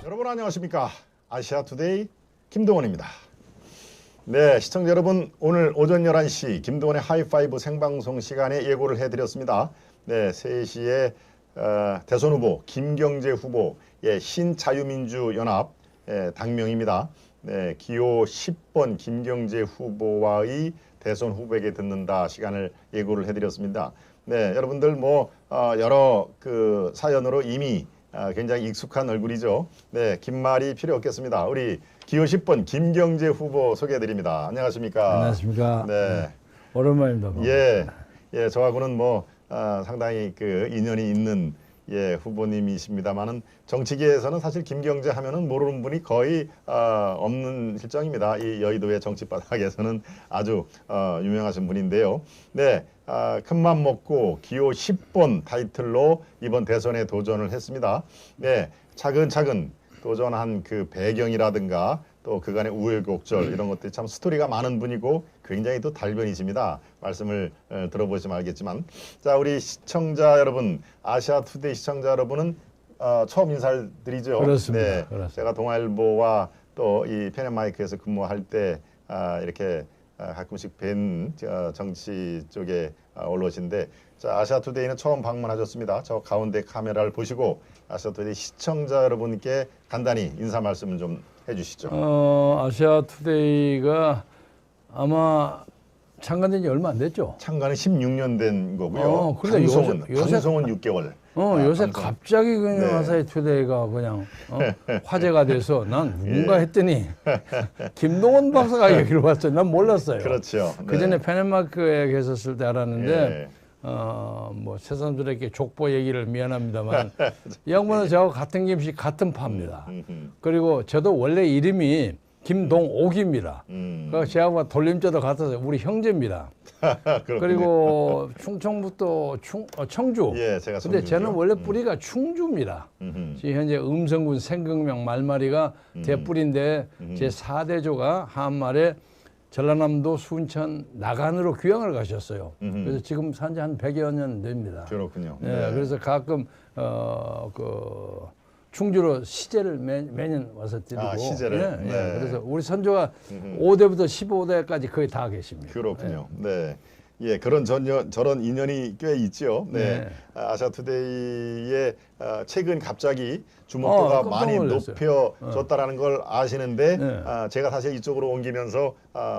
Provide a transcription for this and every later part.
여러분 안녕하십니까? 아시아투데이 김동원입니다. 네, 시청자 여러분, 오늘 오전 11시 김동원의 하이파이브 생방송 시간에 예고를 해드렸습니다. 네, 3시에 대선 후보 김경재 후보의 신자유민주연합 당명입니다. 네, 기호 10번 김경재 후보와의 대선 후보에게 듣는다 시간을 예고를 해드렸습니다. 네, 여러분들 여러 그 사연으로 이미 굉장히 익숙한 얼굴이죠. 네, 긴 말이 필요 없겠습니다. 우리 기호 10번 김경재 후보 소개해드립니다. 안녕하십니까? 안녕하십니까? 네, 오랜만입니다. 예, 저하고는 상당히 그 인연이 있는 후보님이십니다만은 정치계에서는 사실 김경재 하면은 모르는 분이 거의 없는 실정입니다. 이 여의도의 정치 바닥에서는 아주 유명하신 분인데요. 네, 큰맘 먹고 기호 10번 타이틀로 이번 대선에 도전을 했습니다. 네, 차근차근 도전한 그 배경이라든가 또 그간의 우여곡절 이런 것들이 참 스토리가 많은 분이고 굉장히 또 달변이십니다. 말씀을 들어보시면 알겠지만, 자, 우리 시청자 여러분, 아시아투데이 시청자 여러분은 처음 인사를 드리죠. 그렇습니다. 네, 그렇습니다. 제가 동아일보와 또 이 펜앤마이크에서 근무할 때 이렇게 가끔씩 뵌 정치 쪽의 언론인데, 자, 아시아투데이는 처음 방문하셨습니다. 저 가운데 카메라를 보시고 아시아투데이 시청자 여러분께 간단히 인사 말씀을 좀 해주시죠. 아시아투데이가 아마 창간된 지 얼마 안 됐죠? 창간은 16년 된 거고요. 근데 방송은 요새 6개월. 요새 방송. 갑자기 그냥 네. 아시아투데이가 그냥 화제가 돼서 난 누군가 했더니 김동원 박사가 얘기를 왔어요. 난 몰랐어요. 그렇죠. 그 전에 펜앤마크에 계셨을 때 알았는데 예. 새삼스럽게 족보 얘기를 미안합니다만 이 양반은 저하고 같은 김씨 같은 파입니다. 그리고 저도 원래 이름이 김동옥입니다. 그래서 제하고 돌림자도 같아서 우리 형제입니다. 그리고 충청부터 청주. 예, 제가 근데 청주죠. 저는 원래 뿌리가 충주입니다. 지금 현재 음성군 생극명 말마리가 대뿌리인데 제 4대조가 한말에 전라남도 순천 나간으로 귀향을 가셨어요. 그래서 지금 산지 한 100여 년 됩니다. 그렇군요. 네, 그래서 가끔 충주로 시제를 매년 와서 드리고. 시제를. 네. 그래서 우리 선조가 5대부터 15대까지 거의 다 계십니다. 그렇군요. 네. 예, 그런 저런 인연이 꽤 있죠. 네. 아시아투데이의 최근 갑자기 주목도가 많이 높여졌다라는 걸 아시는데, 제가 사실 이쪽으로 옮기면서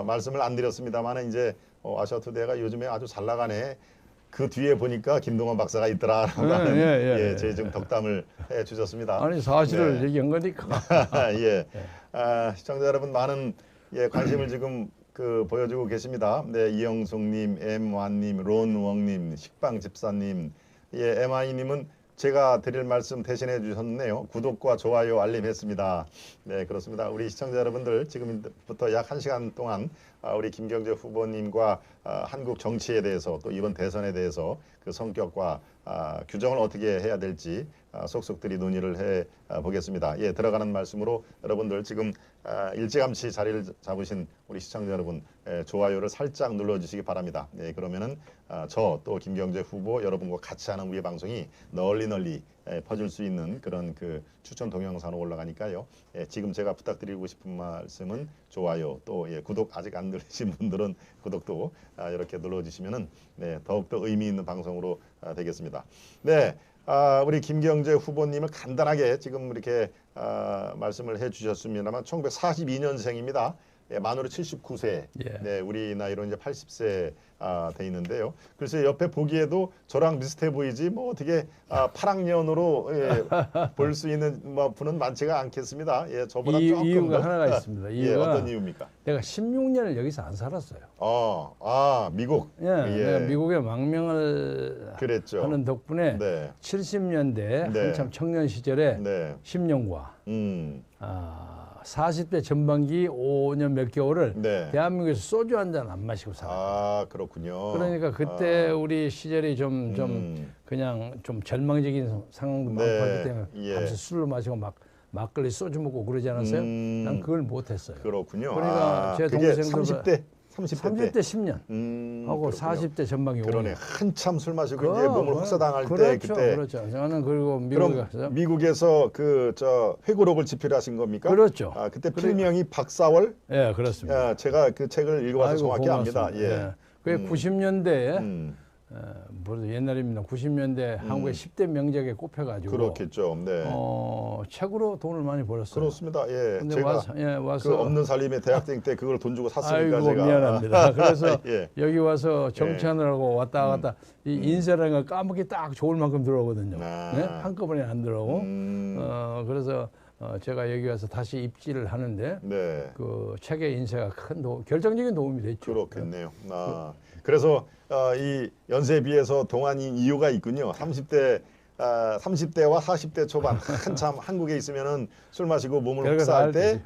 말씀을 안 드렸습니다만, 이제 아시아투데이가 요즘에 아주 잘 나가네. 그 뒤에 보니까 김동원 박사가 있더라라고 하는 제 좀 덕담을 해 주셨습니다. 아니 사실을 얘기한 거니까. 예. 시청자 여러분 많은 관심을 지금 보여주고 계십니다. 네, 이영숙님, 엠완님, 론웡님, 식빵집사님, MI님은 제가 드릴 말씀 대신해 주셨네요. 구독과 좋아요 알림했습니다. 네, 그렇습니다. 우리 시청자 여러분들 지금부터 약 1시간 동안 우리 김경재 후보님과 한국 정치에 대해서 또 이번 대선에 대해서 그 성격과 규정을 어떻게 해야 될지 속속들이 논의를 해 보겠습니다. 예, 들어가는 말씀으로 여러분들 지금 일찌감치 자리를 잡으신 우리 시청자 여러분, 좋아요를 살짝 눌러주시기 바랍니다. 예, 그러면은 저 또 김경재 후보 여러분과 같이 하는 우리 방송이 널리 퍼질 수 있는 그런 그 추천 동영상으로 올라가니까요. 지금 제가 부탁드리고 싶은 말씀은 좋아요, 또 구독 아직 안 누르신 분들은 구독도 이렇게 눌러주시면은 더욱더 의미 있는 방송으로 되겠습니다. 네. 우리 김경재 후보님을 간단하게 지금 이렇게 말씀을 해주셨습니다만 1942년생입니다. 만으로 79세. 네, 우리 나이로 이제 80세 돼 있는데요. 그래서 옆에 보기에도 저랑 비슷해 보이지 어떻게 8학년으로 볼 수 있는 분은 많지가 않겠습니다. 저보다 조금 이유가 하나가 있습니다. 이유가 어떤 이유입니까? 내가 16년을 여기서 안 살았어요. 미국. 내가 미국에 망명을 그랬죠. 하는 덕분에 70년대 한참 청년 시절에 10년과 40대 전반기 5년 몇 개월을 대한민국에서 소주 한 잔 안 마시고 살았어요. 그렇군요. 그러니까 그때 우리 시절이 그냥 좀 절망적인 상황도 많고 하기 때문에 밤새 술을 마시고 막 막걸리 소주 먹고 그러지 않았어요? 난 그걸 못했어요. 그렇군요. 그러니까 제 그게 동생들 30대 때 10년 하고 그렇군요. 40대 전방이 그러네. 5년. 한참 술 마시고 이제 몸을 혹사당할 때 그렇죠, 그때. 그렇죠. 저는 그리고 미국에 그럼 가서 미국에서 그 저 회고록을 집필하신 겁니까? 그렇죠. 그때 필명이 박사월. 예, 그렇습니다. 제가 그 책을 읽어서 아이고, 정확히 고맙습니다. 압니다. 예. 그게 90년대에 뭐 옛날입니다. 90년대 한국의 10대 명작에 꼽혀가지고 그렇겠죠. 네. 책으로 돈을 많이 벌었어요. 그렇습니다. 예. 근데 제가 와서 그 없는 살림에 대학생 때 그걸 돈 주고 샀으니까 아이고 제가 미안합니다. 그래서 예. 여기 와서 정치하느라고 왔다 갔다 이 인쇄라는 걸 까먹기 딱 좋을 만큼 들어오거든요. 네? 한꺼번에 안 들어오고 그래서 제가 여기 와서 다시 입지를 하는데 네. 그 책의 인쇄가 결정적인 도움이 됐죠. 그렇겠네요. 그래서 이 연세에 비해서 동안인 이유가 있군요. 30대와 40대 초반 한참 한국에 있으면은 술 마시고 몸을 혹사할 때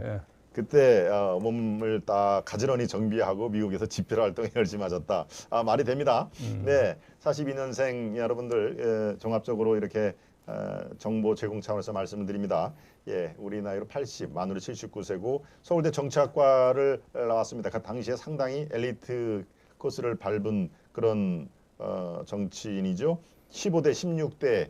그때 몸을 딱 가지런히 정비하고 미국에서 집필 활동에 열심히 하셨다. 말이 됩니다. 네, 42년생 여러분들 종합적으로 이렇게 정보 제공 차원에서 말씀을 드립니다. 예, 우리 나이로 80, 만으로 79세고 서울대 정치학과를 나왔습니다. 그 당시에 상당히 엘리트 코스를 밟은 그런 정치인이죠. 15대, 16대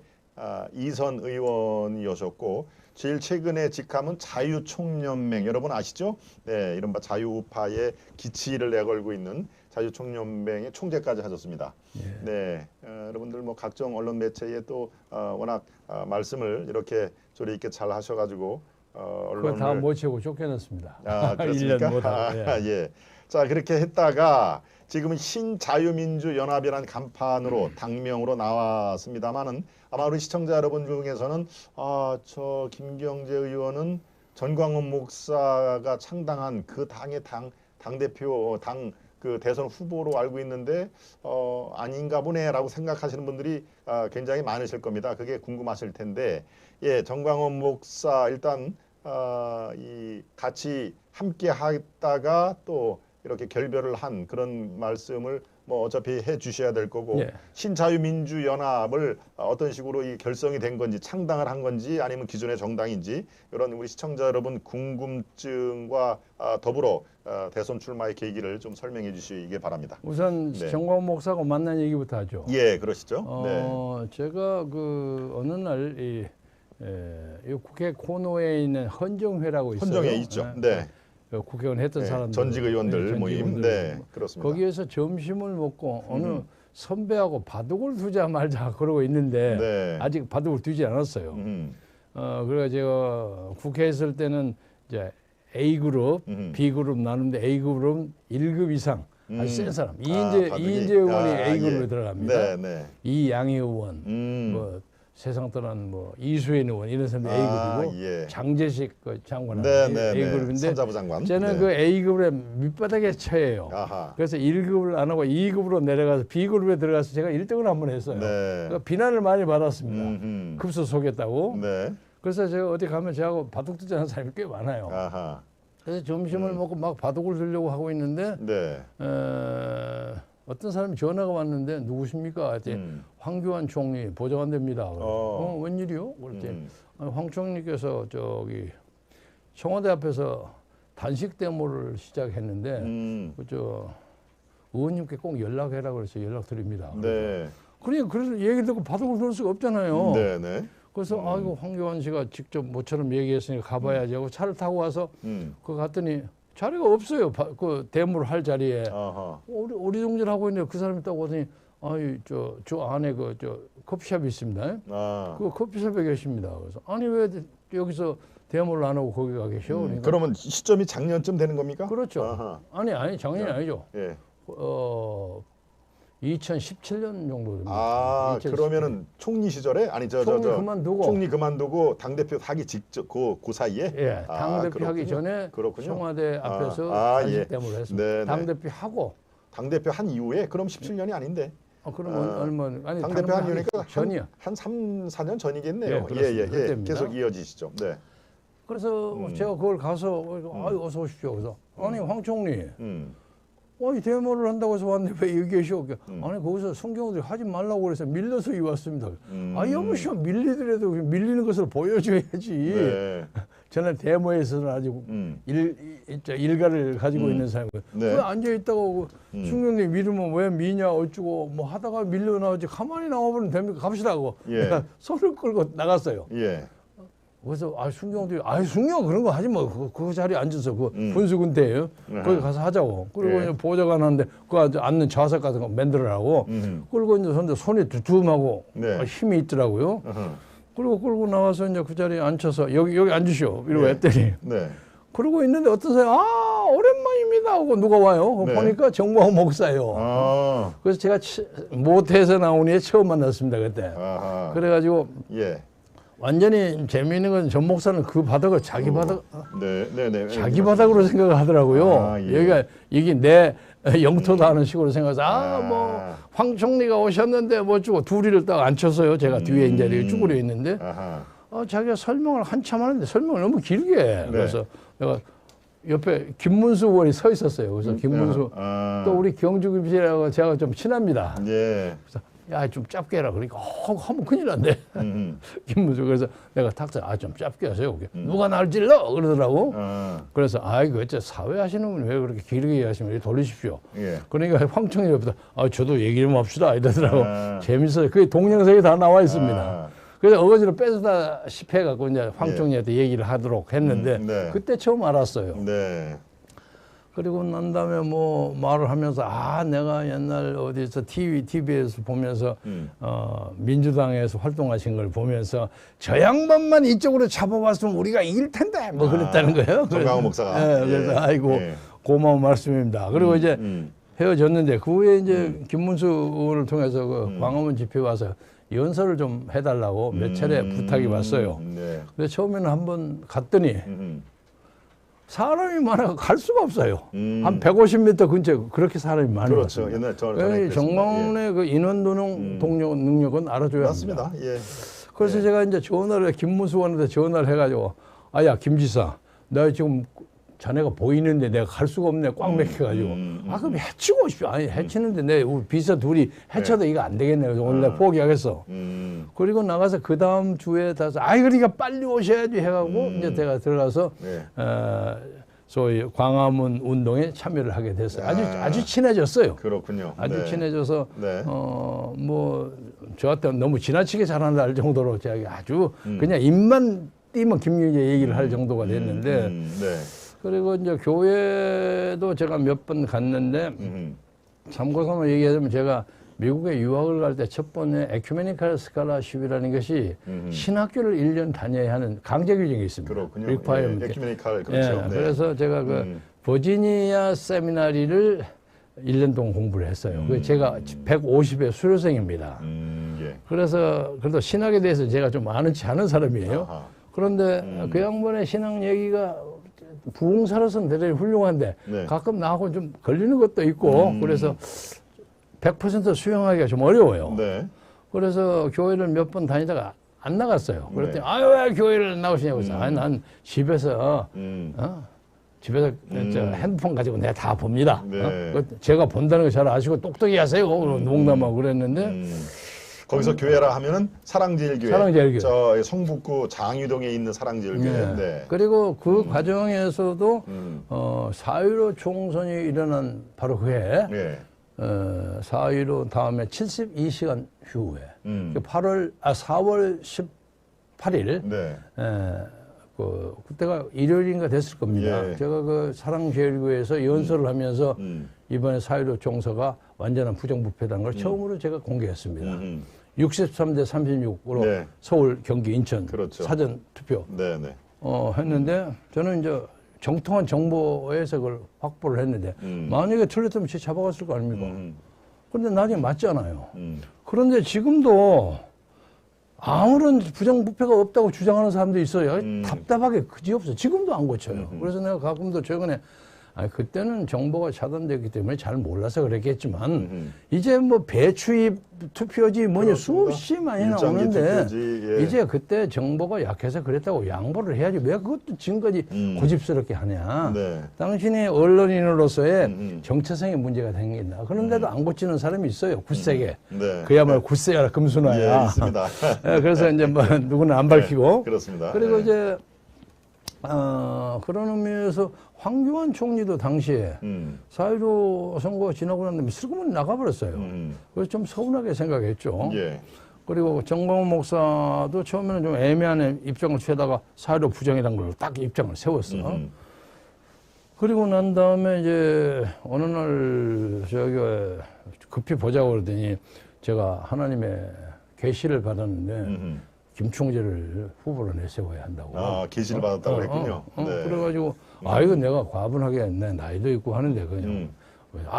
이선 의원이셨고 제일 최근에 직함은 자유총연맹 여러분 아시죠? 네, 이른바 자유우파의 기치를 내걸고 있는 자유총연맹의 총재까지 하셨습니다. 예. 네, 여러분들 뭐 각종 언론 매체에 또 워낙 말씀을 이렇게 조리 있게 잘 하셔가지고 그거 다 못 채우고 쫓겨났습니다. 그렇습니까? 1년 못하고. 예. 자 그렇게 했다가 지금은 신자유민주연합이라는 간판으로 당명으로 나왔습니다만은 아마 우리 시청자 여러분 중에서는 저 김경재 의원은 전광훈 목사가 창당한 그 당의 당대표 그 대선 후보로 알고 있는데 아닌가 보네라고 생각하시는 분들이 굉장히 많으실 겁니다. 그게 궁금하실 텐데 예, 전광훈 목사 일단 이 같이 함께 하다가 또 이렇게 결별을 한 그런 말씀을 뭐 어차피 해 주셔야 될 거고 예. 신자유민주연합을 어떤 식으로 이 결성이 된 건지 창당을 한 건지 아니면 기존의 정당인지 이런 우리 시청자 여러분 궁금증과 더불어 대선 출마의 계기를 좀 설명해 주시기 바랍니다. 우선 네. 정광훈 목사하고 만난 얘기부터 하죠. 예, 그러시죠. 네. 제가 그 어느 날 이 국회 코너에 있는 헌정회라고 있어요. 헌정에 있죠. 네. 그 국회의원 했던 사람들, 전직 의원들 모임. 네, 그렇습니다. 거기에서 점심을 먹고 어느 선배하고 바둑을 두자 말자 그러고 있는데 네. 아직 바둑을 두지 않았어요. 그래가 제가 국회에 있을 때는 이제 A 그룹, B 그룹 나누는데 A 그룹은 1급 이상 아주 센 사람. 이인재 의원이 A 그룹에 들어갑니다. 네, 네. 이양희 의원, 뭐 세상 떠난 뭐 이수인 의원 이런 사람들 A급이고 예. 장제식 그 장관은 네, A급인데 산자부 장관. 저는 그 A급의 밑바닥에 처해요. 아하. 그래서 1급을 안 하고 2급으로 내려가서 B그룹에 들어가서 제가 1등을 한번 했어요. 네. 그러니까 비난을 많이 받았습니다. 급수 속였다고. 네. 그래서 제가 어디 가면 저하고 바둑 두자는 사람이 꽤 많아요. 아하. 그래서 점심을 먹고 막 바둑을 두려고 하고 있는데 네. 어떤 사람이 전화가 왔는데 누구십니까? 그랬더니 황교안 총리 보좌 안 됩니다. 웬일이요? 그랬더니 황 총리께서 저기 청와대 앞에서 단식 데모를 시작했는데 그저 의원님께 꼭 연락해라 그래서 연락드립니다. 네. 그러니까 그래서 얘기를 듣고 바둑을 둘 수가 없잖아요. 네, 네. 그래서 아이고 황교안 씨가 직접 모처럼 얘기했으니까 가봐야지 하고 차를 타고 와서 그 갔더니 자리가 없어요. 그 데모를 할 자리에. 어리둥절 하고 있는데 그 사람이 딱 오더니 아이 저 안에 그 커피숍이 있습니다. 그 커피숍에 계십니다. 그래서 아니 왜 여기서 데모를 안 하고 거기 가 계셔? 그러니까 그러면 시점이 작년쯤 되는 겁니까? 그렇죠. 아하. 아니 작년이 아니죠. 예. 2017년 정도 됩니다. 2017년. 그러면은 총리 시절에 아니 총리 그만두고 당 대표 하기 직접 그 사이에 예, 당 대표 하기 전에 그렇군요. 청와대 앞에서 단식 데모를 했습니다. 네, 당 대표 하고 당 대표 한 이후에 그럼 17년이 아닌데. 그럼 얼마 아니 당 대표 한 이후니까 전이요. 한 3, 4년 전이겠네요. 예. 계속 이어지시죠. 네. 그래서 제가 그걸 가서 어서 오십시오. 그래서 아니 황 총리. 아니 데모를 한다고 해서 왔는데 왜 여기 계셔? 아니 거기서 성경들이 하지 말라고 그래서 밀려서 왔습니다. 여보시오 밀리더라도 밀리는 것을 보여줘야지. 네. 저는 데모에서는 아주 일가를 가지고 있는 사람이고 네. 그 앉아 있다고 충경님 이름은 왜 미냐 어쩌고 뭐 하다가 밀려 나오지 가만히 나와보면 됩니까? 갑시다고 예. 내가 손을 끌고 나갔어요. 예. 그래서 순경도 순경 그런 거 하지 뭐 그 자리에 앉아서 그 분수군대예요. 거기 가서 하자고. 그리고 예. 이제 보좌관 하는데 그 앉는 좌석 같은 거 만들어라고. 그리고 이제 손이 두툼하고 네. 힘이 있더라고요. 어허. 그리고 끌고 나와서 이제 그 자리에 앉혀서 여기 앉으시오 이러고 네. 했더니 네. 그러고 있는데 어떤 사람이 오랜만입니다 하고 누가 와요. 네. 보니까 정광훈 목사예요. 아. 그래서 제가 모태에서 나오니 처음 만났습니다 그때. 아하. 그래가지고 예. 완전히 재미있는 건 전 목사는 그 바닥을 자기 바닥 네, 네, 네. 자기 바닥으로 생각을 하더라고요. 아, 예. 여기가 이게 내 영토다 하는 식으로 생각해서 뭐 황 총리가 오셨는데 뭐 어쩌고 둘이를 딱 앉혔어요. 제가 뒤에 이제 이렇게 쭈그려 있는데 아하. 자기가 설명을 한참 하는데 설명을 너무 길게 해. 그래서 내가 옆에 김문수 의원이 서 있었어요. 그래서 김문수 또 우리 경주김씨라고 제가 좀 친합니다. 예. 그래서 야 좀 짧게 해라 그러니까 하면 큰일 난대. 김문수 그래서 내가 탁자 좀 짧게 하세요. 누가 날 찔러 그러더라고. 그래서 이거 어째 사회 하시는 분이 왜 그렇게 길게 하시면 이렇게 돌리십시오. 예. 그러니까 황청이 옆에서 저도 얘기 좀 합시다 이러더라고. 재밌어요. 그게 동영상에 다 나와 있습니다. 그래서 어거지로 뺏어다시피 해갖고 이제 황청이한테 얘기를 하도록 했는데 네. 그때 처음 알았어요. 네. 그리고 난 다음에 뭐 말을 하면서 내가 옛날 어디서 TV에서 보면서 민주당에서 활동하신 걸 보면서 저 양반만 이쪽으로 잡아왔으면 우리가 이길 텐데 뭐 그랬다는 거예요. 정광훈 목사가. 네, 그래서 아이고 고마운 말씀입니다. 그리고 이제 헤어졌는데 그 후에 이제 김문수 의원을 통해서 그 광화문 집회 와서 연설을 좀 해달라고 몇 차례 부탁이 왔어요. 네. 근데 처음에는 한번 갔더니 사람이 많아 갈 수가 없어요. 한 150m 근처에 그렇게 사람이 많이 그렇죠. 왔습니다. 옛날 전에 정광훈의 그 인원 도능 능력은 알아줘야 맞습니다. 합니다. 예. 그래서 제가 이제 전화를 김문수 의원한테 전화를 해가지고 야 김지사, 내가 지금 자네가 보이는데 내가 갈 수가 없네 꽉 막혀가지고 그럼 해치고 오십시오. 아니 해치는데 내 우리 비서 둘이 해쳐도 이거 안 되겠네. 그래서 오늘 내가 포기하겠어. 그리고 나가서 그 다음 주에 다서 그러니까 빨리 오셔야지 해가고 이제 제가 들어가서 소위 광화문 운동에 참여를 하게 됐어요. 아주 친해졌어요. 그렇군요. 아주 친해져서 네. 뭐 저한테 너무 지나치게 잘한다 할 정도로 제가 아주 그냥 입만 띄면 김윤재 얘기를 할 정도가 됐는데 네. 그리고 이제 교회도 제가 몇 번 갔는데 참고삼아 얘기하자면 제가 미국에 유학을 갈 때 첫 번에 에큐메니컬 스칼라십이라는 것이 신학교를 1년 다녀야 하는 강제 규정이 있습니다. 그렇군요. 리콰이어먼트. 에큐메니컬 그렇죠. 네. 그래서 제가 그 버지니아 세미나리를 1년 동안 공부를 했어요. 그 제가 150의 수료생입니다. 예. 그래서 그래도 신학에 대해서 제가 좀 아는 체 않은 사람이에요. 아하. 그런데 그 양반의 신앙 얘기가 부흥사로서는 대단히 훌륭한데 네. 가끔 나하고 좀 걸리는 것도 있고 그래서 100% 수용하기가 좀 어려워요. 네. 그래서 교회를 몇 번 다니다가 안 나갔어요. 그랬더니 네. 왜 교회를 안 나오시냐고 해서 난 집에서 집에서 저 핸드폰 가지고 내가 다 봅니다. 네. 제가 본다는 거 잘 아시고 똑똑히 하세요. 농담하고 그랬는데 거기서 교회라 하면은 사랑제일교회. 사랑제일교회. 저 성북구 장유동에 있는 사랑제일교회. 네. 그리고 그 과정에서도 4.15 총선이 일어난 바로 그해 네. 4.15 다음에 72시간 후에 4월 18일 네. 그때가 일요일인가 됐을 겁니다. 예. 제가 그 사랑제일교회에서 연설을 하면서 이번에 4.15 총서가 완전한 부정부패라는 걸 처음으로 제가 공개했습니다. 63대 36으로 네. 서울, 경기, 인천 그렇죠. 사전 투표 네, 네. 했는데 저는 이제 정통한 정보에서 그걸 확보를 했는데 만약에 틀렸다면 제 잡아갔을 거 아닙니까? 그런데 나중에 맞잖아요. 그런데 지금도 아무런 부정부패가 없다고 주장하는 사람들이 있어요. 답답하게 그지없어. 지금도 안 고쳐요. 그래서 내가 가끔도 최근에 그때는 정보가 차단됐기 때문에 잘 몰라서 그랬겠지만 이제 뭐 배추입 투표지 뭐냐 수없이 많이 나오는데 투표지, 예. 이제 그때 정보가 약해서 그랬다고 양보를 해야지 왜 그것도 지금까지 고집스럽게 하냐. 네. 당신이 언론인으로서의 정체성에 문제가 생긴다. 그런데도 안 고치는 사람이 있어요. 굳세게. 네. 그야말로 굳세야 금순화야. 예, 있습니다. 그래서 이제 뭐 누구는 안 밝히고. 네, 그렇습니다. 그리고 네. 이제 그런 의미에서 황교안 총리도 당시에 4.15 선거 지나고 난 다음에 슬그머니 나가버렸어요. 그래서 좀 서운하게 생각했죠. 예. 그리고 정광훈 목사도 처음에는 좀 애매한 입장을 취하다가 4.15 부정이라는 걸로 딱 입장을 세웠어. 그리고 난 다음에 이제 어느 날 저기 급히 보자고 그러더니 제가 하나님의 계시를 받았는데 김충재를 후보로 내세워야 한다고. 아, 계시를 받았다고 했군요. 네. 그래가지고 이거 내가 과분하게 내 나이도 있고 하는데 그냥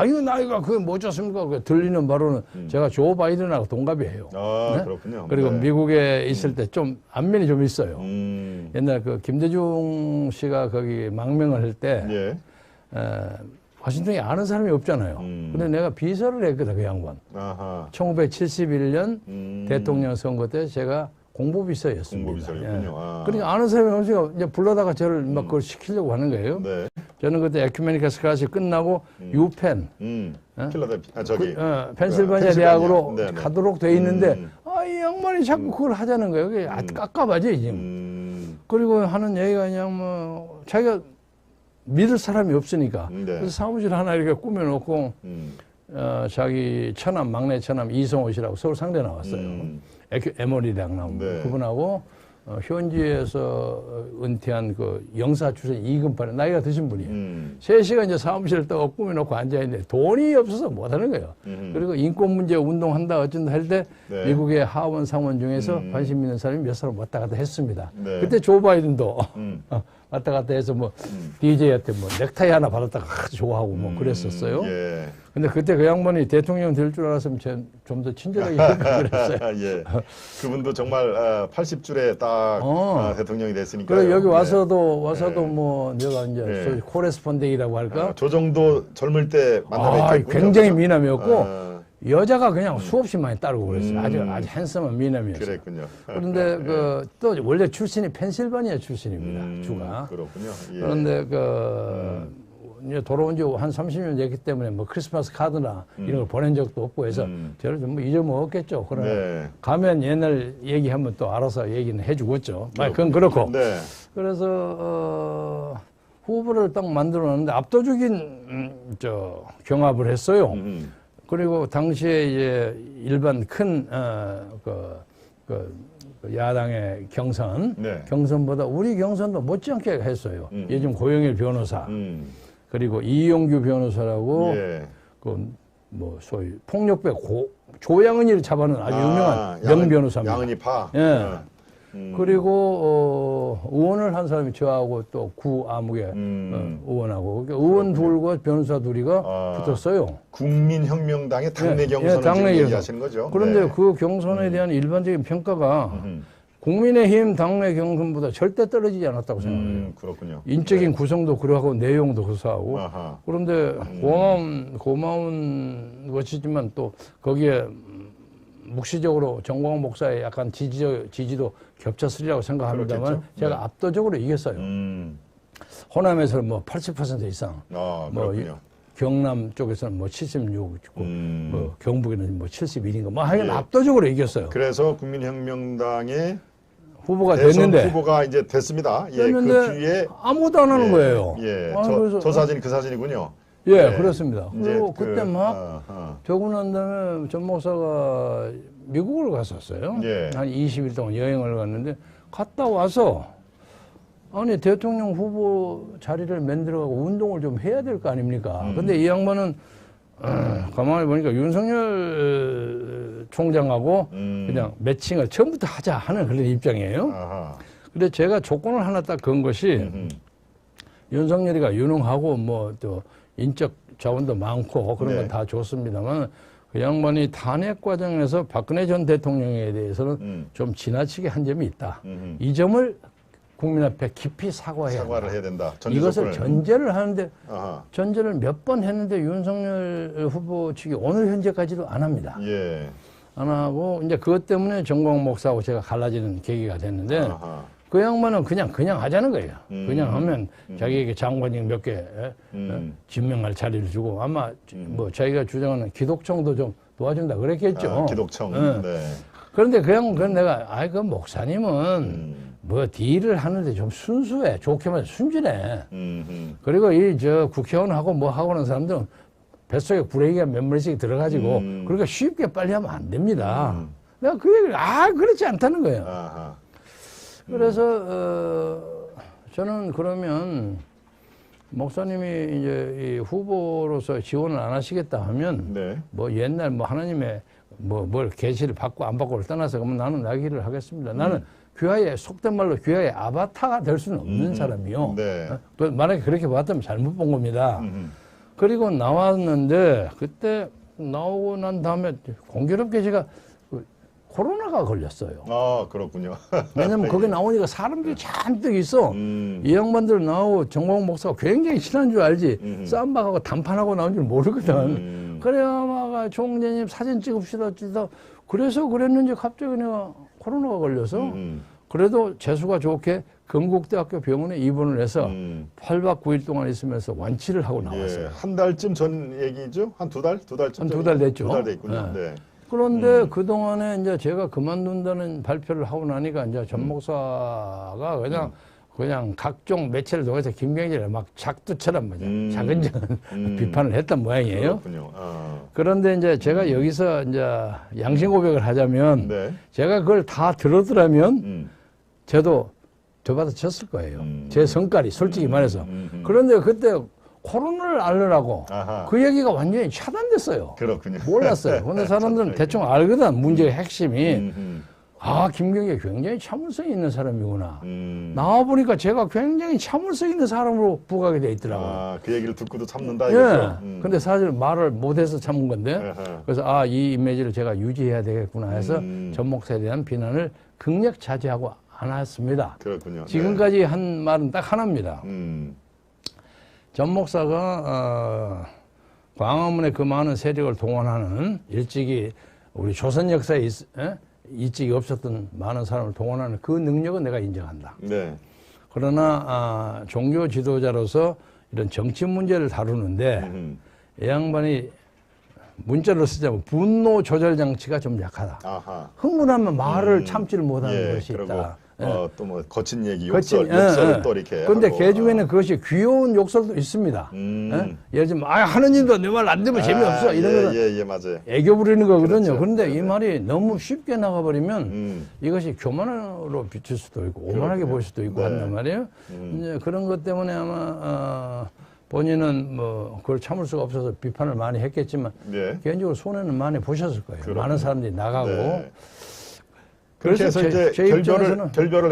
이거 나이가 그게 뭐겠습니까? 그 들리는 바로는 제가 조 바이든하고 동갑이에요. 아, 네? 그렇군요. 그리고 네. 미국에 있을 때 좀 안면이 좀 있어요. 옛날 그 김대중 씨가 거기 망명을 할 때 예. 와싱턴에 아는 사람이 없잖아요. 근데 내가 비서를 했거든, 그 양반. 아하. 1971년 대통령 선거 때 제가 공보비서였습니다. 공보비서였군요. 아. 그러니까 아는 사람이 없으니까 이제 불러다가 저를 막 그걸 시키려고 하는 거예요. 네. 저는 그때 에큐메니컬 스카시 끝나고 유펜, 필라델피아 저기 펜실바니아 대학으로 네네. 가도록 돼 있는데 이 양반이 자꾸 그걸 하자는 거예요. 그게 깝깝하지 지금. 그리고 하는 얘기가 그냥 뭐 자기가 믿을 사람이 없으니까 네. 그래서 사무실 하나 이렇게 꾸며놓고 자기 처남 막내 처남 이성호 씨라고 서울 상대 나왔어요. 에모리 대학 나온 네. 그분하고 현지에서 은퇴한 그 영사 출신 이근팔에 나이가 드신 분이에요. 3시간 이제 사무실을 또 꾸며놓고 앉아있는데 돈이 없어서 못하는 거예요. 그리고 인권 문제 운동한다 어쩐다 할 때 네. 미국의 하원 상원 중에서 관심 있는 사람이 몇 사람 왔다 갔다 했습니다. 네. 그때 조 바이든도 왔다 갔다 해서 뭐 DJ한테 뭐 넥타이 하나 받았다가 아주 좋아하고 뭐 그랬었어요. 예. 근데 그때 그 양반이 대통령 될 줄 알았으면 좀 더 친절하게 생각을 했어요. 예. 그분도 정말 80줄에 딱 대통령이 됐으니까. 그래 여기 와서도 뭐 내가 이제 네. 소위 코레스폰딩이라고 할까? 저 정도 젊을 때 만나뵀겠군요. 굉장히 그렇죠? 미남이었고 여자가 그냥 수없이 많이 따르고 그랬어요. 아주 핸섬한 미남이었어요. 그랬군요. 그런데 또 원래 출신이 펜실바니아 출신입니다. 주가. 그렇군요. 예. 그런데 이제 돌아온 지 한 30년 됐기 때문에 뭐 크리스마스 카드나 이런 걸 보낸 적도 없고 해서 저를 좀 잊어먹었겠죠. 그러나 네. 가면 옛날 얘기하면 또 알아서 얘기는 해주겠죠. 그건 그렇고. 네. 그래서 후보를 딱 만들어놨는데 압도적인 경합을 했어요. 그리고 당시에 이제 일반 큰 야당의 경선, 네. 경선보다 우리 경선도 못지않게 했어요. 요즘 고영일 변호사, 그리고 이용규 변호사라고 예. 뭐 소위 폭력배 조양은이를 잡아놓은 아주 유명한 명변호사입니다. 양은이파. 예. 그리고 의원을 한 사람이 저하고 또 구아무개 의원하고 그러니까 의원 둘과 변호사 둘이가 붙었어요. 국민혁명당의 당내 예, 경선을 당내 지금 경선. 얘기하시는 거죠. 그런데 네. 그 경선에 대한 일반적인 평가가 국민의힘 당내 경선보다 절대 떨어지지 않았다고 생각해요. 그렇군요. 인적인 구성도 그러하고 내용도 그러하고 아하. 그런데 고마운 것이지만 또 거기에 묵시적으로 정광훈 목사의 약간 지지도 겹쳤으리라고 생각합니다만 그렇겠죠. 제가 네. 압도적으로 이겼어요. 호남에서는 뭐 80% 이상, 뭐 그렇군요. 경남 쪽에서는 뭐 76 있고, 뭐 경북에는 뭐 71인가, 뭐 하여간 압도적으로 이겼어요. 그래서 국민혁명당의 후보가 대선 됐는데 후보가 이제 됐습니다. 예, 됐는데 그 뒤에 아무도 안 하는 거예요. 예, 그래서 저 사진이 그 사진이군요. 예, 네. 그렇습니다. 이제 그리고 그때 막 되고 난 다음에 전 목사가 미국을 갔었어요. 예. 한 20일 동안 여행을 갔는데 갔다 와서 아니 대통령 후보 자리를 만들어가고 운동을 좀 해야 될 거 아닙니까? 근데 이 양반은 가만히 보니까 윤석열 총장하고 그냥 매칭을 처음부터 하자 하는 그런 입장이에요. 아하. 근데 제가 조건을 하나 딱 건 것이 윤석열이가 유능하고 뭐 또 인적 자원도 많고 그런 건 다 좋습니다만 그 양반이 탄핵 과정에서 박근혜 전 대통령에 대해서는 좀 지나치게 한 점이 있다. 이 점을 국민 앞에 깊이 사과해야 된다. 이것을 전제를 하는데 아하. 전제를 몇 번 했는데 윤석열 후보 측이 오늘 현재까지도 안 합니다. 예. 안 하고 이제 그것 때문에 정광훈 목사하고 제가 갈라지는 계기가 됐는데 아하. 그 양반은 그냥 하자는 거예요. 그냥 하면 자기에게 장관직 몇 개 진명할 자리를 주고 아마 뭐 자기가 주장하는 기독청도 좀 도와준다 그랬겠죠. 기독청. 네. 네. 그런데 그냥 내가 그 목사님은 뭐 딜을 하는데 좀 순수해. 좋게 말해 순진해. 그리고 이 저 국회의원하고 뭐 하고 하는 사람들은 뱃속에 구레기가 몇 마리씩 들어가지고 그러니까 쉽게 빨리 하면 안 됩니다. 내가 그 얘기를 그렇지 않다는 거예요. 아하. 그래서 저는 그러면 목사님이 이제 이 후보로서 지원을 안 하시겠다 하면 네. 뭐 옛날 뭐 하나님의 뭘 계시를 받고 안 받고를 떠나서 그러면 나는 나 길을 하겠습니다. 나는 귀하의 속된 말로 귀하의 아바타가 될 수는 없는 사람이요. 네. 만약에 그렇게 봤다면 잘못 본 겁니다. 그리고 나왔는데 그때 나오고 난 다음에 공교롭게 제가 코로나가 걸렸어요. 아, 그렇군요. 왜냐면 거기 나오니까 사람들이 잔뜩 있어. 이 양반들 나오고 정광훈 목사가 굉장히 친한 줄 알지. 쌈박하고 단판하고 나온 줄 모르거든. 그래야 아마 총재님 사진 찍읍시다. 그래서 그랬는지 갑자기 내가 코로나가 걸려서 그래도 재수가 좋게 건국대학교 병원에 입원을 해서 8박 9일 동안 있으면서 완치를 하고 나왔어요. 예, 한 달쯤 전 얘기죠? 한 두 달? 두 달쯤? 한 두 달 됐죠. 두 달 됐군요. 네. 네. 그런데 그동안에 이제 제가 그만둔다는 발표를 하고 나니까 이제 전 목사가 그냥 각종 매체를 통해서 김경진을 막 작두처럼 차근차근 비판을 했던 모양이에요. 그렇군요. 그런데 이제 제가 여기서 이제 양심 고백을 하자면 네. 제가 그걸 다 들었더라면 저도 저받아 쳤을 거예요. 제 성깔이 솔직히 말해서. 그런데 그때 코로나를 알느라고 아하. 그 얘기가 완전히 차단됐어요. 그렇군요. 몰랐어요. 근데 사람들은 대충 알거든. 문제의 핵심이. 김경재 굉장히 참을성이 있는 사람이구나. 나와보니까 제가 굉장히 참을성 있는 사람으로 부각이 돼 있더라고요. 그 얘기를 듣고도 참는다 예. 이거죠? 근데 사실 말을 못해서 참은 건데. 아하. 그래서 이 이미지를 제가 유지해야 되겠구나 해서 전 목사에 대한 비난을 극력 자제하고 안 했습니다. 그렇군요. 지금까지 한 말은 딱 하나입니다. 네. 전 목사가 광화문의 그 많은 세력을 동원하는 일찍이 우리 조선 역사에 일찍이 없었던 많은 사람을 동원하는 그 능력은 내가 인정한다. 네. 그러나 종교 지도자로서 이런 정치 문제를 다루는데 이 양반이 문자로 쓰자면 분노 조절 장치가 좀 약하다. 아하. 흥분하면 말을 참지를 못하는 예, 것이 그리고 있다. 또 뭐 거친 얘기, 거친, 욕설을 또 이렇게. 그런데 하고. 걔 중에는 그것이 귀여운 욕설도 있습니다. 예를 들면 하느님도 내 말 안 들으면 재미없어 이런 거는 예, 맞아요. 애교 부리는 거거든요. 그렇죠. 그런데 네네. 이 말이 너무 쉽게 나가버리면 이것이 교만으로 비칠 수도 있고 오만하게 보일 수도 있고 네. 한단 말이에요. 이제 그런 것 때문에 아마 본인은 뭐 그걸 참을 수가 없어서 비판을 많이 했겠지만 네. 개인적으로 손해는 많이 보셨을 거예요. 그렇군요. 많은 사람들이 나가고. 네. 그렇게 해서 이제 결별을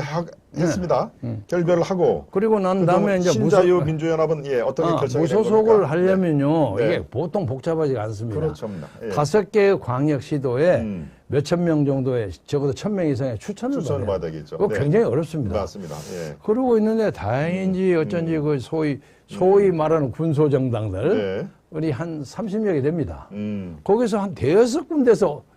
했습니다. 결별을 하고. 그리고 난 다음에 이제 신자유민주연합은 어떻게 결정이 된 무소속을 겁니까? 하려면요. 네. 이게 보통 복잡하지가 않습니다. 그렇죠. 예. 5개의 광역시도에 몇천 명 정도의 적어도 1,000명 이상의 추천을 받아야 되겠죠. 그거 네. 굉장히 어렵습니다. 맞습니다. 예. 그러고 있는데 다행인지 어쩐지 그 소위 말하는 군소정당들 우리 한 30여 개 됩니다. 거기서 한 5군데서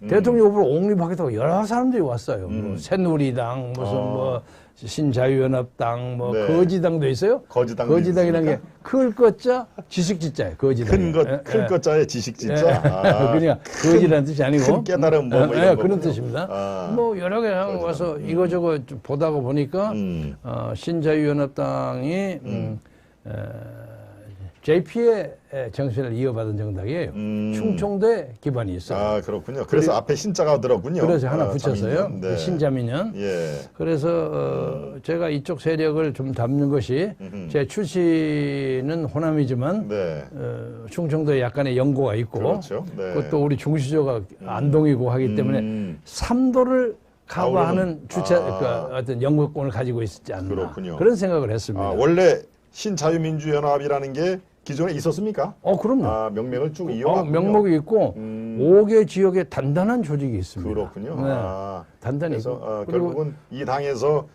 대통령 후보로 옹립하겠다고 여러 사람들이 왔어요. 뭐 새누리당, 무슨 뭐 신자유연합당, 뭐 네. 거지당도 있어요. 거지당이라는 게 클 것자 지식지자예요. 거지당. 클 것자의 지식지자. 그냥 거지라는 뜻이 아니고 큰 깨달음 뭐 이런 그런 뜻입니다. 뭐 여러 개 와서 이거저거 보다가 보니까 신자유연합당이 JP의 정신을 이어받은 정당이에요. 충청도에 기반이 있어요. 그렇군요. 그래서 앞에 신자가 들었군요. 그래서 하나 붙였어요. 자민련. 네. 신자민연. 예. 그래서 제가 이쪽 세력을 좀 담는 것이 제 출신은 호남이지만 네. 충청도에 약간의 연고가 있고 그렇죠. 네. 그것도 우리 중시조가 안동이고 하기 때문에 삼도를 커버하는 어떤 연구권을 가지고 있지 않나. 그렇군요. 그런 생각을 했습니다. 원래 신자유민주연합이라는 게 기존에 있었습니까? 그럼요. 명맥을 쭉 이어가군요. 명목이 있고 5개 지역에 단단한 조직이 있습니다. 그렇군요. 네. 단단히 그래서 있고. 결국은 이 당에서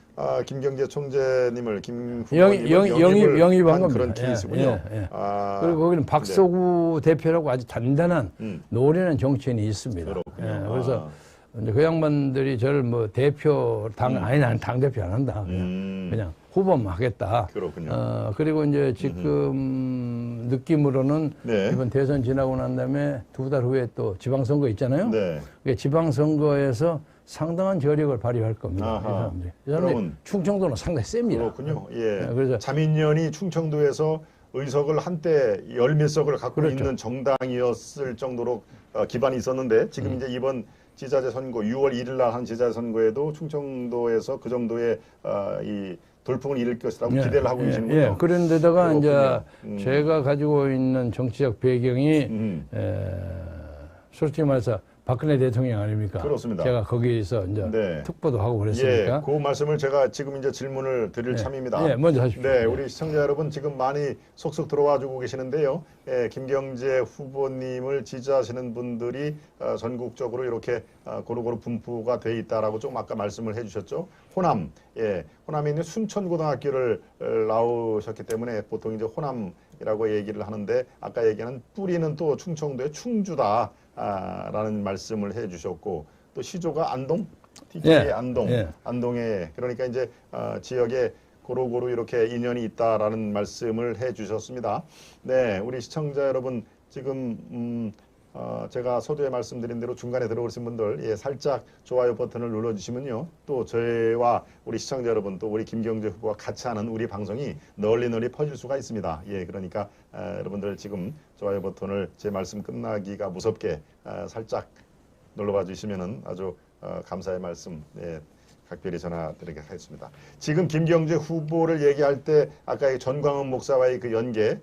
김경재 총재님을 김 후보님을 영입한 겁니다. 그런 케이스군요. 그리고 거기는 박서구 대표라고 아주 단단한 노련한 정치인이 있습니다. 그래서 이제 그 양반들이 저를 뭐 대표 나는 당 대표 안 한다. 그냥 후보만 하겠다. 그렇군요. 그리고 이제 지금 느낌으로는 이번 대선 지나고 난 다음에 2달 후에 또 지방선거 있잖아요. 네. 지방선거에서 상당한 저력을 발휘할 겁니다. 아하. 이 사람들이. 이 사람들이 그러면 충청도는 상당히 셉니다. 그렇군요. 예. 그래서 자민련이 충청도에서 의석을 한때 열 몇 석을 갖고 그렇죠. 있는 정당이었을 정도로 기반이 있었는데 지금 이제 이번 지자체 선거 6월 1일 날 한 지자체 선거에도 충청도에서 그 정도의 이 돌풍을 일으킬 것이라고 기대를 하고 계시는군요. 예. 그런데다가 이제 그렇군요. 제가 가지고 있는 정치적 배경이 솔직히 말해서 박근혜 대통령 아닙니까? 그렇습니다. 제가 거기에서 이제 네. 특보도 하고 그랬으니까. 예, 그 말씀을 제가 지금 이제 질문을 드릴 참입니다. 예, 먼저 하십시오. 네, 우리 시청자 여러분 지금 많이 속속 들어와 주고 계시는데요. 예, 김경재 후보님을 지지하시는 분들이 전국적으로 이렇게 고루고루 분포가 돼 있다라고 좀 아까 말씀을 해주셨죠. 호남, 예, 호남에 있는 순천고등학교를 나오셨기 때문에 보통 이제 호남이라고 얘기를 하는데 아까 얘기하는 뿌리는 또 충청도의 충주다. 라는 말씀을 해주셨고 또 시조가 안동, TK 예, 안동, 예. 안동에 그러니까 이제 지역에 고루고루 이렇게 인연이 있다라는 말씀을 해주셨습니다. 네, 우리 시청자 여러분 지금 제가 서두에 말씀드린 대로 중간에 들어오신 분들 예, 살짝 좋아요 버튼을 눌러주시면요. 또 저와 우리 시청자 여러분 또 우리 김경재 후보와 같이 하는 우리 방송이 널리 퍼질 수가 있습니다. 예, 그러니까 여러분들 지금 좋아요 버튼을 제 말씀 끝나기가 무섭게 살짝 눌러봐 주시면은 아주 감사의 말씀 예, 각별히 전화드리게 하겠습니다. 지금 김경재 후보를 얘기할 때 아까 전광훈 목사와의 그 연계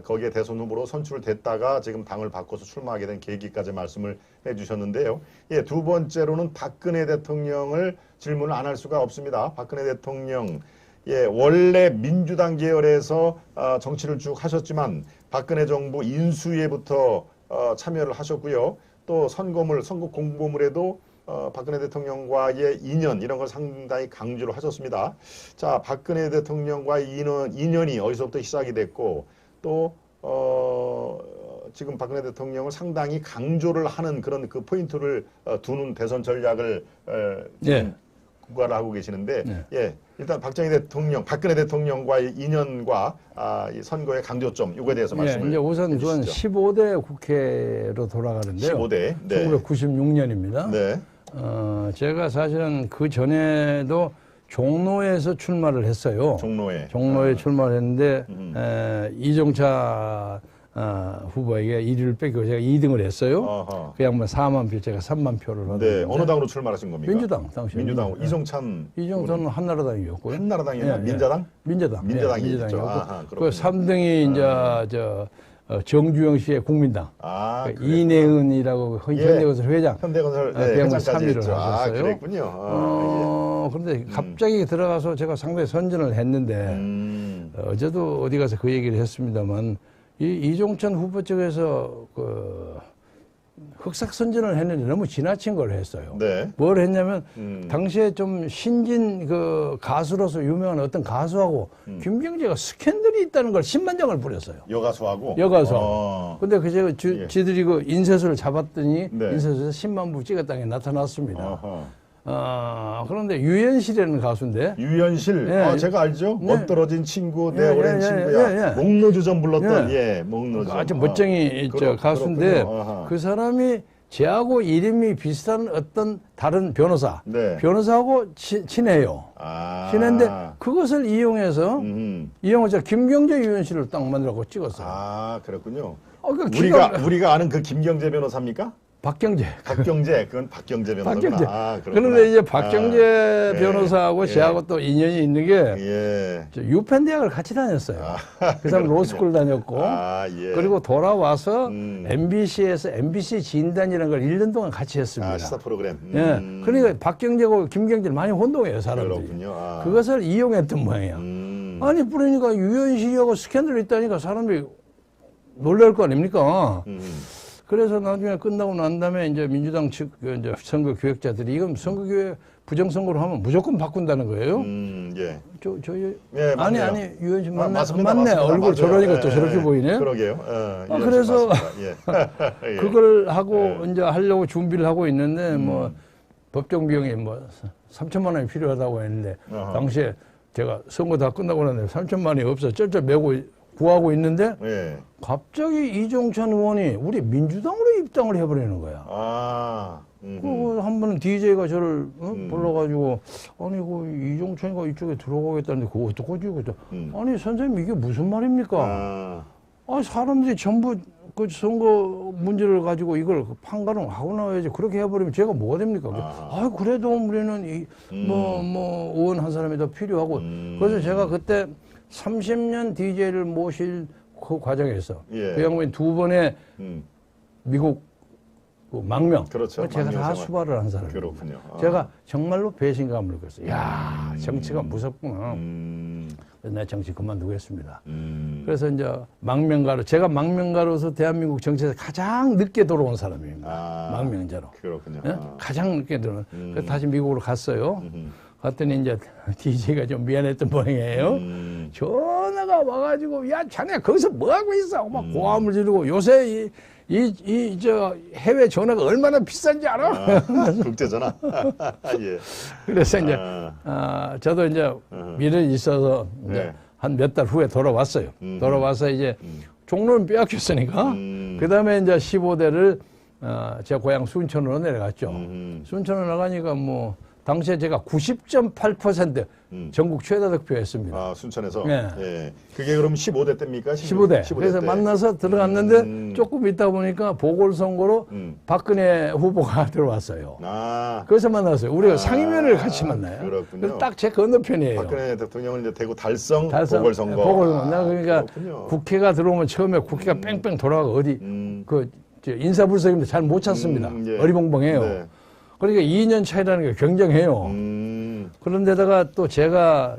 거기에 대선 후보로 선출됐다가 지금 당을 바꿔서 출마하게 된 계기까지 말씀을 해주셨는데요. 예, 두 번째로는 박근혜 대통령을 질문을 안 할 수가 없습니다. 박근혜 대통령 예, 원래 민주당 계열에서 정치를 쭉 하셨지만 박근혜 정부 인수위에부터 참여를 하셨고요. 또 선거 공보물에도 박근혜 대통령과의 인연 이런 걸 상당히 강조를 하셨습니다. 자, 박근혜 대통령과의 인연이 어디서부터 시작이 됐고 또 지금 박근혜 대통령을 상당히 강조를 하는 그런 그 포인트를 두는 대선 전략을 예. 구가를 하고 계시는데 예, 일단 박근혜 대통령과의 인연과 이 선거의 강조점 이거에 대해서 말씀을 이제 우선 그건 해주시죠. 15대 국회로 돌아가는데요. 15대 네. 1996년입니다. 네. 제가 사실은 그 전에도 종로에서 출마를 했어요. 종로에 출마를 했는데 이종차 후보에게 1위를 뺏기고 제가 2등을 했어요. 어허. 그 양반 4만 표, 제가 3만 표를 네, 얻었는데 어느 당으로 출마하신 겁니까? 민주당 당시 민주당으로 이종찬 이종찬은 한나라당이었고요. 한나라당이나 민자당? 민자당. 민자당이죠. 민자당이었고 그 3등이 이제 정주영 씨의 국민당. 이내은이라고 현대건설 회장. 현대건설 그 양반 3위를 했죠. 하셨어요. 그랬군요. 그런데 갑자기 들어가서 제가 상당히 선전을 했는데 어제도 어디 가서 그 얘기를 했습니다만 이종찬 후보 쪽에서 그 흑색 선전을 했는데 너무 지나친 걸 했어요. 네. 뭘 했냐면 당시에 좀 신진 그 가수로서 유명한 어떤 가수하고 김경재가 스캔들이 있다는 걸 10만장을 부렸어요. 여가수하고. 근데 그 제가 지들이 그 인쇄소를 잡았더니 네. 인쇄소에서 10만 부 찍었다는 게 나타났습니다. 그런데 유현실이라는 가수인데. 유현실, 예, 제가 알죠. 네. 멋들어진 친구, 내 오랜 친구야. 목노주전 불렀던, 목노주전. 아주 멋쟁이 가수인데 그 사람이 제하고 이름이 비슷한 어떤 다른 변호사, 변호사하고 친해요. 친한데 그것을 이용해서 김경재 유현실을 딱 만들라고 찍었어요. 그렇군요. 그러니까 우리가 아는 그 김경재 변호사입니까? 박경재. 그건 박경재 변호사구나. 그런데 이제 박경재 변호사하고 저하고 또 인연이 있는 게 유펜 대학을 같이 다녔어요. 그 사람 로스쿨 다녔고 그리고 돌아와서 MBC에서 MBC 진단이라는 걸 1년 동안 같이 했습니다. 시사 프로그램. 그러니까 박경재하고 김경재를 많이 혼동해요, 사람들이. 그렇군요. 그것을 이용했던 모양이야. 아니 그러니까 유현실하고 스캔들이 있다니까 사람들이 놀랄 거 아닙니까? 그래서 나중에 끝나고 난 다음에 이제 민주당 측 이제 선거 교역자들이 이건 선거 교역 부정선거로 하면 무조건 바꾼다는 거예요. 아니 유현실 맞네. 얼굴 저러니까 또 저렇게 보이네. 그러게요. 그래서 그걸 하고 이제 하려고 준비를 하고 있는데 뭐 법정 비용이 뭐 3천만 원이 필요하다고 했는데 당시에 제가 선거 다 끝나고 났는데 3천만 원이 없어 쩔쩔 매고 구하고 있는데 갑자기 이종찬 의원이 우리 민주당으로 입당을 해버리는 거야. 그리고 한 번은 DJ가 저를 불러가지고 아니 그 이종천이가 이쪽에 들어가겠다는데 그거 어떡하지? 그랬더니 아니 선생님 이게 무슨 말입니까? 아니 사람들이 전부 그 선거 문제를 가지고 이걸 판가름 하고 나와야지. 그렇게 해버리면 제가 뭐가 됩니까? 아 그래도 우리는 뭐 의원 한 사람이 더 필요하고 그래서 제가 그때 30년 DJ를 모실 그 과정에서 예. 그 양반이 두 번의 미국 그 망명. 그렇죠. 제가 망명 다 생활. 수발을 한 사람이에요. 그렇군요. 제가 정말로 배신감을 느꼈어요. 야 정치가 무섭구나. 그래서 내 정치 그만두고 했습니다. 그래서 이제 망명가로 제가 망명가로서 대한민국 정치에서 가장 늦게 돌아온 사람입니다. 망명자로. 그렇군요. 예? 가장 늦게 들어온. 그래서 다시 미국으로 갔어요. 갔더니 이제 DJ가 좀 미안했던 모양이에요. 전화가 와가지고 야 자네 거기서 뭐 하고 있어? 막 고함을 지르고 요새 저 해외 전화가 얼마나 비싼지 알아? 국제전화. 예. 그래서 이제 저도 이제 미련이 있어서 이제 네. 한 몇 달 후에 돌아왔어요. 돌아와서 이제 종로는 빼앗겼으니까 그 다음에 이제 15대를 제 고향 순천으로 내려갔죠. 순천으로 나가니까 뭐 당시에 제가 90.8% 전국 최다 득표했습니다. 아, 순천에서? 네. 예. 그게 그럼 15대 때입니까? 15대. 그래서 때. 만나서 들어갔는데 조금 있다 보니까 보궐선거로 박근혜 후보가 들어왔어요. 그래서 만났어요. 우리가 상임위원회를 같이 만나요. 그렇군요. 딱 제 건너편이에요. 박근혜 대통령은 이제 대구 달성 보궐선거. 보궐선거. 그러니까 그렇군요. 국회가 들어오면 처음에 국회가 뺑뺑 돌아가고 어디 저 인사불성인데 잘 못 찾습니다. 예. 어리벙벙해요. 네. 그러니까 2년 차이라는 게 굉장해요. 그런데다가 또 제가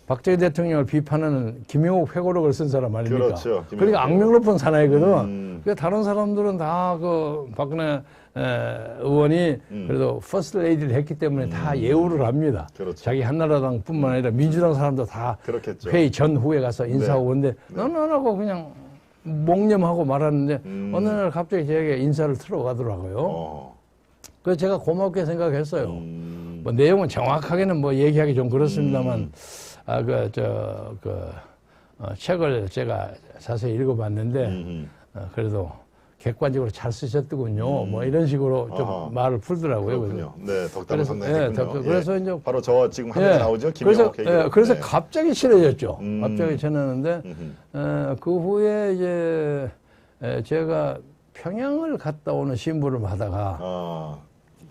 박정희 대통령을 비판하는 김영욱 회고록을 쓴 사람 아닙니까? 그렇죠. 그러니까 악명 높은 사나이거든. 그러니까 다른 사람들은 다 그 박근혜 의원이 그래도 퍼스트 레이디를 했기 때문에 다 예우를 합니다. 그렇죠. 자기 한나라당뿐만 아니라 민주당 사람도 다 그렇겠죠. 회의 전후에 가서 인사하고 네. 그런데 너는 안 하고 그냥 몽념하고 말하는데 어느 날 갑자기 제게 인사를 틀어가더라고요. 그래서 제가 고맙게 생각했어요. 뭐 내용은 정확하게는 뭐 얘기하기 좀 그렇습니다만, 책을 제가 자세히 읽어봤는데, 그래도 객관적으로 잘 쓰셨더군요. 뭐 이런 식으로 좀 말을 풀더라고요. 그렇군요. 네, 덕담을 상당히 예, 했군요. 그래서 이제 바로 저 지금 화면에 나오죠. 김영욱 회고록. 그래서 네. 갑자기 친해졌죠. 갑자기 친해졌는데, 그 후에 이제 제가 평양을 갔다 오는 신부를 받다가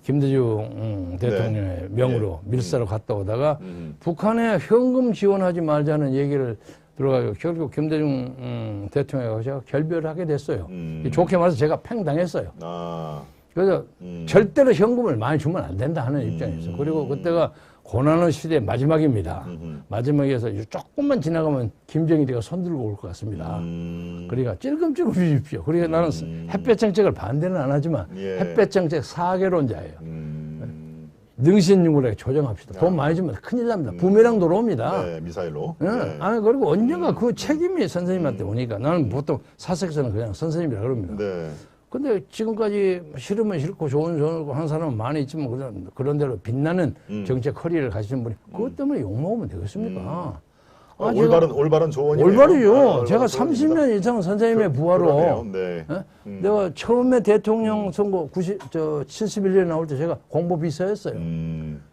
김대중 대통령의 명으로 밀사로 갔다 오다가 북한에 현금 지원하지 말자는 얘기를 들어가고 결국 김대중 대통령하고 제가 결별을 하게 됐어요. 좋게 말해서 제가 팽당했어요. 그래서 절대로 현금을 많이 주면 안 된다 하는 입장이었어요. 그리고 그때가 고난의 시대의 마지막입니다. 마지막에서 조금만 지나가면 김정일이가 손들고 올 것 같습니다. 그러니까 찔끔찔끔 주십시오. 그러니까 나는 햇볕 정책을 반대는 안 하지만 햇볕 정책 사계론자예요. 능신용으로 조정합시다. 돈 많이 주면 큰일 납니다. 부메랑 돌아옵니다. 네, 미사일로. 예. 네. 아니 그리고 언젠가 그 책임이 선생님한테 오니까 나는 보통 사색서는 그냥 선생님이라 그럽니다. 네. 근데 지금까지 싫으면 싫고 좋은 좋은 한 사람은 많이 있지만 그런 대로 빛나는 정책 커리어를 가지신 분이 그것 때문에 욕먹으면 되겠습니까? 올바른 조언이에요. 올바르죠. 제가 30년 이상 선생님의 부하로 네. 내가 처음에 대통령 선거 71년에 나올 때 제가 공보비서였어요.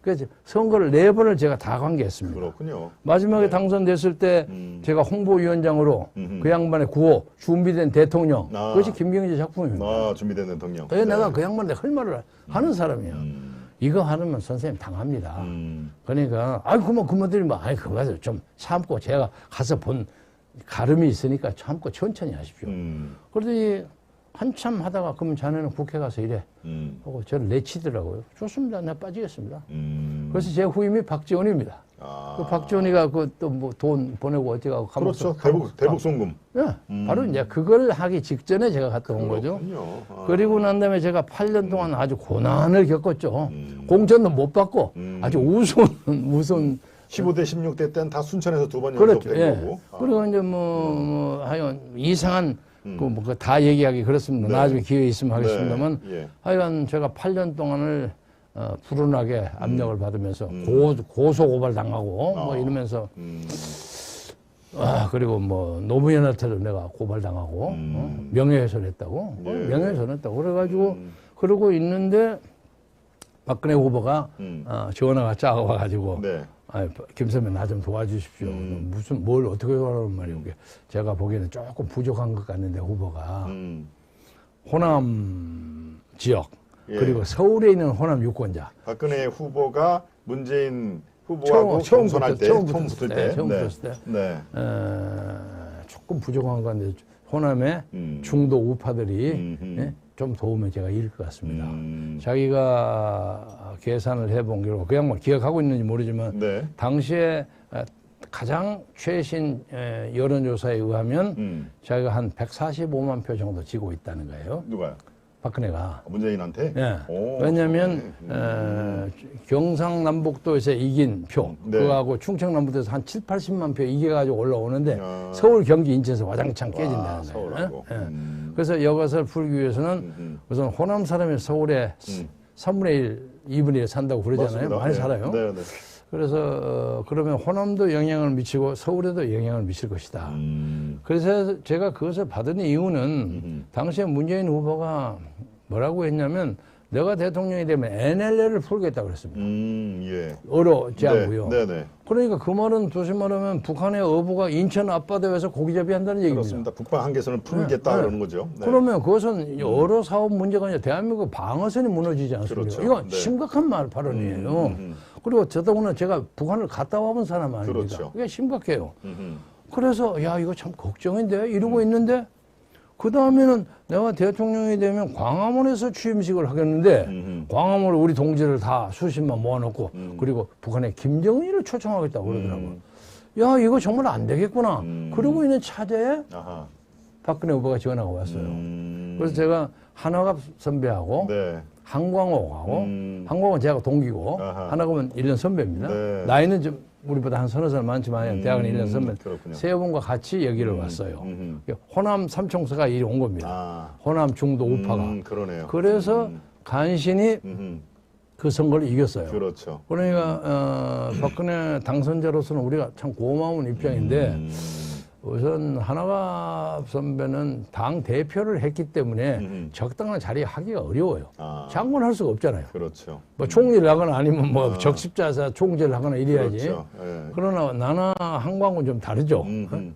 그래서 선거를 4번을 제가 다 관계했습니다. 그렇군요. 마지막에 당선됐을 때 제가 홍보위원장으로 그 양반의 구호 준비된 대통령 그것이 김경재 작품입니다. 준비된 대통령. 왜 내가 그 양반한테 할 말을 하는 사람이야. 이거 하면 선생님 당합니다. 그러니까 그만들이 그거 가서 좀 참고 제가 가서 본 가름이 있으니까 참고 천천히 하십시오. 그러더니 한참 하다가 그러면 자네는 국회 가서 일해. 하고 저를 내치더라고요. 좋습니다. 내가 빠지겠습니다. 그래서 제 후임이 박지원입니다. 그 박지원이가 그 또 뭐 돈 보내고 어쩌고 그렇죠. 대북 송금. 예. 바로 이제 그걸 하기 직전에 제가 갔다 온 거죠. 그리고 난 다음에 제가 8년 동안 아주 고난을 겪었죠. 공천도 못 받고 아주 우스운 15대, 16대 때는 다 순천에서 2번 그렇죠. 연속된 거고. 그리고 이제 하여간 이상한 다 얘기하기 그렇습니다. 네. 나중에 기회 있으면 하겠습니다만 예. 하여간 제가 8년 동안을 불운하게 압력을 받으면서 고소 고발 당하고 뭐 이러면서 그리고 뭐 노무현한테도 내가 고발 당하고 명예훼손했다고 명예훼손했다고 그래가지고 그러고 있는데 박근혜 후보가 전화가 짜와가지고 네. 김 선배 나 좀 도와주십시오. 무슨 뭘 어떻게 도와라는 말이에요. 제가 보기에는 조금 부족한 것 같는데 후보가 호남 지역 예. 그리고 서울에 있는 호남 유권자 박근혜 후보가 문재인 후보하고 경선할 때 처음 붙을 때 네. 조금 부족한 것 같은데 호남의 중도 우파들이 예? 좀 도우면 제가 이길 것 같습니다. 자기가 계산을 해본 결과 그 양반 기억하고 있는지 모르지만 네. 당시에 가장 최신 여론조사에 의하면 자기가 한 145만 표 정도 지고 있다는 거예요. 누가요? 박근혜가. 문재인한테? 예. 오, 왜냐하면 경상남북도에서 이긴 표 네. 그거하고 충청남북도에서 한 7, 80만 표 이겨가지고 올라오는데 야. 서울, 경기, 인천에서 와장창 깨진다는 거예요. 서울하고. 예? 그래서 이것을 풀기 위해서는 우선 호남 사람이 서울에 3분의 1, 2분의 1 산다고 그러잖아요. 맞습니다. 많이 네. 살아요. 네, 네. 그래서 그러면 호남도 영향을 미치고 서울에도 영향을 미칠 것이다. 그래서 제가 그것을 받은 이유는 당시에 문재인 후보가 뭐라고 했냐면 내가 대통령이 되면 NLL을 풀겠다고 그랬습니다. 예. 어려지 않고요. 네, 네. 그러니까 그 말은 다시 말하면 북한의 어부가 인천 앞바다에서 고기잡이 한다는 얘기입니다. 그렇습니다. 북방 한계선을 풀겠다 그러는 거죠. 네. 그러면 그것은 여러 사업 문제가 아니라 대한민국 방어선이 무너지지 않습니까? 그렇죠. 이건 네. 심각한 발언이에요. 그리고 저더구나 제가 북한을 갔다 와본 사람 아닙니까? 그렇죠. 그게 심각해요. 그래서 야 이거 참 걱정인데 이러고 있는데 그 다음에는 내가 대통령이 되면 광화문에서 취임식을 하겠는데 광화문에 우리 동지를 다 수십만 모아놓고 그리고 북한의 김정은이를 초청하겠다고 그러더라고요. 야 이거 정말 안 되겠구나. 그러고 있는 차제에 아하. 박근혜 후보가 전화가 왔어요. 그래서 제가 한화갑 선배하고 네. 한광옥하고 한광옥은 제가 동기고 아하. 한화갑은 1년 선배입니다. 네. 나이는 좀 우리보다 한 서너 살 많지만 대학은 1년 선배. 그렇군요. 세 분과 같이 여기를 왔어요. 호남 삼총사가 이리 온 겁니다. 아. 호남 중도 우파가. 그러네요. 그래서 간신히 그 선거를 이겼어요. 그렇죠. 그러니까 박근혜 당선자로서는 우리가 참 고마운 입장인데 우선 한화갑 선배는 당 대표를 했기 때문에 적당한 자리에 하기가 어려워요. 아. 장관할 수가 없잖아요. 그렇죠. 뭐 총리를 하거나 아니면 뭐 적십자사 총재를 하거나 이래야지. 그렇죠. 예. 그러나 나나 한광은 좀 다르죠.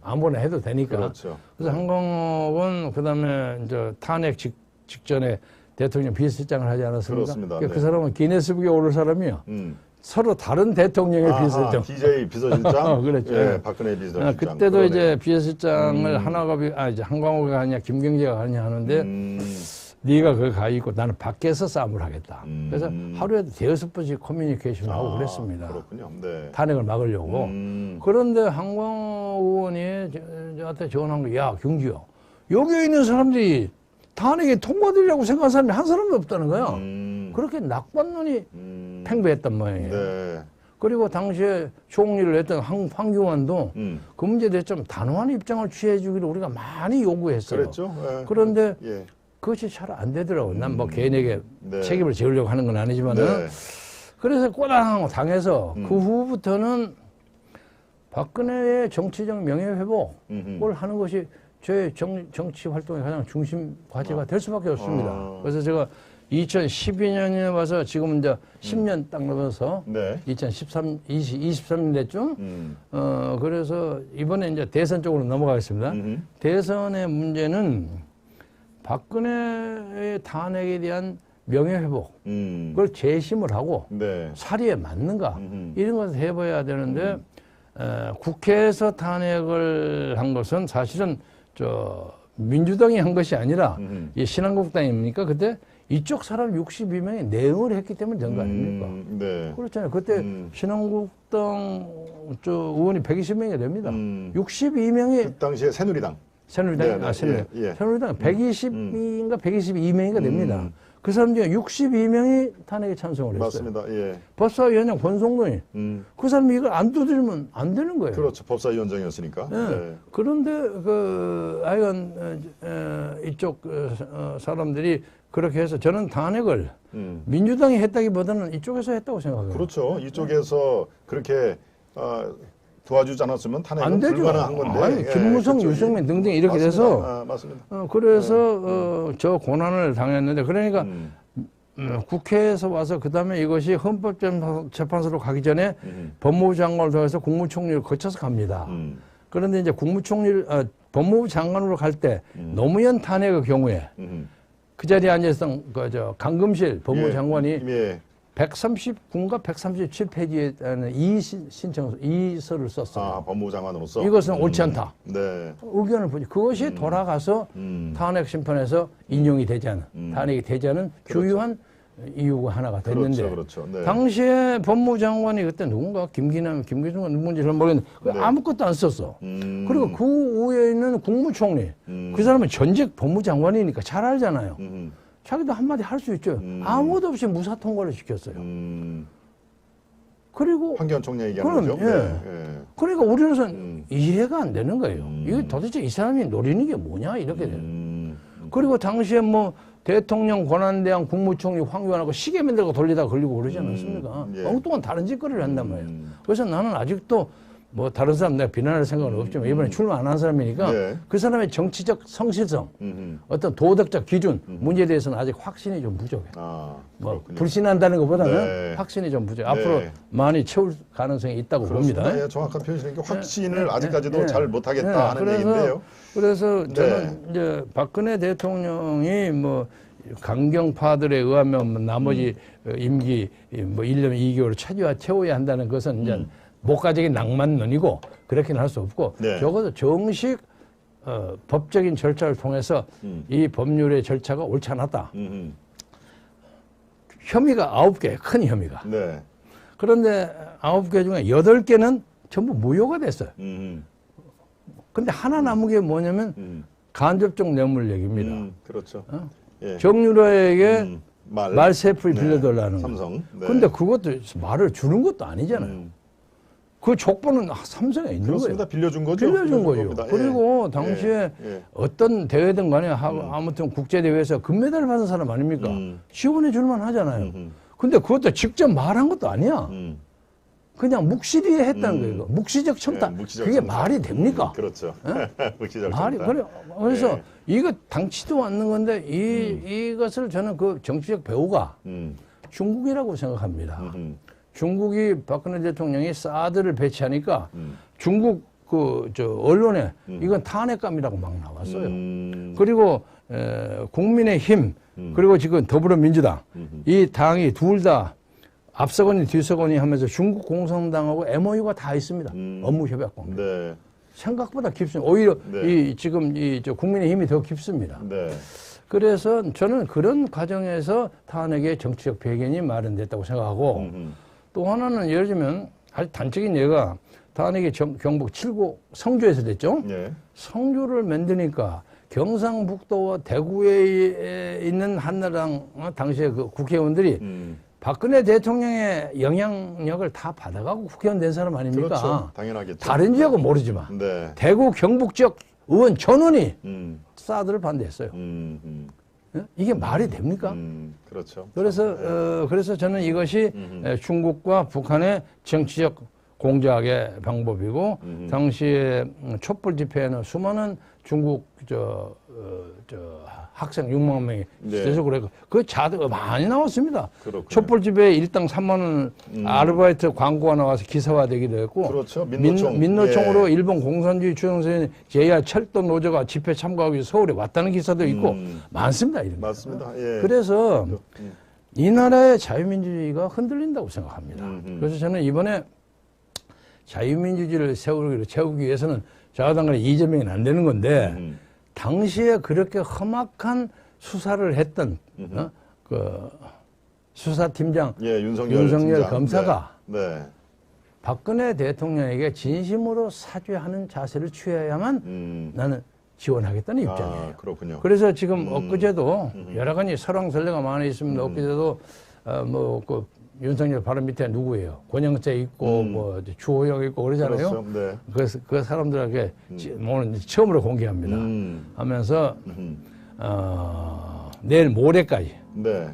아무나 해도 되니까. 그렇죠. 그래서 한광은 그다음에 이제 탄핵 직전에 대통령 비서실장을 하지 않았습니까? 그렇습니다. 그러니까 네. 그 사람은 기네스북에 오를 사람이요. 서로 다른 대통령의 비서실장. DJ 비서실장. 그렇죠. 예, 박근혜 비서실장. 그때도 그러네요. 이제 비서실장을 이제 한광욱이 가냐 김경재가 가냐 하는데 네가 거기 가 있고 나는 밖에서 싸움을 하겠다. 그래서 하루에도 대여섯 번씩 커뮤니케이션을 하고 그랬습니다. 그렇군요. 네. 탄핵을 막으려고. 그런데 한광욱 의원이 저한테 전화한 거, 야 경주요. 여기 있는 사람들이 탄핵이 통과되려고 생각한 사람이 한 사람도 없다는 거야. 그렇게 낙관론이 팽배했단 말이에요. 네. 그리고 당시에 총리를 했던 황교안도 그 문제에 대해 좀 단호한 입장을 취해 주기를 우리가 많이 요구했어요. 그랬죠. 예. 그런데 예. 그것이 잘 안 되더라고요. 난 뭐 개인에게 네. 책임을 지으려고 하는 건 아니지만은 네. 그래서 꼬당하고 당해서 그 후부터는 박근혜의 정치적 명예회복을 하는 것이 제 정치 활동의 가장 중심 과제가 될 수밖에 없습니다. 그래서 제가 2012년에 와서 지금 이제 10년 딱 넘어서 네. 23년대쯤 그래서 이번에 이제 대선 쪽으로 넘어가겠습니다. 대선의 문제는 박근혜의 탄핵에 대한 명예회복 그걸 재심을 하고 네. 사리에 맞는가 이런 것을 해봐야 되는데 국회에서 탄핵을 한 것은 사실은 민주당이 한 것이 아니라 이 신한국당입니까? 그때 이쪽 사람 62명이 내응을 했기 때문에 된 거 아닙니까? 네. 그렇잖아요. 그때 신한국당 의원이 120명이 됩니다. 62명이 그 당시에 새누리당. 새누리당, 네, 네. 새누리당. 예, 예. 새누리당 120인가 122명이가 됩니다. 그 사람 중에 62명이 탄핵에 찬성을 했어요. 맞습니다. 예. 법사위원장 권성동이 그 사람이 이걸 안 두드리면 안 되는 거예요. 그렇죠. 법사위원장이었으니까. 네. 네. 그런데 하여간 이쪽 사람들이 그렇게 해서 저는 탄핵을 민주당이 했다기보다는 이쪽에서 했다고 생각해요. 그렇죠. 이쪽에서 그렇게 도와주지 않았으면 안 탄핵은 되죠. 불가능한 건데. 아니, 김무성, 그쪽이. 유승민 등등 이렇게 맞습니다. 돼서 맞습니다. 그래서 저 고난을 당했는데 그러니까 국회에서 와서 그다음에 이것이 헌법재판소로 가기 전에 법무부 장관을 통해서 국무총리를 거쳐서 갑니다. 그런데 이제 법무부 장관으로 갈 때 노무현 탄핵의 경우에 그 자리에 앉아있던 강금실 법무부 장관이 예. 139인가 137페이지에 이의서를 썼어요. 아, 법무부 장관으로서 이것은 옳지 않다. 네. 의견을 보지. 그것이 돌아가서 탄핵 심판에서 인용이 되지 않은, 탄핵이 되지 않은 주요한 이유가 하나가 됐는데, 그렇죠. 네. 당시에 법무부 장관이 그때 누군가 김기수가 누군지 잘 모르겠는데 네. 아무것도 안 썼어. 그리고 그 위에 있는 국무총리, 그 사람은 전직 법무부 장관이니까 잘 알잖아요. 자기도 한마디 할 수 있죠. 아무도 없이 무사 통과를 시켰어요. 그리고 황교안 총리 얘기하는 거죠. 예. 네. 그러니까 우리로서는 이해가 안 되는 거예요. 이게 도대체 이 사람이 노리는 게 뭐냐 이렇게 되는. 그리고 당시에 뭐 대통령 권한대행 국무총리 황교안하고 시계 만들고 돌리다가 걸리고 그러지 않았습니까? 예. 엉뚱한 다른 짓거리를 한단 말이에요. 그래서 나는 아직도 뭐 다른 사람 내가 비난할 생각은 없지만 이번에 출마 안 한 사람이니까 예. 그 사람의 정치적 성실성, 어떤 도덕적 기준 문제에 대해서는 아직 확신이 좀 부족해. 아, 뭐 그렇군요. 불신한다는 것보다는 네. 확신이 좀 부족해. 네. 앞으로 많이 채울 가능성이 있다고 그렇습니다. 봅니다. 예, 정확한 표현이니까 확신을 네, 아직까지도 네, 잘 네. 못하겠다 하는 얘기인데요. 그래서 저는 이제 박근혜 대통령이 뭐 강경파들에 의하면 나머지 임기 뭐 1년 2개월을 채워야 한다는 것은 이제 목가적인 낭만론이고 그렇게는 할 수 없고 네. 적어도 정식 법적인 절차를 통해서 이 법률의 절차가 옳지 않았다. 혐의가 9개, 큰 혐의가. 네. 그런데 9개 중에 8개는 전부 무효가 됐어요. 근데 하나 남은 게 뭐냐면 간접적 뇌물 얘기입니다. 그렇죠. 예. 정유라에게 말세풀 빌려달라는 거. 삼성. 네. 근데 그것도 말을 주는 것도 아니잖아요. 그 족보는 삼성에 있는 그렇습니다. 거예요. 빌려준 거죠. 빌려준 거죠. 겁니다. 그리고 예. 당시에 예. 어떤 대회든 간에 아무튼 국제대회에서 금메달을 받은 사람 아닙니까? 지원해 줄만 하잖아요. 근데 그것도 직접 말한 것도 아니야. 그냥 묵시리에 했다는 거예요. 묵시적 청탁. 예, 묵시적 그게 청탁. 말이 됩니까? 그렇죠. 묵시적 말이 청탁. 그래. 그래서 예. 이거 당치도 않는 건데 이것을 저는 그 정치적 배후가 중국이라고 생각합니다. 중국이 박근혜 대통령이 사드를 배치하니까 중국 언론에 이건 탄핵감이라고 막 나왔어요. 그리고 국민의 힘 그리고 지금 더불어민주당 이 당이 둘 다 앞서거니 뒤서거니 하면서 중국 공산당하고 MOU가 다 있습니다. 업무 협약 관계. 네. 생각보다 깊습니다. 오히려 네. 지금 국민의 힘이 더 깊습니다. 네. 그래서 저는 그런 과정에서 탄핵의 정치적 배경이 마련됐다고 생각하고 또 하나는 예를 들면 아주 단적인 예가 탄핵이 경북 칠곡 성주에서 됐죠. 예. 성주를 만드니까 경상북도와 대구에 있는 한나라당 당시에 그 국회의원들이 박근혜 대통령의 영향력을 다 받아가고 국회의원 된 사람 아닙니까? 그렇죠. 당연하겠죠. 다른 지역은 모르지만 네. 대구 경북 지역 의원 전원이 사드를 반대했어요. 이게 말이 됩니까? 그렇죠. 그래서 저는 이것이 중국과 북한의 정치적 공작의 방법이고 당시에 촛불 집회에는 수많은 중국 학생 6만 명이 계속 그래고 그 자들 많이 나왔습니다. 그렇군요. 촛불 집회에 일당 3만 원 아르바이트 광고가 나와서 기사화되기도 했고 그렇죠. 민노총. 민노총으로 예. 일본 공산주의 추종선인 JR 철도 노조가 집회 참가하기 위해서 서울에 왔다는 기사도 있고 많습니다. 이런 게. 맞습니다. 예. 그래서 이 나라의 자유민주주의가 흔들린다고 생각합니다. 그래서 저는 이번에 자유민주주의를 세우기 위해서는 좌우당 간에 이재명이 안 되는 건데 당시에 그렇게 험악한 수사를 했던 그 수사팀장 예, 윤석열 팀장. 검사가 네. 네. 박근혜 대통령에게 진심으로 사죄하는 자세를 취해야만 나는 지원하겠다는 입장이에요. 아, 그렇군요. 그래서 지금 엊그제도 여러 가지 설왕설래가 많이 있습니다. 엊그제도 그 윤석열 바로 밑에 누구예요? 권영세 있고 뭐 주호영 있고 그러잖아요. 그렇죠. 네. 그래서 그 사람들에게 오늘 처음으로 공개합니다. 하면서 내일 모레까지 네.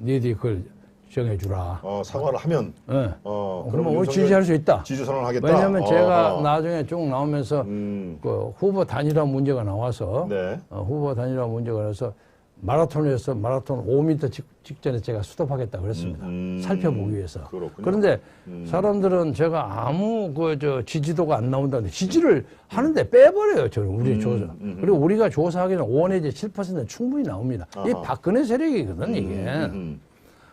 니들이 그걸 정해주라. 사과를 하면. 그러면 우리 지지할 수 있다. 지지 선언하겠다. 왜냐하면 제가 나중에 쭉 나오면서 그 후보 단일화 문제가 나와서 네. 후보 단일화 문제가 나와서 마라톤에서 마라톤 5m 직전에 제가 스톱하겠다 그랬습니다. 살펴보기 위해서. 그렇군요. 그런데 사람들은 제가 아무 지지도가 안 나온다는데 지지를 하는데 빼버려요. 저는 우리 조사. 그리고 우리가 조사하기는 5 내지 7%는 충분히 나옵니다. 아하. 이 박근혜 세력이거든 이게.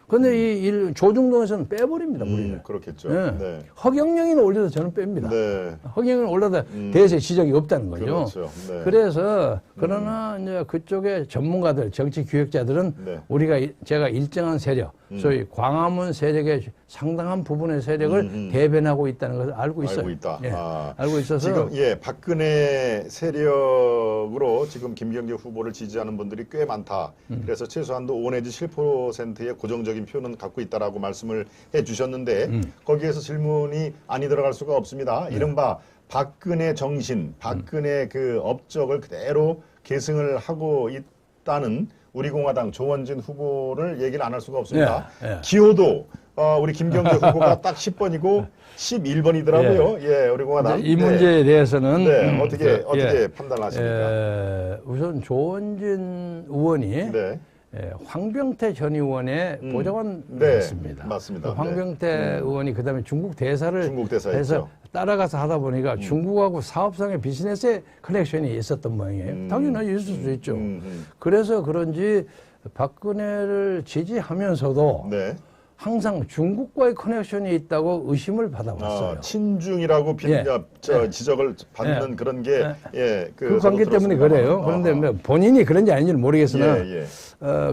근데 이 조중동에서는 빼버립니다, 우리를. 그렇겠죠. 네. 네. 허경영이는 올려도 저는 뺍니다. 네. 허경영은 올라다 대세 지적이 없다는 거죠. 그렇죠. 네. 그래서 그러나 이제 그쪽에 전문가들, 정치 기획자들은 네. 제가 일정한 세력, 소위 광화문 세력의 상당한 부분의 세력을 대변하고 있다는 것을 알고 있어요. 알고 있다. 예, 아, 알고 있어서 지금 박근혜 세력으로 지금 김경재 후보를 지지하는 분들이 꽤 많다. 그래서 최소한도 5 내지 7%의 고정적인 표는 갖고 있다라고 말씀을 해주셨는데 거기에서 질문이 아니 들어갈 수가 없습니다. 이른바 박근혜 정신, 박근혜 그 업적을 그대로 계승을 하고 있다는 우리공화당 조원진 후보를 얘기를 안 할 수가 없습니다. 예, 예. 기호도 우리 김경재 후보가 딱 10번이고 11번이더라고요. 예, 우리공화당. 이 문제에 대해서는 네, 어떻게 판단하십니까? 우선 조원진 의원이 네. 황병태 전 의원의 보좌관 네, 했습니다. 맞습니다. 황병태 의원이 그다음에 중국 대사를 중국 대사 해서 했죠. 따라가서 하다 보니까 중국하고 사업상의 비즈니스에 커넥션이 있었던 모양이에요. 당연히 있을 수 있죠. 그래서 그런지 박근혜를 지지하면서도 네. 항상 중국과의 커넥션이 있다고 의심을 받아왔어요. 친중이라고 지적을 받는 그런 게 그 관계 때문에 그래요. 그런데 뭐 본인이 그런지 아닌지는 모르겠으나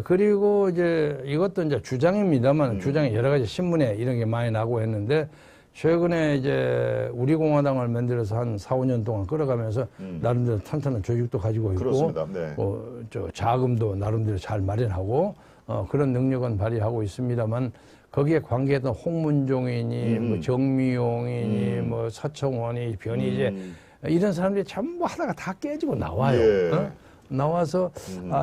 그리고 이제 이것도 이제 주장입니다만 주장이 여러 가지 신문에 이런 게 많이 나고 했는데 최근에 이제 우리공화당을 만들어서 한 4, 5년 동안 끌어가면서 나름대로 탄탄한 조직도 가지고 있고 그렇습니다. 네. 자금도 나름대로 잘 마련하고 그런 능력은 발휘하고 있습니다만 거기에 관계했던 홍문종이니 뭐 정미용이니 뭐 서청원이 변희재 이런 사람들이 전부 하다가 다 깨지고 나와요. 예. 나와서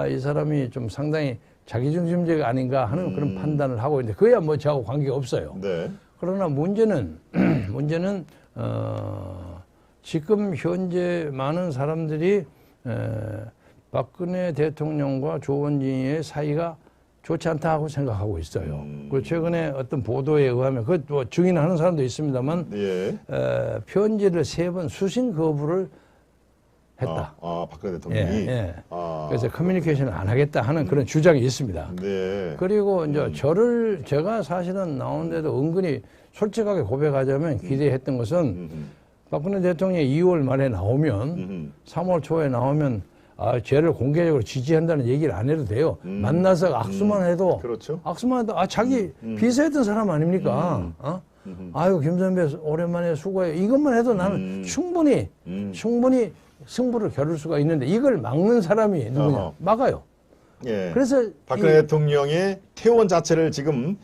이 사람이 좀 상당히 자기중심적 아닌가 하는 그런 판단을 하고 있는데 그야 뭐 저하고 관계가 없어요. 네. 그러나 문제는 지금 현재 많은 사람들이 박근혜 대통령과 조원진의 사이가 좋지 않다 하고 생각하고 있어요. 그리고 최근에 어떤 보도에 의하면 그 뭐 증인하는 사람도 있습니다만 편지를 3번 수신 거부를 했다. 박근혜 대통령이. 그래서 커뮤니케이션을 안 하겠다 하는 그런 주장이 있습니다. 네. 그리고 이제 제가 사실은 나오는데도 은근히 솔직하게 고백하자면 기대했던 것은 박근혜 대통령이 2월 말에 나오면 3월 초에 나오면 쟤를 공개적으로 지지한다는 얘기를 안 해도 돼요. 만나서 악수만 해도 그렇죠. 악수만 해도 자기 비서했던 사람 아닙니까? 아유 김 선배 오랜만에 수고해. 이것만 해도 나는 충분히 승부를 겨룰 수가 있는데 이걸 막는 사람이 누구냐? 막아요. 예. 그래서 박근혜 대통령의 퇴원 자체를 지금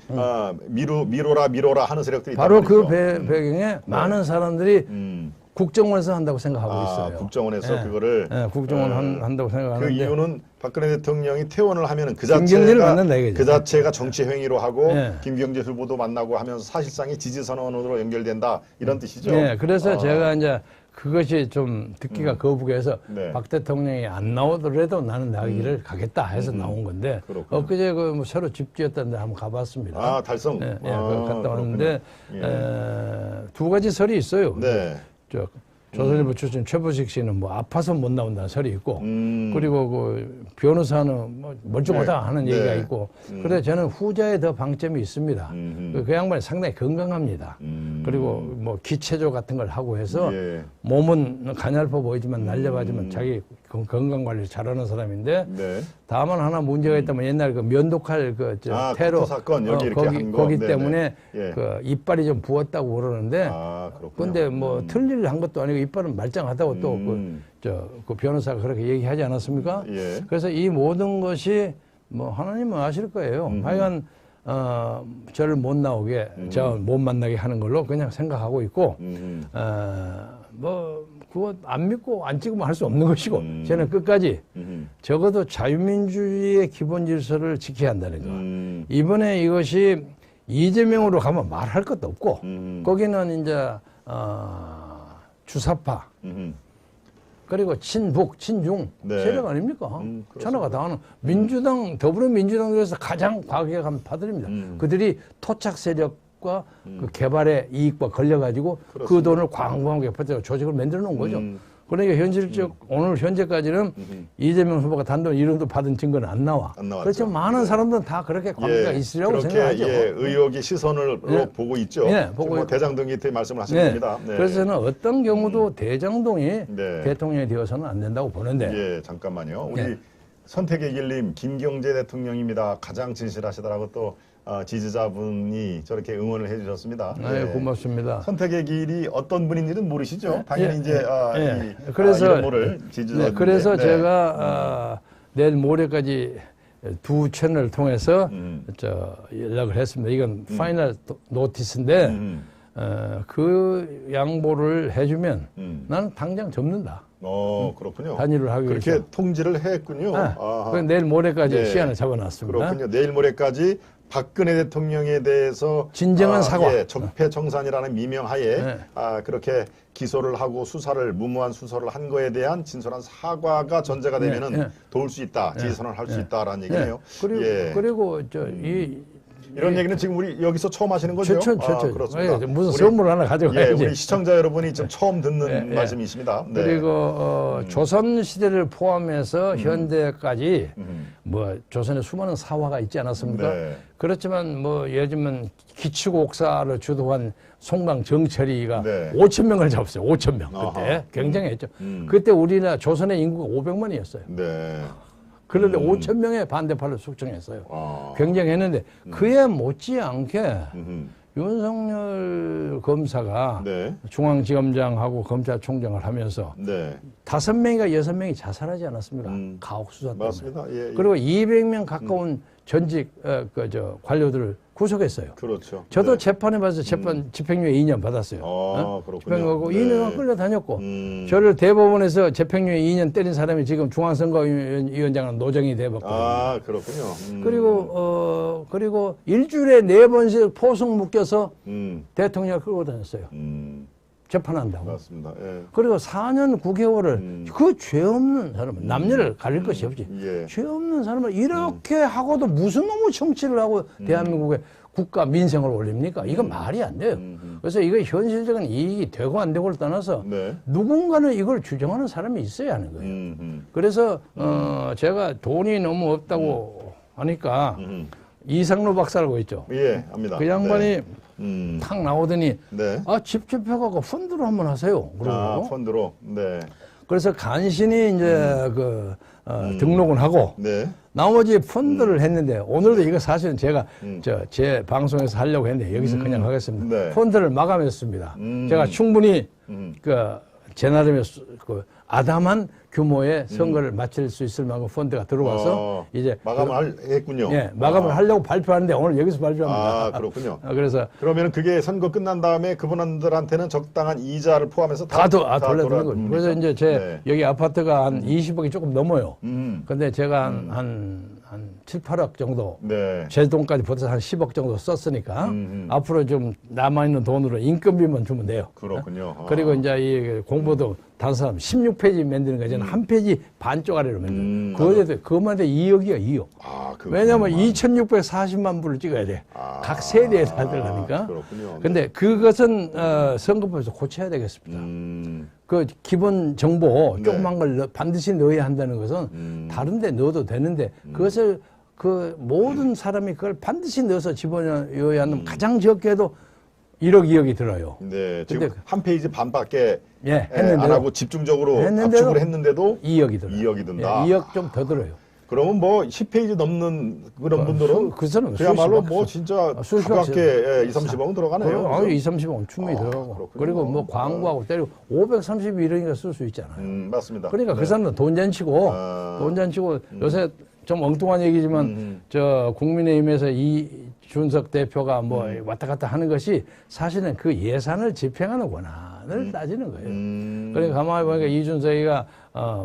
미뤄라 하는 세력들이 바로 있단 그 말이죠. 배경에 많은 사람들이 국정원에서 한다고 생각하고 있어요. 국정원에서 그거를 국정원 한다고 생각하는데 그 이유는 박근혜 대통령이 퇴원을 하면은 김경재를 만난다 이거죠. 그 자체가 정치 행위로 하고 김경재 후보도 만나고 하면서 사실상의 지지 선언으로 연결된다 이런 뜻이죠. 네, 그래서 제가 이제 그것이 좀 듣기가 거북해서 박 대통령이 안 나오더라도 나는 나기를 가겠다 해서 나온 건데 엊그제 뭐 새로 집 지었다는데 한번 가봤습니다. 달성. 갔다 왔는데 2가지 설이 있어요. 네. 조선일보 출신 최부식 씨는 뭐 아파서 못 나온다는 설이 있고 그리고 그 변호사는 뭐 멀쩡하다 하는 얘기가 있고 그런데 저는 후자에 더 방점이 있습니다. 그 양반이 상당히 건강합니다. 그리고 뭐 기체조 같은 걸 하고 해서 몸은 가냘퍼 보이지만 날렵하지만 자기 건강 관리를 잘하는 사람인데 다만 하나 문제가 있다면 옛날 그 면도칼 테러 사건 여기 이렇게 한 거. 거기 때문에 그 이빨이 좀 부었다고 그러는데 근데 뭐 틀릴 한 것도 아니고 이빨은 말짱하다고 또 그 변호사가 그렇게 얘기하지 않았습니까? 그래서 이 모든 것이 뭐 하나님은 아실 거예요. 하여간 저를 못 나오게 저 못 만나게 하는 걸로 그냥 생각하고 있고 뭐 그거 안 믿고 안 찍으면 할 수 없는 것이고 저는 끝까지 적어도 자유민주주의의 기본 질서를 지켜야 한다는 거. 이번에 이것이 이재명으로 가면 말할 것도 없고 거기는 이제 주사파 그리고 친북, 친중 네. 세력 아닙니까? 그렇습니다. 천하가 다 아는 민주당, 더불어민주당 중에서 가장 과격한 파들입니다. 그들이 토착 세력과 그 개발의 이익과 걸려가지고 그 그렇습니다. 돈을 광범하게 퍼뜨려 조직을 만들어 놓은 거죠. 그러니까 현실적 오늘 현재까지는 이재명 후보가 단독 이름도 받은 증거는 안 나와. 안 나왔죠. 그렇지만 많은 사람들은 다 그렇게 관계가 있으려고 그렇게 생각하죠. 의혹의 시선으로 네. 보고 있죠. 네, 지금 보고 뭐 있- 대장동이 말씀을 하신 네. 겁니다. 네. 그래서 저는 어떤 경우도 대장동이 네. 대통령이 되어서는 안 된다고 보는데 예, 잠깐만요. 우리 네. 선택의 길님 김경재 대통령입니다. 가장 진실하시다라고 또 지지자분이 저렇게 응원을 해주셨습니다. 네, 고맙습니다. 선택의 길이 어떤 분인지는 모르시죠? 당연히 예, 이제 예. 그래서 이런 분을 지지자. 네, 그래서 제가 내일 모레까지 두 채널을 통해서 연락을 했습니다. 이건 파이널 노티스인데 그 양보를 해주면 나는 당장 접는다. 그렇군요. 단일을 하기 그렇게 위해서. 통지를 했군요. 그래서 내일 모레까지 네. 시간을 잡아놨습니다. 그렇군요. 내일 모레까지 박근혜 대통령에 대해서 진정한 사과. 예, 적폐청산이라는 미명하에 네. 그렇게 기소를 하고 무모한 수사를 한 거에 대한 진솔한 사과가 전제가 되면은 네. 도울 수 있다, 지지선을 할 수 있다라는 얘기네요. 그리고, 예. 그리고 이런 얘기는 지금 우리 여기서 처음 하시는 거죠? 최초. 그렇습니다. 무슨 선물 하나 가져가야지. 우리 시청자 여러분이 지금 처음 듣는 예. 말씀이십니다. 네. 그리고 조선 시대를 포함해서 현대까지 뭐 조선에 수많은 사화가 있지 않았습니까? 네. 그렇지만 뭐 예를 들면 기축옥사를 주도한 송강 정철이가 네. 5천 명을 잡았어요. 5천 명 그때 아하. 굉장했죠. 그때 우리나라 조선의 인구가 500만이었어요. 네. 그런데 5천 명의 반대파를 숙청했어요. 아. 굉장했는데 그에 못지않게 음흠. 윤석열 검사가 네. 중앙지검장하고 검찰총장을 하면서 네. 5명인가 6명이 자살하지 않았습니까? 가혹 수사 때문에. 맞습니다. 예, 예. 그리고 200명 가까운 전직 관료들을 구속했어요. 그렇죠. 저도 네. 재판에 봐서 집행유예 2년 받았어요. 그렇군요. 집행하고 네. 2년 끌려다녔고 저를 대법원에서 집행유예 2년 때린 사람이 지금 중앙선거위원장은 노정이 돼봤거든요. 그렇군요. 그리고 일주일에 4번씩 포송 묶여서 대통령을 끌고 다녔어요. 재판한다고. 맞습니다. 예. 그리고 4년 9개월을 그 죄 없는 사람은 남녀를 가릴 것이 없지. 예. 죄 없는 사람을 이렇게 하고도 무슨 놈의 정치를 하고 대한민국의 국가 민생을 올립니까? 이건 말이 안 돼요. 그래서 이거 현실적인 이익이 되고 안 되고를 떠나서 네. 누군가는 이걸 규정하는 사람이 있어야 하는 거예요. 그래서 제가 돈이 너무 없다고 하니까 이상로 박사라고 있죠. 예, 합니다. 그 양반이 네. 탁 나오더니 네. 집집해갖고 펀드로 한번 하세요. 그러고 펀드로. 네. 그래서 간신히 이제 등록은 하고 네. 나머지 펀드를 했는데 오늘도 이거 사실은 제가 제 방송에서 하려고 했는데 여기서 그냥 하겠습니다. 네. 펀드를 마감했습니다. 제가 충분히 제 나름의 아담한 규모의 선거를 마칠 수 있을 만큼 펀드가 들어와서 이제 마감을 했군요. 예, 마감을 하려고 발표하는데 오늘 여기서 발표합니다. 그렇군요. 그래서 그러면 그게 선거 끝난 다음에 그분들한테는 적당한 이자를 포함해서 돌려드는 거죠. 그래서 이제 제 네. 여기 아파트가 한 20억이 조금 넘어요. 근데 제가 한 7, 8억 정도 네. 제 돈까지 보태서 한 10억 정도 썼으니까 앞으로 좀 남아있는 돈으로 인건비만 주면 돼요. 그렇군요. 그리고 이제 이 공보도 다른 사람 16페이지 만드는 거 저는 한 페이지 반 쪼가리로 만들어요. 그것만 해도 2억이야, 2억. 왜냐하면 2,640만 부를 찍어야 돼. 각 세대에 다 들어가니까. 그렇군요. 근데 그것은 선거법에서 고쳐야 되겠습니다. 그 기본 정보 조그만 걸 반드시 넣어야 한다는 것은 다른 데 넣어도 되는데 그것을 그 모든 사람이 그걸 반드시 넣어서 집어넣어야 하는 가장 적게 해도 1억, 2억이 들어요. 네, 지금 근데 한 페이지 반밖에 했는데도, 안 하고 집중적으로 압축을 했는데도 2억이 들어요. 2억이 든다. 2억 좀 더 들어요. 그러면 뭐 10페이지 넘는 그런 분들은 그 사람은 그야말로 뭐 진짜 가깝게 2, 30억은 들어가네요. 2, 30억은 충분히 들어가고. 그렇군요. 그리고 뭐 광고하고 때리고 531억인가 쓸 수 있잖아요. 맞습니다. 그러니까 그 사람은 돈 잔치고 요새 좀 엉뚱한 얘기지만 저 국민의힘에서 이준석 대표가 뭐 왔다 갔다 하는 것이 사실은 그 예산을 집행하는 권한을 따지는 거예요. 그러니까 가만히 보니까 이준석이가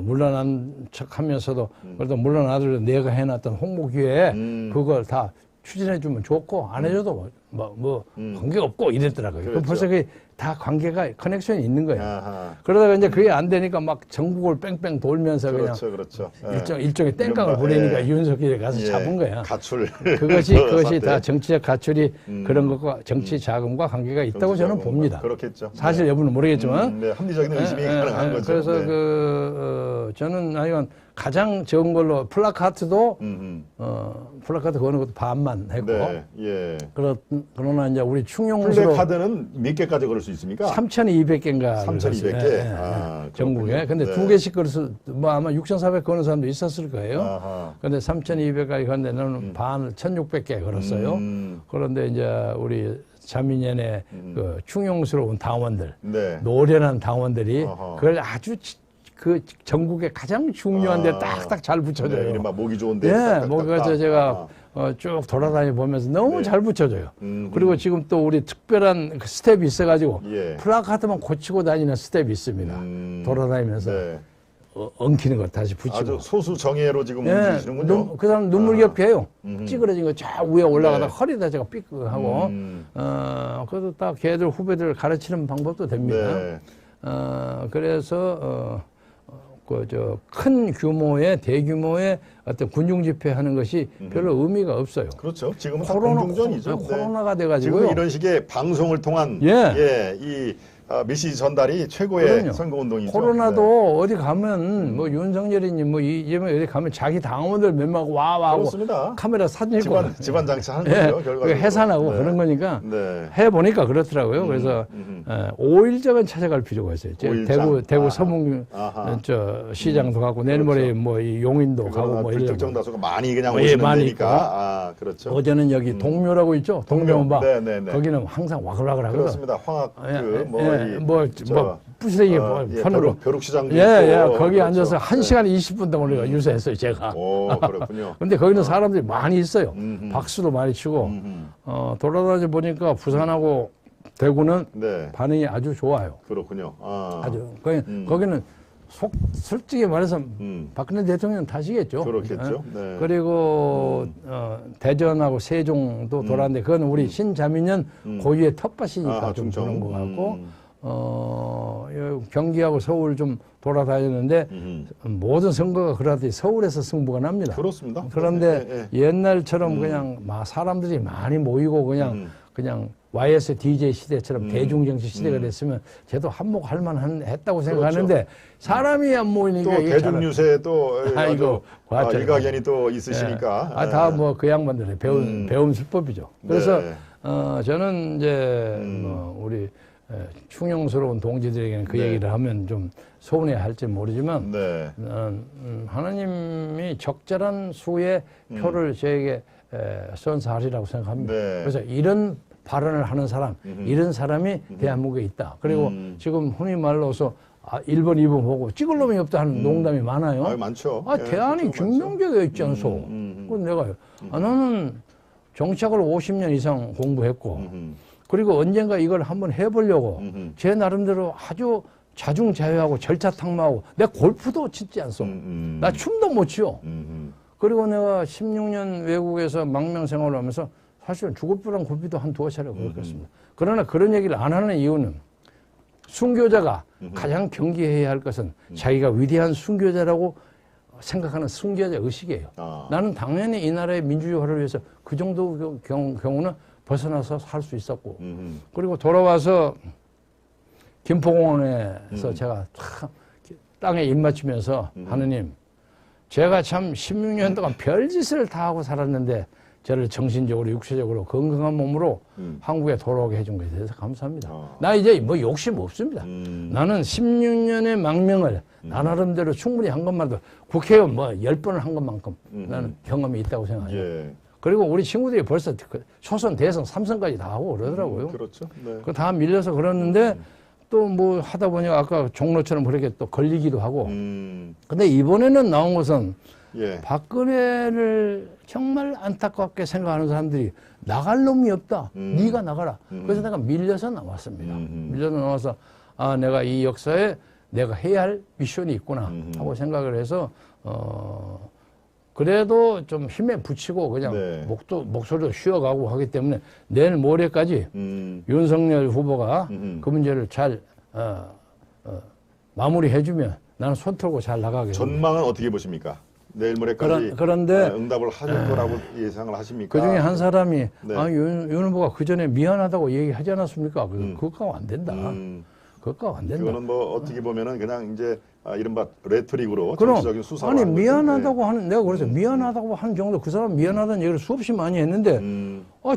물러난 척하면서도 그래도 물러나더라도 내가 해놨던 홍보 기회에 그걸 다 추진해주면 좋고 안 해줘도 뭐 관계가 없고 이랬더라고요. 그렇죠. 벌써 그 다 관계가 커넥션이 있는 거예요. 아하. 그러다가 이제 그게 안 되니까 막 전국을 뺑뺑 돌면서 그렇죠, 그렇죠. 예. 일종의 땡깡을 이른바, 부리니까 예. 윤석열이 가서 예. 잡은 거야. 가출. 그것이 사태. 다 정치적 가출이 그런 것과 정치 자금과 관계가 있다고 저는 봅니다. 그렇겠죠. 사실 네. 여부는 모르겠지만. 네, 합리적인 의심이 가능한 거죠. 그래서 네. 저는 하여간 가장 적은 걸로 플라카트도 플라카트 거는 것도 반만 했고. 네, 예. 그러나 이제 우리 충용수로 플래카드는 몇 개까지 걸을 수 있습니까? 3,200개인가 3,200개. 전국에. 근데 네. 2개씩 걸어서 뭐 아마 6,400 거는 사람도 있었을 거예요. 아하. 근데 3,200까지 갔는데 나는 반을 1,600개 걸었어요. 그런데 이제 우리 자민연의 그 충용스러운 당원들, 네. 노련한 당원들이 어허. 그걸 아주 그 전국에 가장 중요한 데 딱딱 잘 붙여줘요. 네, 이른바 목이 좋은데. 예, 목에서 제가 쭉 돌아다니 보면서 너무 네. 잘 붙여줘요. 그리고 지금 또 우리 특별한 그 스텝이 있어가지고 예. 플라카드만 고치고 다니는 스텝이 있습니다. 돌아다니면서 네. 엉키는 거 다시 붙이고. 아주 소수 정예로 지금 예, 움직이시는군요. 그 사람 눈물겹게요. 찌그러진 거 쫙 위에 올라가다 네. 허리다 제가 삐끗하고. 그래서 딱 걔들 후배들 가르치는 방법도 됩니다. 네. 그래서 큰 규모의 대규모의 어떤 군중 집회하는 것이 별로 의미가 없어요. 그렇죠. 지금은 다 공중전이죠. 코로나가 돼가지고요. 지금 이런 식의 방송을 통한 이 메시지 전달이 최고의 그럼요. 선거운동이죠. 코로나도 네. 어디 가면 뭐 윤석열이니 뭐 이재명 어디 가면 자기 당원들 몇 명 와 하고 그렇습니다. 카메라 사진 찍고 집안 장치하는 예, 거죠. 결과적으로. 해산하고 네. 그런 거니까 네. 해보니까 그렇더라고요. 그래서 5일장은 찾아갈 필요가 있어요. 대구 서문 시장도 가고 내일 모레 뭐 이 용인도 가고 뭐 이런. 특정 다수가 많이 그냥 예, 오시는 많이 데니까. 그렇죠. 어제는 여기 동묘라고 있죠. 동묘원박. 네네네. 거기는 항상 와글와글 하거든. 그렇습니다. 황학 부스러기 편으로 벼룩시장도 거기 있고, 앉아서 그렇죠. 1시간 20분 동안 우리가 유세했어요, 제가. 오, 그렇군요. 근데 거기는 사람들이 많이 있어요. 박수도 많이 치고. 돌아다니 보니까 부산하고 대구는 네. 반응이 아주 좋아요. 그렇군요. 아주. 거기는 솔직히 말해서 박근혜 대통령 탓이겠죠. 그렇겠죠. 네. 그리고 대전하고 세종도 돌았는데 그건 우리 신자민련 고유의 텃밭이니까 좀 보는 것 같고 경기하고 서울 좀 돌아다녔는데 모든 선거가 그러듯이 서울에서 승부가 납니다. 그렇습니다. 그런데 옛날처럼 그냥 막 사람들이 많이 모이고 그냥 YS DJ 시대처럼 대중정치 시대가 됐으면 저도 한몫할 만했다고 생각하는데 그렇죠. 사람이 안 모이니까 또 대중유세 또 아주 일가견이 또 있으시니까 다 뭐 그 양반들의 배움 술법이죠. 그래서 저는 이제 우리 충용스러운 동지들에게는 그 얘기를 하면 좀 서운해할지 모르지만 하나님이 적절한 수의 표를 저에게 선사하리라고 생각합니다. 그래서 이런 발언을 하는 사람, 이런 사람이 대한민국에 있다. 그리고 지금 흔히 말로서 1번, 2번 보고 찍을 놈이 없다 하는 농담이 많아요. 많죠. 대안이 김명재가 있지 않소. 그건 내가요. 나는 정치학을 50년 이상 공부했고 그리고 언젠가 이걸 한번 해보려고 제 나름대로 아주 자중자애하고 절차탕마하고 내 골프도 치지 않소. 나 춤도 못 추요. 그리고 내가 16년 외국에서 망명생활을 하면서 사실은 주고프랑 골프도 한 2차례 그렇겠습니다. 그러나 그런 얘기를 안 하는 이유는 순교자가 가장 경계해야 할 것은 자기가 위대한 순교자라고 생각하는 순교자 의식이에요. 나는 당연히 이 나라의 민주주의화를 위해서 그 정도 경우는 벗어나서 살 수 있었고 그리고 돌아와서 김포공원에서 제가 참 땅에 입맞추면서 하느님 제가 참 16년 동안 별짓을 다 하고 살았는데 저를 정신적으로 육체적으로 건강한 몸으로 한국에 돌아오게 해준 것에 대해서 감사합니다. 나 이제 뭐 욕심 없습니다. 나는 16년의 망명을 나 나름대로 충분히 한 것만도 국회의원 뭐 10번을 한 것만큼 나는 경험이 있다고 생각해요. 그리고 우리 친구들이 벌써 초선, 대선, 3선까지 다 하고 그러더라고요. 그렇죠. 그 다 밀려서 그러는데 또 뭐 하다 보니까 아까 종로처럼 그렇게 또 걸리기도 하고. 근데 이번에는 나온 것은 박근혜를 정말 안타깝게 생각하는 사람들이 나갈 놈이 없다. 네가 나가라. 그래서 내가 밀려서 나왔습니다. 밀려서 나와서 내가 이 역사에 내가 해야 할 미션이 있구나 하고 생각을 해서 그래도 좀 힘에 붙이고 그냥 네. 목소리도 쉬어가고 하기 때문에 내일 모레까지 윤석열 후보가 그 문제를 잘 마무리해주면 나는 손 털고 잘 나가겠습니다. 전망은 어떻게 보십니까? 내일 모레까지 그런데 응답을 하실 거라고 예상을 하십니까? 그 중에 한 사람이 네. 윤 후보가 그 전에 미안하다고 얘기하지 않았습니까? 그것하고 안 된다. 그것하고 안 된다. 그거는 뭐 어떻게 보면은 그냥 이제 이른바 레토릭으로 그럼 정치적인 수사를 아니 하는 거죠. 미안하다고 하는 내가 그래서 미안하다고 하는 정도 그 사람 미안하다는 얘기를 수없이 많이 했는데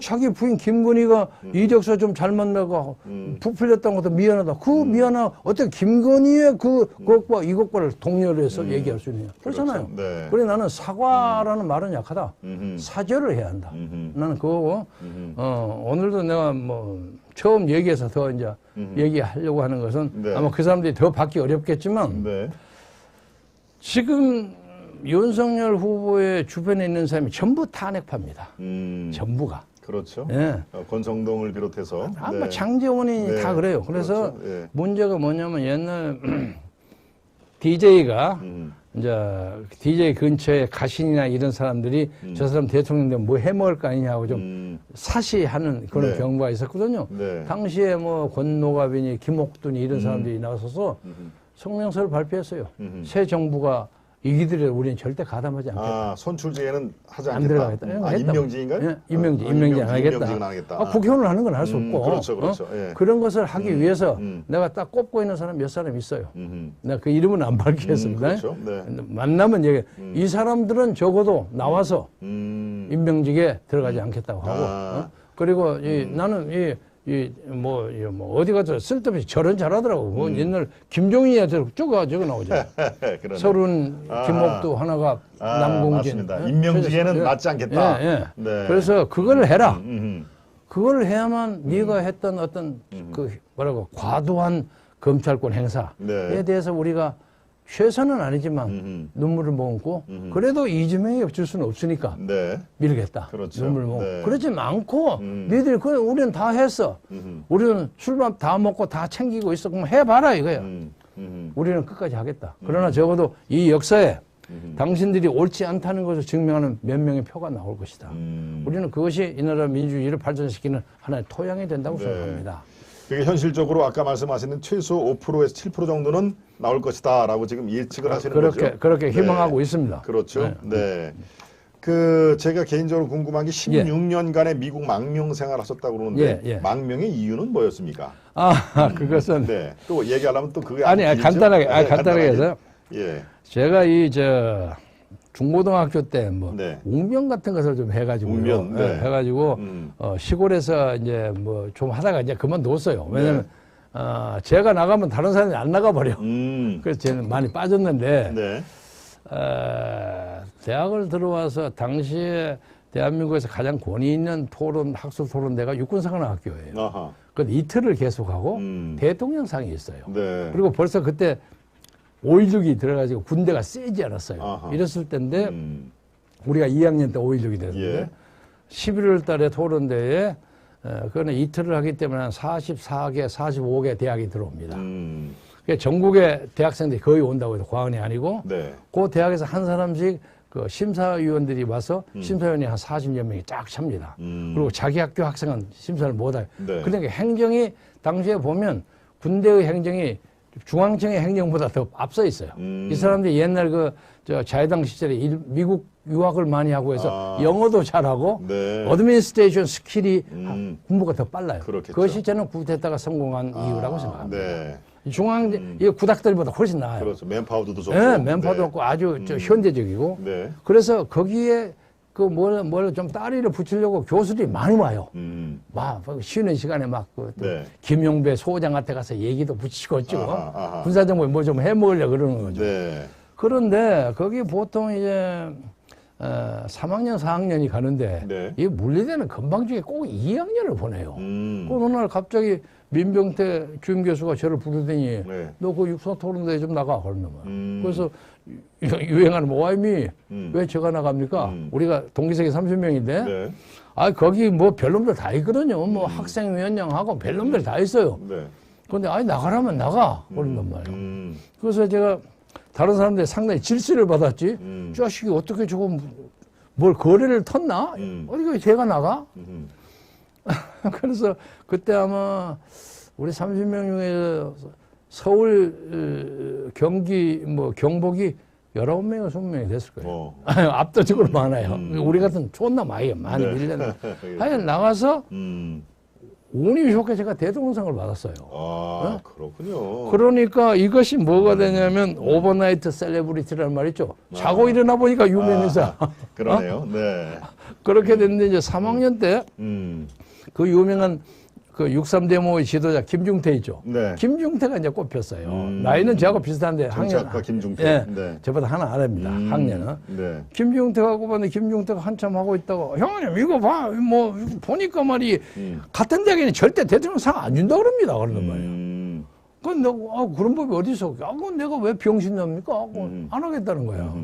자기 부인 김건희가 이력서 좀 잘 만나고 부풀렸다는 것도 미안하다. 그 미안하 어떻게 김건희의 그것과 이것과를 동료를 해서 얘기할 수 있느냐. 그렇잖아요. 그렇죠. 네. 그래 나는 사과라는 말은 약하다. 사죄를 해야 한다. 나는 그거고 오늘도 내가 뭐 처음 얘기해서 더 이제 얘기하려고 하는 것은 네. 아마 그 사람들이 더 받기 어렵겠지만 네. 지금 윤석열 후보의 주변에 있는 사람이 전부 탄핵파입니다. 전부가. 그렇죠. 예. 권성동을 비롯해서 아마 장제원이 네. 다 그래요. 그래서 그렇죠. 예. 문제가 뭐냐면 옛날 DJ가 이제 DJ 근처에 가신이나 이런 사람들이 저 사람 대통령 되면 뭐 해먹을 거 아니냐고 좀 사시하는 그런 네. 경우가 있었거든요. 네. 당시에 뭐 권노갑이니 김옥둔이 이런 사람들이 나서서 성명서를 발표했어요. 새 정부가 이기더라도 우리는 절대 가담하지 않겠다. 선출직에는 하지 안 않겠다. 들어가겠다. 임명직인가요? 예, 임명직 안 하겠다. 임명직은 안 하겠다. 국회의원을 하는 건 할 수 없고. 그렇죠, 그렇죠. 예. 그런 것을 하기 위해서 내가 딱 꼽고 있는 사람 몇 사람 있어요. 내가 그 이름은 안 밝히겠습니다. 그렇죠. 네. 만나면 얘기. 이 사람들은 적어도 나와서 임명직에 들어가지 않겠다고 하고. 그리고 나는 뭐 어디 가서 쓸데없이 절은 잘하더라고. 뭐 옛날 김종인한테 저거 나오잖아. 서른 김옥도 하나가 남공진. 맞습니다. 임명직에는 맞지 않겠다. 예. 네. 그래서 그걸 해라. 그걸 해야만 네가 했던 어떤 그 뭐라고 과도한 검찰권 행사에 네. 대해서 우리가 최선은 아니지만 눈물을 머금고 그래도 이재명이 줄 수는 없으니까 네. 밀겠다. 그렇죠. 눈물 머금고. 네. 그러지 않고 니들이 그래 우리는 다 했어. 우리는 술밥 다 먹고 다 챙기고 있어. 그럼 해봐라 이거야. 우리는 끝까지 하겠다. 그러나 적어도 이 역사에 당신들이 옳지 않다는 것을 증명하는 몇 명의 표가 나올 것이다. 우리는 그것이 이 나라 민주주의를 발전시키는 하나의 토양이 된다고 네. 생각합니다. 그게 현실적으로 아까 말씀하시는 최소 5%에서 7% 정도는 나올 것이다라고 지금 예측을 하시는 거죠. 그렇게 희망하고 있습니다. 그렇죠. 네. 그 제가 개인적으로 궁금한 게 16년간의 미국 망명 생활하셨다고 그러는데 예. 망명의 이유는 뭐였습니까? 그것은 네. 또 얘기하려면 또 그게 아니 길죠? 간단하게 해서 예. 제가 중고등학교 때 뭐 네. 웅변 같은 것을 좀 해가지고 웅변, 네. 해가지고 시골에서 이제 뭐 좀 하다가 이제 그만뒀어요. 왜냐면 제가 나가면 다른 사람이 안 나가 버려. 그래서 저는 많이 빠졌는데 네. 대학을 들어와서 당시에 대한민국에서 가장 권위 있는 학술 토론대가 육군사관학교예요. 아하. 그 이틀을 계속하고 대통령상이 있어요. 네. 그리고 벌써 그때 5.16이 들어가지고 군대가 세지 않았어요. 아하. 이랬을 때인데 우리가 2학년 때 5.16이 됐는데 예. 11월 달에 토론대에 그거는 이틀을 하기 때문에 한 44개, 45개 대학이 들어옵니다. 그러니까 전국의 대학생들이 거의 온다고 해도 과언이 아니고 네. 그 대학에서 한 사람씩 그 심사위원들이 와서 심사위원이 한 40여 명이 쫙 찹니다. 그리고 자기 학교 학생은 심사를 못해요. 네. 그러니까 행정이 당시에 보면 군대의 행정이 중앙청의 행정보다 더 앞서 있어요. 이 사람들이 옛날 자유당 시절에 미국 유학을 많이 하고 해서 영어도 잘하고 네. 어드미니스트레이션 스킬이 공부가 더 빨라요. 그렇겠죠. 그것이 저는 쿠데타가 성공한 이유라고 생각합니다. 네. 이 구닥다리보다 훨씬 나아요. 그렇죠. 맨파워도 좋고. 네, 맨파워도 없고 아주 현대적이고. 네. 그래서 거기에 뭘 좀 따리를 붙이려고 교수들이 많이 와요. 막 쉬는 시간에 네. 김용배 소장한테 가서 얘기도 붙이고 있죠. 아하. 군사정보에 뭐 좀 해먹으려고 그러는 거죠. 네. 그런데 거기 보통 이제 3학년, 4학년이 가는데 네. 이 물리대는 건방 중에 꼭 2학년을 보내요. 그 어느 날 갑자기 민병태 주임 교수가 저를 부르더니 네. 너 그 육사 토론대에 좀 나가 그러는 거야. 그래서 유행하는 모아임이 왜 제가 나갑니까? 우리가 동기생이 30명인데 네. 거기 뭐 별놈들 다 있거든요. 뭐 학생위원장하고 별놈들 다 있어요. 네. 근데 나가라면 나가 그런단 말이에요. 그래서 제가 다른 사람들이 상당히 질시를 받았지. 자식이 어떻게 저거 뭘 거래를 텄나? 어디가 걔가 나가? 그래서 그때 아마 우리 30명 중에 서울, 경기, 뭐 경북이 19명이 20명이 됐을 거예요. 압도적으로 많아요. 우리 같은 촌나 많이 밀려나. 하여간 나가서 운이 좋게 제가 대통령상을 받았어요. 아, 그렇군요. 그러니까 이것이 뭐가 되냐면 오버나이트 셀레브리티라는 말 있죠. 자고 일어나 보니까 유명인사. 그러네요. 네. 그렇게 됐는데 이제 3학년 때 그 유명한 그 6.3 데모의 지도자 김중태 있죠. 네. 김중태가 이제 꼽혔어요. 나이는 저하고 비슷한데 정치학과 김중태. 예, 네. 저보다 하나 아래입니다. 학년은. 네. 김중태가 꼽았는데 김중태가 한참 하고 있다가 형님 이거 봐. 뭐 보니까 말이 같은 대학에는 절대 대통령상 안 준다 그럽니다. 그러는 말이에요. 그건 내가 그런 법이 어디 있어? 그건 내가 왜 병신 납니까? 안 하겠다는 거야.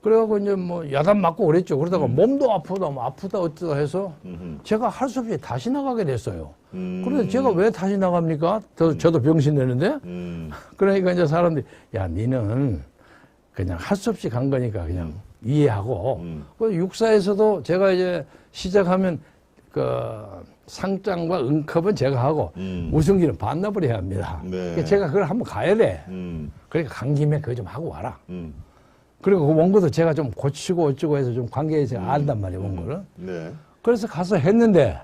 그래갖고 이제 뭐 야단 맞고 그랬죠. 그러다가 몸도 아프다, 뭐 아프다 어쩌다 해서 제가 할 수 없이 다시 나가게 됐어요. 그런데 제가 왜 다시 나갑니까? 저도 병신 되는데. 그러니까 이제 사람들이 야, 니는 그냥 할 수 없이 간 거니까 그냥 이해하고. 그 육사에서도 제가 이제 시작하면 그 상장과 응컵은 제가 하고 우승기는 반납을 해야 합니다. 네. 그러니까 제가 그걸 한번 가야 돼. 그러니까 간 김에 그거 좀 하고 와라. 그리고 그 원고도 제가 좀 고치고 어쩌고 해서 좀 관계에서 안단 말이에요, 원고를. 네. 그래서 가서 했는데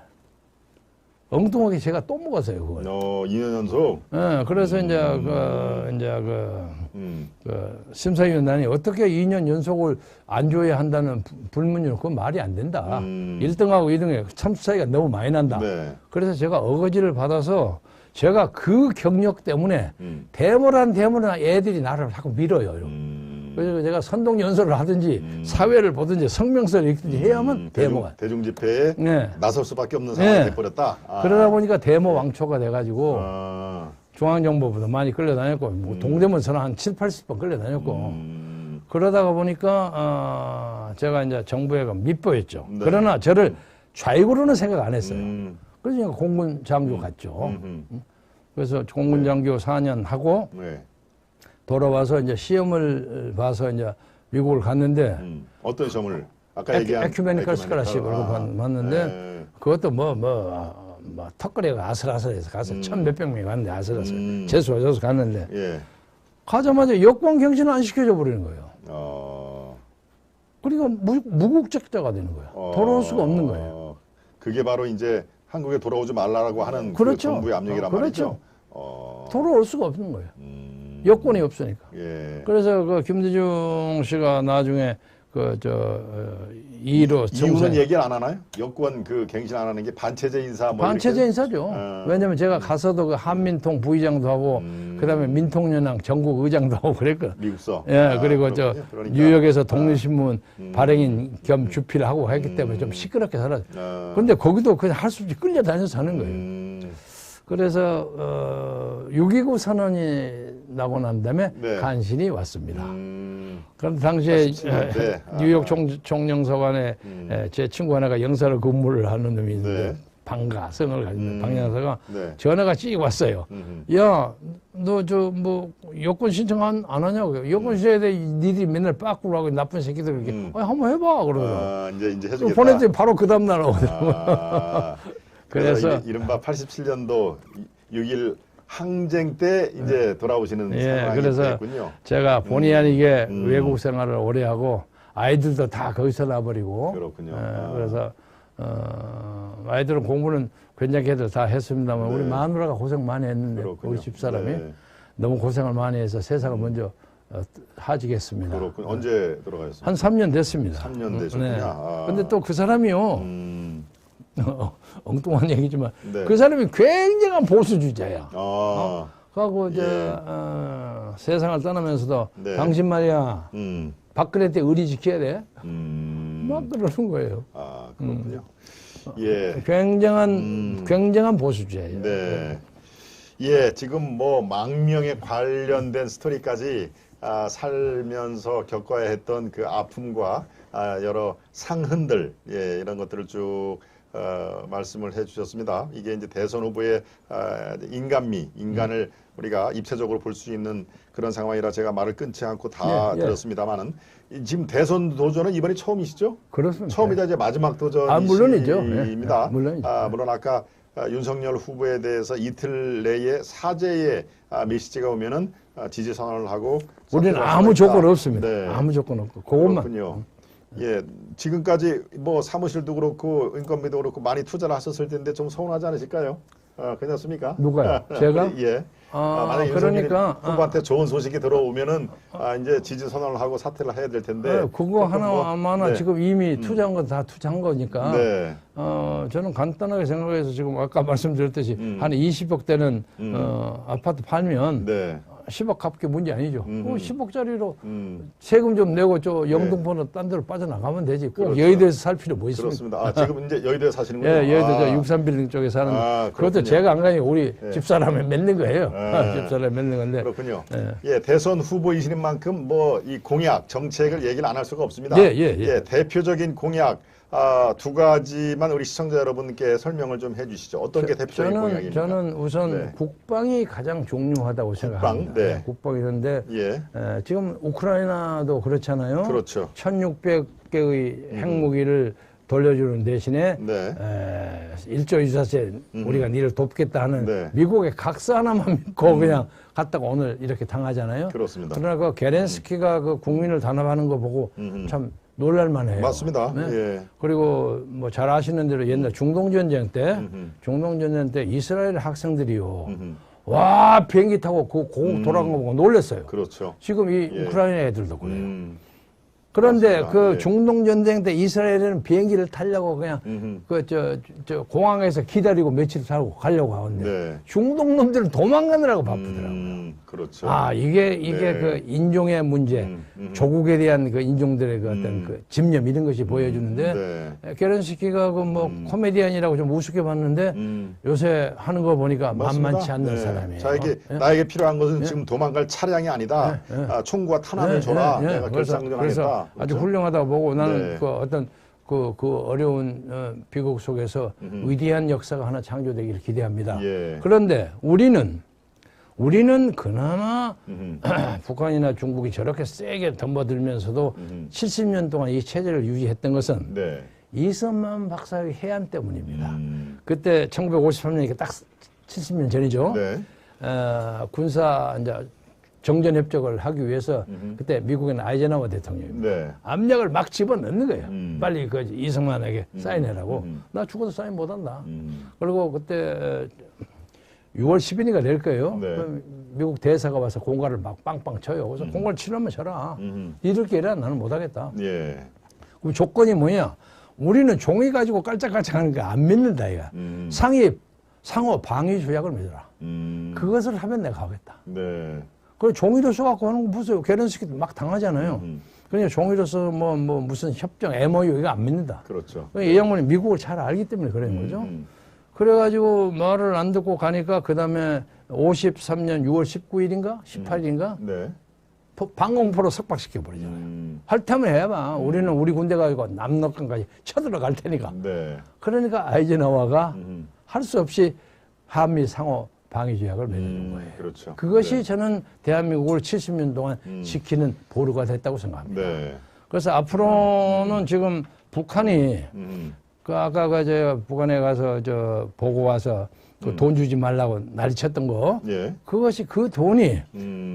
엉뚱하게 제가 또 먹었어요, 그걸. 2년 연속. 예, 그래서 이제 그 심사위원단이 어떻게 2년 연속을 안 줘야 한다는 불문율, 그건 말이 안 된다. 1등하고 2등에 참수 차이가 너무 많이 난다. 네. 그래서 제가 어거지를 받아서 제가 그 경력 때문에 데모란 애들이 나를 자꾸 밀어요. 그래서 제가 선동 연설을 하든지 사회를 보든지 성명서를 읽든지 해야만 데모가. 대중 집회에 네. 나설 수밖에 없는 상황이 돼버렸다. 그러다 보니까 데모 왕초가 돼가지고 아. 중앙정보부도 많이 끌려다녔고 뭐 동대문서는 한 7, 80번 끌려다녔고 그러다가 보니까 제가 이제 정부에 밑보였죠. 네. 그러나 저를 좌익으로는 생각 안 했어요. 그래서 제가 공군 장교 갔죠. 그래서 공군 장교 4년 하고 네. 돌아와서 이제 시험을 봐서 이제 미국을 갔는데 어떤 시험을 아까 얘기한 에큐메니컬 스칼라십으로 봤는데 네. 그것도 턱걸이가 아슬아슬해서 가서 1,000몇백 명이 갔는데 아슬아슬 재수해서 갔는데 예. 가자마자 여권 경신을 안 시켜줘 버리는 거예요. 그러니까 무국적자가 되는 거예요. 돌아올 수가 없는 거예요. 그게 바로 이제 한국에 돌아오지 말라라고 하는 그렇죠. 그 정부의 압력이란 그렇죠. 말이죠. 돌아올 수가 없는 거예요. 여권이 없으니까. 예. 그래서 그 김대중 씨가 나중에 이로 이유는 얘기를 안 하나요? 여권 그 갱신 안 하는 게 반체제 인사 뭐 반체제 이렇게? 인사죠. 왜냐면 제가 가서도 그 한민통 부의장도 하고 그다음에 민통연합 전국 의장도 하고 그랬거든. 미국서. 예, 그리고 그러니까. 뉴욕에서 독립신문 발행인 겸 주필을 하고 했기 때문에 좀 시끄럽게 살았죠. 그런데 거기도 그냥 할 수 없이 끌려다녀서 하는 거예요. 그래서 6.29 선언이 나고 난 다음에 네. 간신히 왔습니다. 그런데 당시에 뉴욕 총영사관에 제 친구 하나가 영사로 근무를 하는 놈이 있는데 방가 성을 가진 방영사가 전화가 찍 왔어요. 야, 너 뭐 여권 신청 안 하냐고. 여권 신청에 대해 니들이 맨날 빠꾸로 하고 나쁜 새끼들 이렇게 한번 해봐 그러더라고. 이제 해주겠다. 보냈더니 바로 그 다음 날 오더라고요. 그래서 이른바 87년도 6.1 항쟁 때 이제 돌아오시는 상황이 됐군요. 제가 본의 아니게 외국 생활을 오래 하고 아이들도 다 거기서 나버리고. 그렇군요. 그래서 아이들은 공부는 괜찮게들 다 했습니다만 우리 마누라가 고생 많이 했는데 우리 집사람이 너무 고생을 많이 해서 세상을 먼저 하지겠습니다. 그렇군요. 언제 돌아가셨어요? 한 3년 됐습니다. 3년 되셨구나. 근데 또 그 사람이요. 엉뚱한 얘기지만 그 사람이 굉장한 보수주의자야. 그하고 세상을 떠나면서도 당신 말이야 박근혜 때 의리 지켜야 돼. 막 그러는 거예요. 그렇군요. 예. 굉장한 보수주의예요. 네. 예, 지금 뭐 망명에 관련된 스토리까지 살면서 겪어야 했던 그 아픔과 여러 상흔들, 예, 이런 것들을 쭉 말씀을 해주셨습니다. 이게 이제 대선 후보의 인간을 우리가 입체적으로 볼 수 있는 그런 상황이라 제가 말을 끊지 않고 다 들었습니다만은 지금 대선 도전은 이번이 처음이시죠? 그렇습니다. 처음이다 이제 마지막 도전이십니다. 물론이죠. 물론이죠. 물론 아까 윤석열 후보에 대해서 이틀 내에 사죄의 메시지가 오면은 지지 선언을 하고 우리는 아무 조건 없습니다. 네. 아무 조건 없고 그것만. 그렇군요. 예, 지금까지 뭐 사무실도 그렇고 인건비도 그렇고 많이 투자를 하셨을 텐데 좀 서운하지 않으실까요? 괜찮습니까? 누가요? 제가? 예. 만약에 그러니까 후보한테 좋은 소식이 들어오면은 이제 지지 선언을 하고 사퇴를 해야 될 텐데. 그거 하나 네. 지금 이미 투자한 건 다 투자한 거니까. 네. 저는 간단하게 생각해서 지금 아까 말씀드렸듯이 한 20억 대는 아파트 팔면 네. 10억 갚기 문제 아니죠. 그 10억짜리로 세금 좀 내고 저 영등포는 딴 데로 빠져나가면 되지. 꼭 그렇죠. 여의도에서 살 필요 뭐 있습니까? 그렇습니다. 지금 이제 여의도에 사시는군요. 예, 여의도 저 63빌딩 쪽에 사는데 그것도 제가 안 가니 우리 집사람이 맺는 거예요. 집사람이 맺는 건데. 그렇군요. 예, 대선 후보이신 만큼 뭐 이 공약, 정책을 얘기를 안 할 수가 없습니다. 예. 대표적인 공약 두 가지만 우리 시청자 여러분께 설명을 좀 해주시죠. 어떤 게 대표적인 공약입니까? 저는 우선 국방이 가장 중요하다고 생각합니다. 네. 국방이 그런데 예. 지금 우크라이나도 그렇잖아요. 그렇죠. 1600개의 핵무기를 돌려주는 대신에 네. 1조 2사세 우리가 니를 돕겠다 하는 네. 미국의 각서 하나만 믿고 그냥 갔다가 오늘 이렇게 당하잖아요. 그렇습니다. 그러나 그 게렌스키가 그 국민을 단합하는 거 보고 참 놀랄만해요. 맞습니다. 네? 예. 그리고 뭐 잘 아시는 대로 옛날 중동전쟁 때 이스라엘 학생들이요. 와 비행기 타고 그 고국 돌아간 거 보고 놀랐어요. 그렇죠. 지금 이 우크라이나 애들도 그래요. 그런데 맞습니다. 그 예. 중동전쟁 때 이스라엘은 비행기를 타려고 그냥 저 공항에서 기다리고 며칠 살고 가려고 하는데 네. 중동 놈들은 도망가느라고 바쁘더라고요. 그렇죠. 이게 네. 그 인종의 문제, 조국에 대한 그 인종들의 그 어떤 그 집념 이런 것이 보여주는데 게렌스키가 그 뭐 코미디언이라고 좀 우습게 봤는데 요새 하는 거 보니까 맞습니다. 만만치 않는 네. 사람이에요. 나에게 필요한 것은 지금 도망갈 차량이 아니다. 총과 탄환을 줘라. 내가 그래서 결상전하겠다. 아주 그렇죠? 훌륭하다고 보고 나는 네. 그 어떤 그 어려운 비극 속에서 위대한 역사가 하나 창조되기를 기대합니다. 예. 그런데 우리는 그나마 북한이나 중국이 저렇게 세게 덤벼들면서도 70년 동안 이 체제를 유지했던 것은 네. 이선만 박사의 해안 때문입니다. 그때 1953년이니까 딱 70년 전이죠. 네. 군사 이제 정전 협정을 하기 위해서 그때 미국의 아이젠하워 대통령입니다. 네. 압력을 막 집어넣는 거예요. 빨리 그 이승만에게 사인해라고. 나 죽어도 사인 못한다. 그리고 그때 6월 10일인가 될 거예요. 네. 그럼 미국 대사가 와서 공갈을 막 빵빵 쳐요. 그래서 공갈 치려면 쳐라. 니들끼리 해라. 나는 못하겠다. 예. 그럼 조건이 뭐냐? 우리는 종이 가지고 깔짝깔짝하는 거 안 믿는다 이거. 상호 방위 조약을 맺어라. 그것을 하면 내가 하겠다. 네. 그 종이로 써갖고 하는 거 보세요. 게렌스키도 막 당하잖아요. 그러니까 종이로 써 뭐 무슨 협정, MOU 이거 안 믿는다. 그렇죠. 이 양반이 미국을 잘 알기 때문에 그런 거죠. 그래가지고 말을 안 듣고 가니까 그 다음에 53년 6월 19일인가 18일인가 네. 방공포로 석박시켜버리잖아요. 할 테면 해봐. 우리는 우리 군대 가지고 남녘강까지 쳐들어갈 테니까. 네. 그러니까 아이젠하워가 할 수 없이 한미 상호 방위조약을 맺어준 거예요. 그렇죠. 그것이 네. 저는 대한민국을 70년 동안 지키는 보루가 됐다고 생각합니다. 네. 그래서 앞으로는 지금 북한이 그 아까 제가 북한에 가서 저 보고 와서 그 돈 주지 말라고 난리쳤던 거 예. 그것이 그 돈이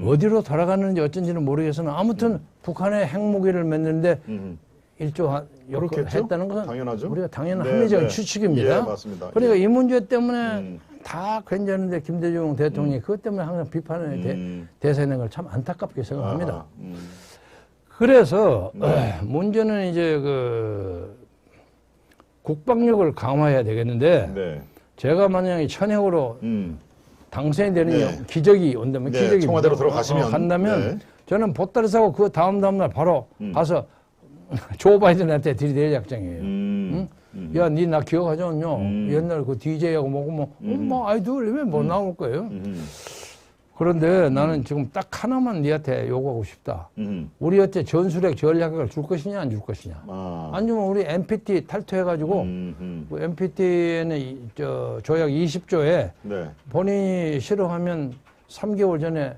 어디로 돌아가는지 어쩐지는 모르겠으나 아무튼 북한의 핵무기를 맺는데 1조 그렇겠죠? 했다는 것은 당연하죠. 우리가 당연한 네, 합리적인 네. 추측입니다. 예, 맞습니다. 그러니까 예. 이 문제 때문에 다 괜찮은데 김대중 대통령이 그것 때문에 항상 비판을 대세는 걸 참 안타깝게 생각합니다. 그래서 문제는 이제 그 국방력을 강화해야 되겠는데 네. 제가 만약에 천핵으로 당선이 되는 네. 기적이 온다면 네, 기적이 청와대로 들어가시면 간다면 네. 저는 보따리 사고 그 다음날 바로 가서 조 바이든한테 들이댈 작정이에요. 응? 야, 니 나 기억하지 않냐? 옛날 그 DJ하고 뭐고 뭐, 아이돌 왜 못 나올 거예요? 그런데 나는 지금 딱 하나만 니한테 요구하고 싶다. 음. 우리한테 전술핵 전략을 줄 것이냐 안 줄 것이냐. 아. 안 주면 우리 NPT 탈퇴해가지고 그 NPT에는 조약 20조에 네. 본인이 싫어하면 3개월 전에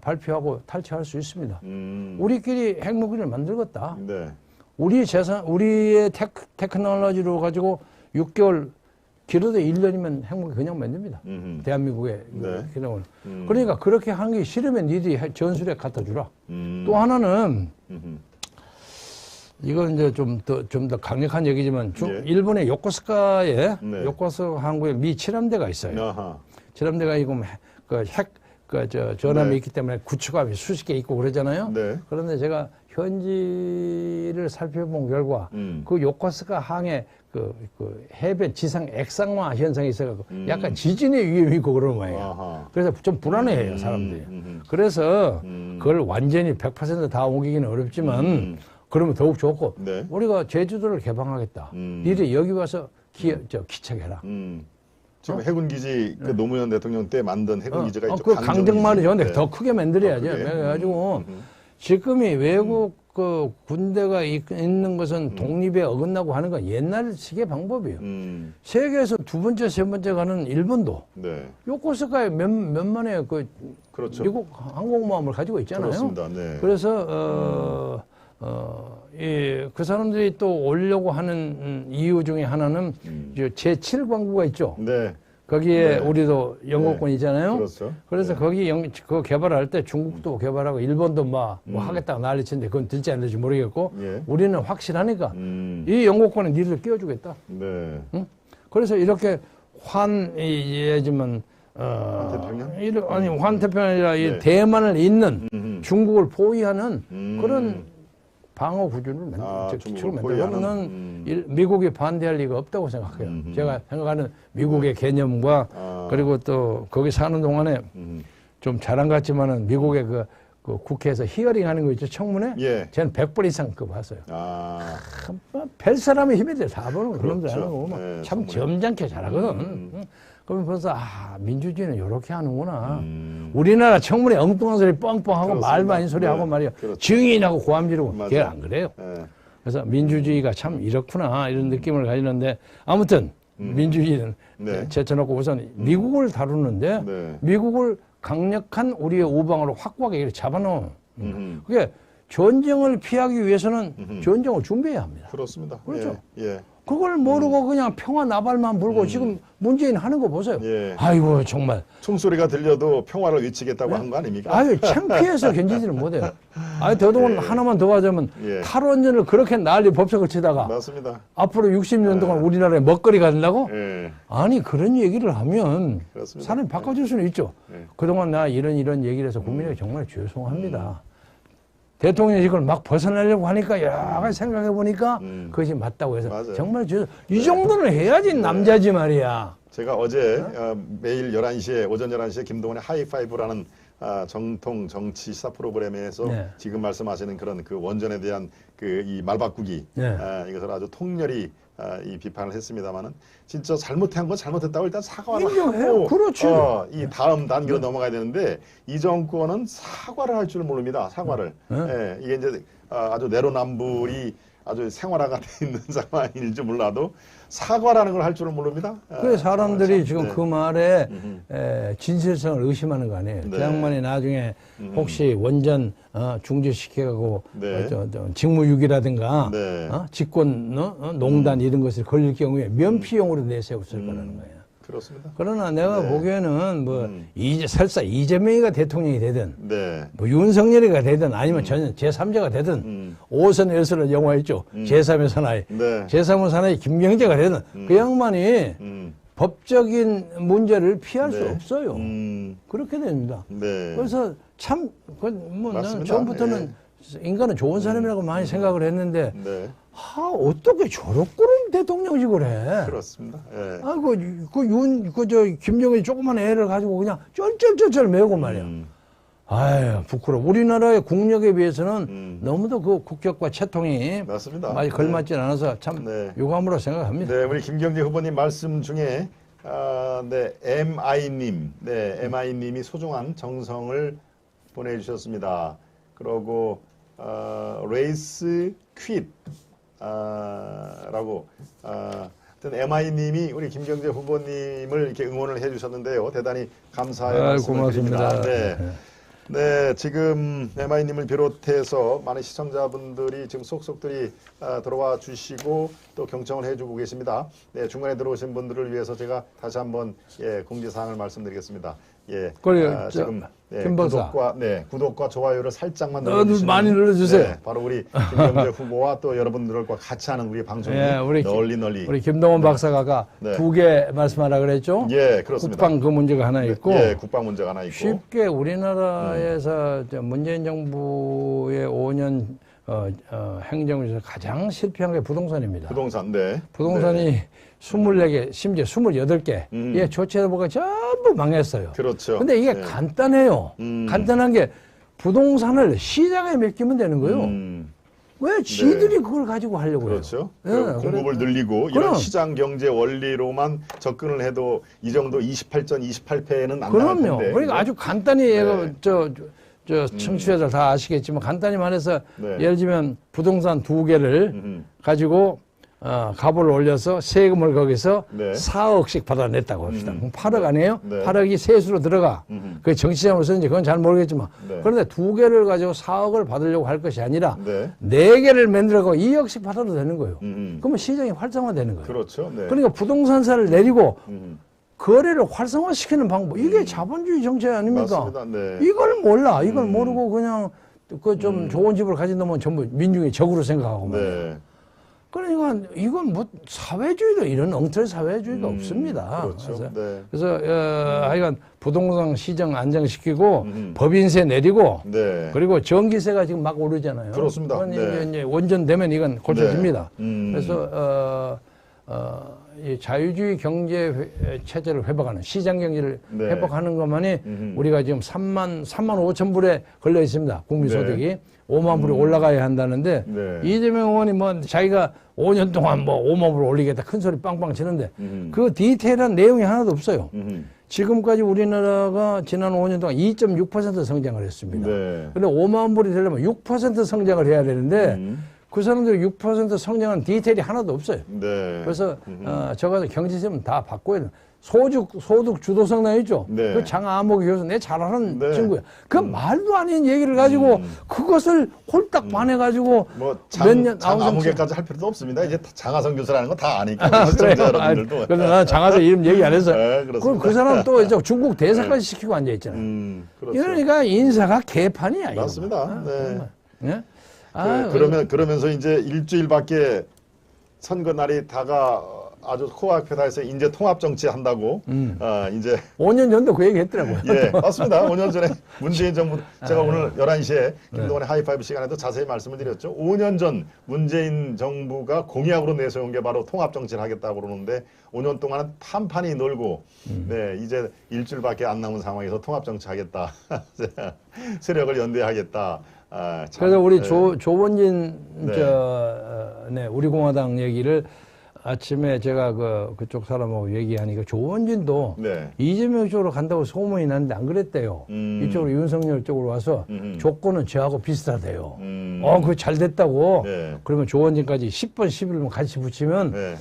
발표하고 탈퇴할 수 있습니다. 우리끼리 핵무기를 만들겠다. 네. 우리 재산, 우리의 테크놀로지로 가지고 6개월 길어도 1년이면 핵무기 그냥 만듭니다. 대한민국의 네. 기능을. 그러니까 그렇게 하는 게 싫으면 니들이 전술핵 갖다 주라. 또 하나는 이건 이제 좀 더 강력한 얘기지만 예. 일본의 요코스카에 네. 요코스카 항구에 미 칠함대가 있어요. 아하. 칠함대가 지금 전함이 네. 있기 때문에 구축함이 수십 개 있고 그러잖아요. 네. 그런데 제가 현지를 살펴본 결과 그 요코스카 항에 그 해변 지상 액상화 현상이 있어가지고 약간 지진의 위험이 있고 그런 모양이에요. 아하. 그래서 좀 불안해해요 사람들이. 그래서 그걸 완전히 100%다 옮기기는 어렵지만 그러면 더욱 좋고 네. 우리가 제주도를 개방하겠다. 니들이 여기 와서 기척해라. 지금 해군 기지 그 노무현 대통령 때 만든 해군 기지가 있죠. 그 강정마을이 좋은데 네. 더 크게 만들어야죠. 더 크게. 그래가지고 지금이 외국 그 군대가 있는 것은 독립에 어긋나고 하는 건 옛날식의 방법이에요. 세계에서 두 번째, 세 번째 가는 일본도 네. 요코스카에 몇만의 그렇죠. 미국 항공모함을 가지고 있잖아요. 그렇습니다. 네. 그래서 그 사람들이 또 오려고 하는 이유 중에 하나는 제7광구가 있죠. 네. 거기에 네. 우리도 영국권이 있잖아요. 그렇죠. 그래서 네. 거기 그거 개발할 때 중국도 개발하고 일본도 뭐 하겠다고 난리치는데 그건 될지 안 될지 모르겠고 예. 우리는 확실하니까 이 영국권에 니들 끼워주겠다. 네. 응? 그래서 이렇게 예지만 환태평양? 아니 환태평양이라 이 네. 대만을 잇는 중국을 포위하는 그런 방어 구조를 중국을 만들고 포위하는? 저는 미국이 반대할 리가 없다고 생각해요. 제가 생각하는 미국의 개념과 그리고 또 거기 사는 동안에 좀 잘한 것 같지만은 미국의 그 국회에서 히어링 하는 거 있죠, 청문회? 예. 저는 100번 이상 그거 봤어요. 아. 별 사람의 힘이 돼, 다 보는 그런 데 그렇죠. 하는 거고 네, 참 정말. 점잖게 잘하거든. 응? 그러면 벌써 민주주의는 이렇게 하는구나. 우리나라 청문회 엉뚱한 소리 뻥뻥하고 그렇습니다. 말도 아닌 소리 네, 하고 말이야. 그렇죠. 증인하고 고함 지르고 맞아요. 걔 안 그래요. 네. 그래서 민주주의가 참 이렇구나 이런 느낌을 가지는데 아무튼 민주주의는 네. 제쳐놓고 우선 미국을 다루는데 네. 미국을 강력한 우리의 우방으로 확고하게 이렇게 잡아놓은 그게 전쟁을 피하기 위해서는 전쟁을 준비해야 합니다. 그렇습니다. 그렇죠. 예. 예. 그걸 모르고 그냥 평화 나발만 불고 지금 문재인 하는 거 보세요. 예. 아이고 정말 총소리가 들려도 평화를 외치겠다고 한 거 아닙니까? 아유 창피해서 견디지를 못해요. 아유 더더군 하나만 더 하자면 예. 탈원전을 그렇게 난리 법석을 치다가 맞습니다. 앞으로 60년 동안 우리나라에 먹거리가 된다고? 예. 아니 그런 얘기를 하면 그렇습니다. 사람이 바꿔줄 수는 있죠. 예. 그동안 나 이런 얘기를 해서 국민에게 정말 죄송합니다. 대통령이 이걸 막 벗어나려고 하니까 여러 가지 생각해 보니까 그것이 맞다고 해서 맞아요. 정말 이 정도는 해야지 남자지 말이야. 제가 어제 매일 11시에 오전 11시에 김동원의 하이파이브라는 정통 정치 시사 프로그램에서 네. 지금 말씀하시는 그런 그 원전에 대한 그 이 말바꾸기 네. 이것을 아주 통렬히 이 비판을 했습니다만은 진짜 잘못한 건 잘못했다고 일단 사과를 인정해요. 하고 그렇죠. 이 다음 단계로 넘어가야 되는데 이 정권은 사과를 할 줄 모릅니다. 사과를. 예, 이게 이제 아주 내로남불이 아주 생활화가 돼 있는 상황일지 몰라도 사과라는 걸 할 줄은 모릅니다. 그래 사람들이 지금 네. 그 말에 진실성을 의심하는 거 아니에요. 네. 그 양반이 나중에 혹시 원전 중지시켜가고 네. 직무유기라든가 네. 직권 농단 이런 것을 걸릴 경우에 면피용으로 내세웠을 거라는 거예요. 그렇습니다. 그러나 내가 네. 보기에는 설사 이재명이가 대통령이 되든 네. 뭐 윤석열이가 되든 아니면 전혀 제3자가 되든 5선 1선을 영화 있죠. 제3의 사나이. 네. 제3의 사나이 김경재가 되든 그 양반이 법적인 문제를 피할 수 네. 없어요. 그렇게 됩니다. 네. 그래서 참, 나는 맞습니다. 처음부터는 인간은 좋은 사람이라고 많이 생각을 했는데, 네. 어떻게 저렇게는 대통령직을 해? 그렇습니다. 예. 아이고, 김정은이 조그만 애를 가지고 그냥 쩔쩔쩔쩔 매고 말이야. 아유, 부끄러워. 우리나라의 국력에 비해서는 너무도 그 국격과 채통이 맞습니다. 많이 걸맞지 않아서 참 네. 유감으로 생각합니다. 네, 우리 김경재 후보님 말씀 중에 네, MI님, 네, MI님이 소중한 정성을 보내주셨습니다. 그러고 레이스 퀴트 라고 하여튼 MI님이 우리 김경재 후보님을 이렇게 응원을 해주셨는데요. 대단히 감사의 말씀을 드립니다. 고맙습니다. 네. 네, 지금 MI님을 비롯해서 많은 시청자분들이 지금 속속들이 들어와 주시고 또 경청을 해주고 계십니다. 네, 중간에 들어오신 분들을 위해서 제가 다시 한번 공지사항을 말씀드리겠습니다. 예, 그래요. 지금 김 박사. 구독과 좋아요를 살짝만 눌러주시면 많이 눌러주세요. 네, 바로 우리 김경재 후보와 또 여러분들과 같이 하는 우리 방송이 널리 우리 김동원 박사가 아까 두 개 말씀하라 그랬죠? 예, 그렇습니다. 국방 그 문제가 하나 있고, 국방 문제가 하나 있고, 쉽게 우리나라에서 문재인 정부의 5년 행정에서 가장 실패한 게 부동산입니다. 부동산, 네. 부동산이 24개, 심지어 28개, 예, 조치해보가 전부 망했어요. 그렇죠. 근데 이게 간단해요. 간단한 게 부동산을 시장에 맡기면 되는 거예요. 왜 지들이 그걸 가지고 하려고 해요? 그렇죠. 예, 공급을 늘리고 이런 시장 경제 원리로만 접근을 해도 이 정도 28전 28패에는 안 나갈 텐데. 그럼요. 그러니까 아주 간단히 청취자들 다 아시겠지만 간단히 말해서 예를 들면 부동산 2개를 가지고 가보를 올려서 세금을 거기서 4억씩 받아냈다고 합시다. 그럼 8억 아니에요? 8억이 세수로 들어가. 그게 정치적으로 쓰는지 그건 잘 모르겠지만. 그런데 2개를 가지고 4억을 받으려고 할 것이 아니라 4개를 만들어가고 2억씩 받아도 되는 거예요. 그러면 시장이 활성화되는 거예요. 그렇죠. 네. 그러니까 부동산세를 내리고 거래를 활성화시키는 방법. 이게 자본주의 정책 아닙니까? 맞습니다. 네. 이걸 몰라. 이걸 모르고 그냥 그 좀 좋은 집을 가진 놈은 전부 민중의 적으로 생각하고 말이에요. 그러니까 이건 뭐 사회주의도 이런 엉터리 사회주의가 없습니다. 그렇죠. 그래서 하여간 부동산 시장 안정시키고 법인세 내리고 그리고 전기세가 지금 막 오르잖아요. 그렇습니다. 이제 원전되면 이건 고쳐집니다. 그래서 이 자유주의 경제 체제를 회복하는 시장 경제를 회복하는 것만이 우리가 지금 3만 5천 불에 걸려 있습니다. 국민소득이 5만 불이 올라가야 한다는데 이재명 의원이 뭐 자기가 5년 동안 뭐 5만 불 올리겠다 큰 소리 빵빵 치는데 그 디테일한 내용이 하나도 없어요. 지금까지 우리나라가 지난 5년 동안 2.6% 성장을 했습니다. 그런데 5만 불이 되려면 6% 성장을 해야 되는데 그 사람들이 6% 성장한 디테일이 하나도 없어요. 그래서 저거 경제시험 다 바꿔야 돼요. 소득 주도 성장 있죠. 그 장아목 교수 내 잘 아는 친구야. 그 말도 아닌 얘기를 가지고 그것을 홀딱 반해가지고 몇 년 장아목에까지 할 필요도 없습니다. 이제 장하성 교수라는 거 다 아니까 시청자 여러분들도. 그래서 난 장하성 이름 얘기 안 해서. 그 사람 또 이제 중국 대사까지 시키고 앉아 있잖아요. 이러니까 인사가 개판이야. 맞습니다. 네? 그러면서 이제 일주일밖에 선거 날이 아주 코앞에 다 해서 이제 통합 정치 한다고 이제 5년 전도 그 얘기 했더라고요. 예, 맞습니다. 5년 전에 문재인 정부 제가 오늘 11시에 김동원의 하이파이브 시간에도 자세히 말씀을 드렸죠. 5년 전 문재인 정부가 공약으로 내세운 게 바로 통합 정치를 하겠다고 그러는데 5년 동안은 판판이 놀고 이제 일주일밖에 안 남은 상황에서 통합 정치 하겠다. 세력을 연대하겠다. 그래서 우리 조원진 우리 공화당 얘기를 아침에 제가 그쪽 사람하고 얘기하니까 조원진도 이재명 쪽으로 간다고 소문이 났는데 안 그랬대요. 이쪽으로 윤석열 쪽으로 와서 조건은 저하고 비슷하대요. 그거 잘 됐다고. 그러면 조원진까지 10번 11번 같이 붙이면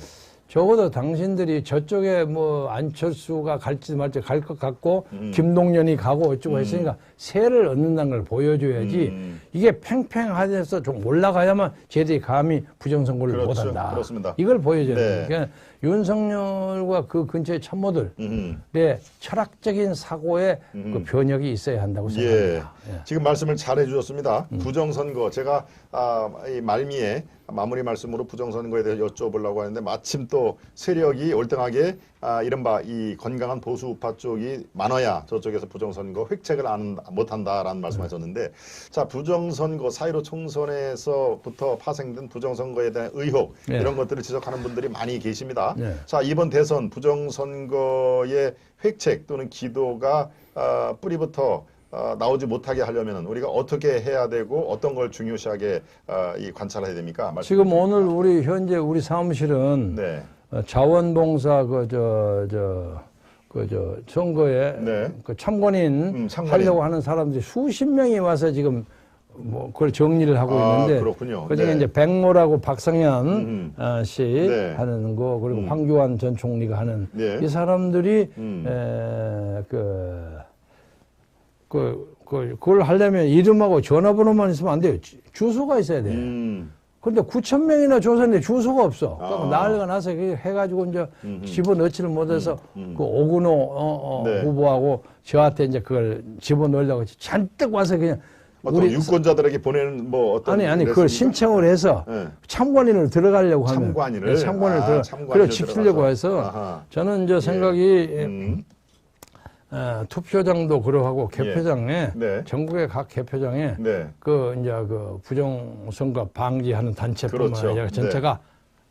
적어도 당신들이 저쪽에 뭐 안철수가 갈지 말지 갈 것 같고 김동연이 가고 어쩌고 했으니까 세를 얻는다는 걸 보여줘야지 이게 팽팽하면서 좀 올라가야만 쟤들이 감히 부정선거를 못한다. 그렇습니다. 이걸 보여줘야 돼요. 그러니까 윤석열과 그 근처의 참모들의 철학적인 사고에 그 변혁이 있어야 한다고 생각합니다. 지금 말씀을 잘 해주셨습니다. 부정선거 제가 이 말미에 마무리 말씀으로 부정선거에 대해 여쭤보려고 하는데 마침 또 세력이 월등하게 이른바 이 건강한 보수 우파 쪽이 많아야 저쪽에서 부정선거 획책을 못한다라는 말씀하셨는데 자 부정선거 4.15 총선에서부터 파생된 부정선거에 대한 의혹 이런 것들을 지적하는 분들이 많이 계십니다. 자 이번 대선 부정선거의 획책 또는 기도가 뿌리부터 나오지 못하게 하려면 우리가 어떻게 해야 되고 어떤 걸 중요시하게 관찰해야 됩니까? 지금 오늘 현재 우리 사무실은 자원봉사 선거에 네. 그 참관인 참관인. 하려고 하는 사람들이 수십 명이 와서 지금 뭐 그걸 정리를 하고 있는데 그렇군요. 그중에 네. 이제 백모라고 박상현 씨 네. 하는 거 그리고 황교안 전 총리가 하는 네. 이 사람들이 그걸 하려면 이름하고 전화번호만 있으면 안 돼요. 주소가 있어야 돼요. 근데 9천 명이나 조사했는데 주소가 없어. 그러니까 난리가 나서 해가지고 이제 집어넣지를 못해서 그 오근호 네. 후보하고 저한테 이제 그걸 집어넣으려고 잔뜩 와서 그냥 어떤 유권자들에게 보내는 뭐 어떤 아니 그걸 신청을 해서 네. 참관인을 들어가려고 하면 참관인을 참관인을 참관인을 그래 지키려고 들어가서. 해서 아하. 저는 이제 생각이 투표장도 그러하고 개표장에 네. 전국의 각 개표장에 네. 그 이제 그 부정선거 방지하는 단체뿐만 그렇죠. 아니라 전체가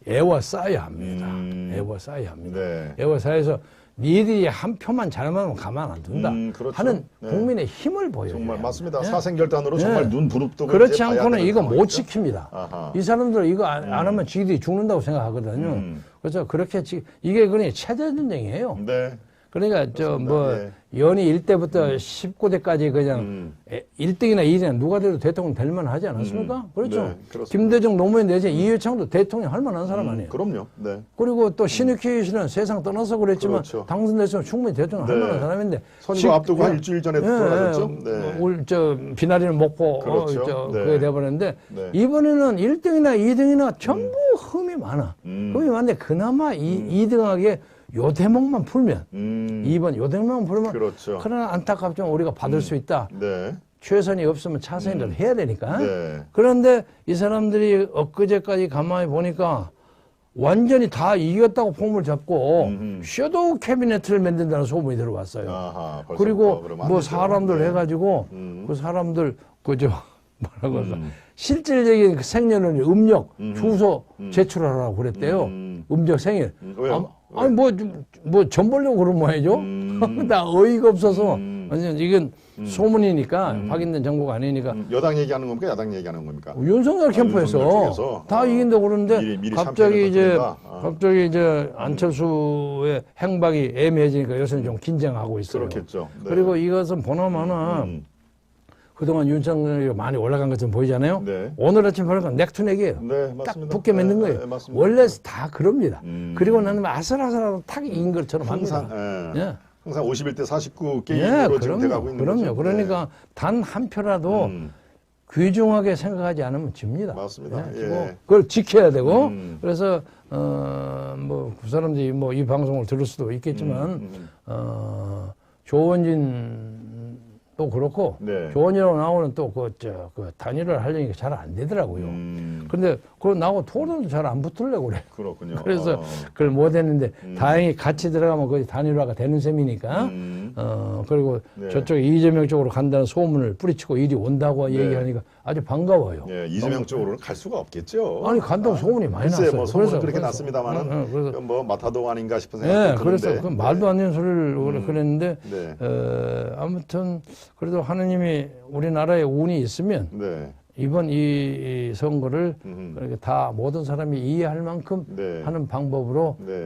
애워싸야 합니다. 애워싸야 합니다. 네. 애워싸여서 니들이 한 표만 잘하면 가만 안 둔다 그렇죠. 하는 네. 국민의 힘을 보여요. 정말 맞습니다. 네. 사생결단으로 정말 눈 부릅뜨고 그렇지 이제 봐야 않고는 되는 이거 못 상황이죠. 지킵니다. 아하. 이 사람들 이거 안 하면 지들이 죽는다고 생각하거든요. 그래서 그렇게 이게 그냥 체제 전쟁이에요. 네. 그러니까 예. 연이 1대부터 19대까지 그냥 1등이나 2등 누가 돼도 대통령 될 만하지 않았습니까? 그렇죠. 네, 그렇습니다. 김대중 노무현 내지 이회창도 대통령 할 만한 사람 아니에요. 그럼요. 네. 그리고 또 신익희 씨는 세상 떠나서 그랬지만 그렇죠. 당선됐으면 충분히 대통령 할 네. 만한 사람인데 선거 앞두고 한 일주일 전에 돌아가셨죠? 네. 비나리는 먹고 그렇죠. 네. 그게 돼버렸는데 네. 이번에는 1등이나 2등이나 전부 흠이 많아. 흠이 많은데 그나마 2등하게 요 대목만 풀면 2번 요 대목만 풀면 그렇죠. 그러나 안타깝지만 우리가 받을 수 있다. 네. 최선이 없으면 차선이라도 해야 되니까. 네. 그런데 이 사람들이 엊그제까지 가만히 보니까 완전히 다 이겼다고 폼을 잡고 섀도우 캐비넷을 만든다는 소문이 들어왔어요. 아하, 그리고 그러면 안 뭐 되죠. 사람들 네. 해가지고 그 사람들 뭐라고 할까 실질적인 그 생년월일 음력 주소 제출하라고 그랬대요. 음력 생일. 왜요? 아니 뭐 전 보려고 그런 모양이죠. 나 어이가 없어서 완전 이건 소문이니까 확인된 정보가 아니니까 여당 얘기하는 겁니까? 야당 얘기하는 겁니까? 윤석열 캠프에서 윤석열 쪽에서? 다 이긴다고 그러는데 미리 갑자기 참패를 이제 안철수의 행방이 애매해지니까 요새는 좀 긴장하고 있어요. 그렇겠죠. 네. 그리고 이것은 보나마나 그동안 윤석열이 많이 올라간 것처럼 보이잖아요. 네. 오늘 아침 보니까 넥투넥이에요. 네, 딱 맞습니다. 붙게 맺는 네, 거예요. 네, 맞습니다. 원래 다 그럽니다. 그리고 나는 아슬아슬하게 탁 이긴 것처럼 합니다. 항상 예. 항상 51대 49 예, 게임으로 지금 돼가고 그럼요. 있는 그럼요. 거죠. 그러니까 단 한 표라도 귀중하게 생각하지 않으면 집니다. 맞습니다. 예, 예. 그리고 그걸 지켜야 되고 그래서 뭐 그 사람들이 뭐 이 방송을 들을 수도 있겠지만 조원진도 그렇고 네. 조원이라고 나오는 또 그 단일화를 하려니까 잘 안 되더라고요. 그런데 그거 나하고 토론도 잘 안 붙으려고 그래. 그렇군요. 그래서 그걸 못 했는데 다행히 같이 들어가면 거의 단일화가 되는 셈이니까 그리고 네. 저쪽에 이재명 쪽으로 간다는 소문을 뿌리치고 이리 온다고 얘기하니까 아주 반가워요. 예, 이재명 쪽으로는 갈 수가 없겠죠. 아니 간다고 소문이 많이 글쎄, 났어요. 뭐 소문은 그래서- 그렇게 그래서- 났습니다만은 그래서- 뭐 마타도 아닌가 싶은 네, 생각이 그래서 드는데. 그 말도 안 되는 소리를 그랬는데 네. 아무튼 그래도 하느님이 우리나라에 운이 있으면 네. 이번 이 선거를 그렇게 다 모든 사람이 이해할 만큼 네. 하는 방법으로 네.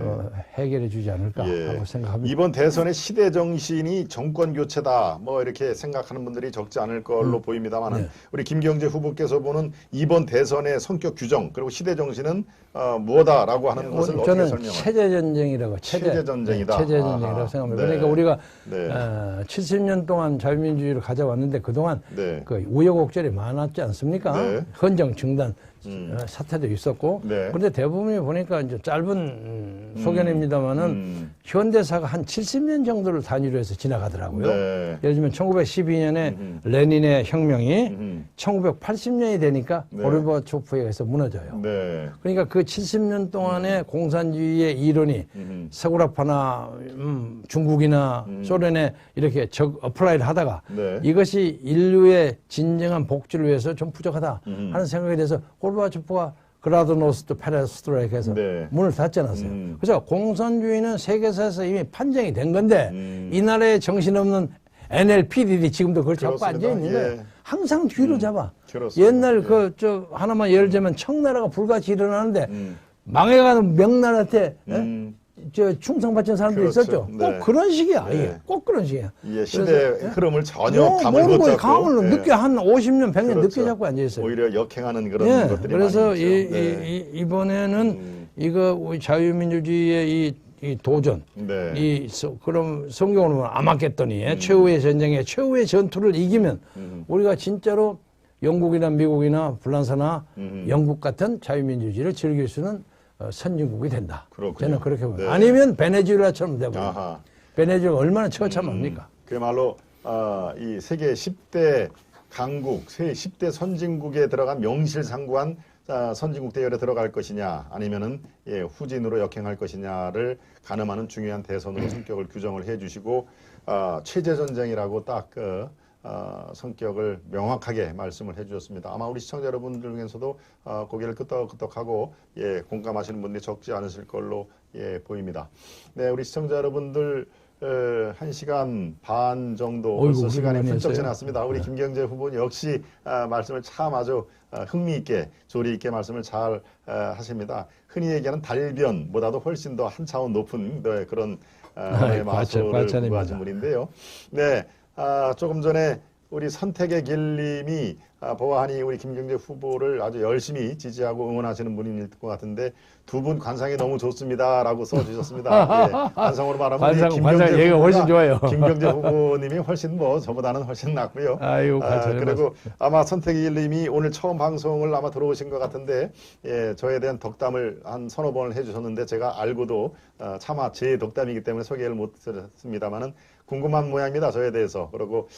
해결해 주지 않을까 예. 하고 생각합니다. 이번 대선의 시대 정신이 정권 교체다. 뭐 이렇게 생각하는 분들이 적지 않을 걸로 보입니다만은 네. 우리 김경재 후보께서 보는 이번 대선의 성격 규정 그리고 시대 정신은 무엇다라고 하는 것을 어떻게 저는 설명을? 체제 전쟁이라고 체제 전쟁이다. 체제 전쟁이라고 아하. 생각합니다. 네. 그러니까 우리가 네. 70년 동안 자유민주주의를 가져왔는데 그동안 네. 그 우여곡절이 많았지 않습니까? 네. 헌정 중단 사태도 있었고 네. 그런데 대부분이 보니까 이제 짧은 소견입니다만은 현대사가 한 70년 정도를 단위로 해서 지나가더라고요. 네. 예를 들면 1912년에 레닌의 혁명이 1980년이 되니까 네. 고르바초프에 의해서 무너져요. 네. 그러니까 그 70년 동안의 공산주의의 이론이 서구라파나 중국이나 소련에 이렇게 어플라이를 하다가 네. 이것이 인류의 진정한 복지를 위해서 좀 부족하다 하는 생각에 대해서 고르바초프가 그라드노스트 페레스트로이크 해서 네. 문을 닫지 않았어요. 그래서 공산주의는 세계사에서 이미 판정이 된 건데 이 나라의 정신없는 NLP들이 지금도 그걸 잡고 그렇습니다. 앉아 있는 예. 거예요. 항상 뒤로 잡아. 그렇습니다. 옛날 예. 하나만 예를 들면 청나라가 불같이 일어나는데 망해가는 명나라한테 저 충성받은 사람들이 그렇죠. 있었죠. 꼭 네. 그런 식이야. 네. 이게 꼭 그런 식이야. 예, 시대 흐름을 전혀 감을 못 모르고 잡고 감을 예. 늦게 한 50년, 100년 그렇죠. 늦게 잡고 앉아 있어요. 오히려 역행하는 그런 예, 것들이 그래서 많이 있죠. 네. 이번에는 이거 우리 자유민주주의의 이 도전, 네. 그럼 성경으로 보면 아마겟더니 최후의 전쟁에 최후의 전투를 이기면 우리가 진짜로 영국이나 미국이나 불란서나 영국 같은 자유민주주의를 즐길 수 있는 선진국이 된다. 그렇군요. 저는 그렇게 봅니다. 네. 아니면 베네수엘라처럼 되고 아하. 베네수엘가 얼마나 처참합니까? 그야말로 이 세계 10대 강국, 10대 선진국에 들어간 명실상부한 선진국 대열에 들어갈 것이냐 아니면은 예, 후진으로 역행할 것이냐를 가늠하는 중요한 대선으로 성격을 규정을 해주시고 체제 전쟁이라고 딱 성격을 명확하게 말씀을 해주셨습니다. 아마 우리 시청자 여러분들 중에서도 고개를 끄덕끄덕하고 예, 공감하시는 분들이 적지 않으실 걸로 예, 보입니다. 네, 우리 시청자 여러분들 1시간 반 정도 벌써 시간이 훌쩍 지났습니다. 우리 김경재 후보는 역시 말씀을 참 아주 흥미있게 조리있게 말씀을 잘 하십니다. 흔히 얘기하는 달변보다도 훨씬 더 한 차원 높은 그런 마술을 구가하신 분인데요. 네, 조금 전에 우리 선택의 길님이 보아하니 우리 김경재 후보를 아주 열심히 지지하고 응원하시는 분일 것 같은데 두 분 관상이 너무 좋습니다라고 써주셨습니다. 예, 관상으로 말하면 관상 얘가 훨씬 좋아요. 김경재 후보님이 훨씬 저보다는 훨씬 낫고요. 아이고, 그리고 아마 선택의 길님이 오늘 처음 방송을 아마 들어오신 것 같은데 예, 저에 대한 덕담을 한 서너 번을 해주셨는데 제가 알고도 차마 제 덕담이기 때문에 소개를 못 드렸습니다만은 궁금한 모양입니다. 저에 대해서. 그리고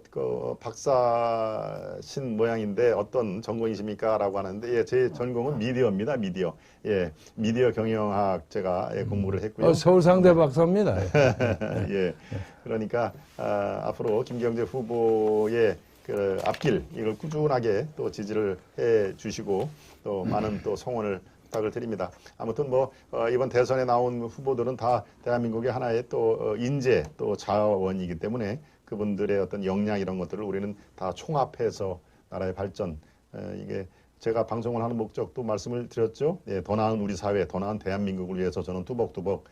그 박사신 모양인데 어떤 전공이십니까? 라고 하는데 예, 제 전공은 미디어입니다. 미디어. 예, 미디어 경영학 제가 예, 공부를 했고요. 서울상대 박사입니다. 예. 그러니까 앞으로 김경재 후보의 그 앞길 이걸 꾸준하게 또 지지를 해 주시고 또 많은 또 성원을 부탁을 드립니다. 아무튼 이번 대선에 나온 후보들은 다 대한민국의 하나의 또 인재 또 자원이기 때문에 그분들의 어떤 역량 이런 것들을 우리는 다 총합해서 나라의 발전 이게 제가 방송을 하는 목적도 말씀을 드렸죠. 예, 더 나은 우리 사회, 더 나은 대한민국을 위해서 저는 뚜벅뚜벅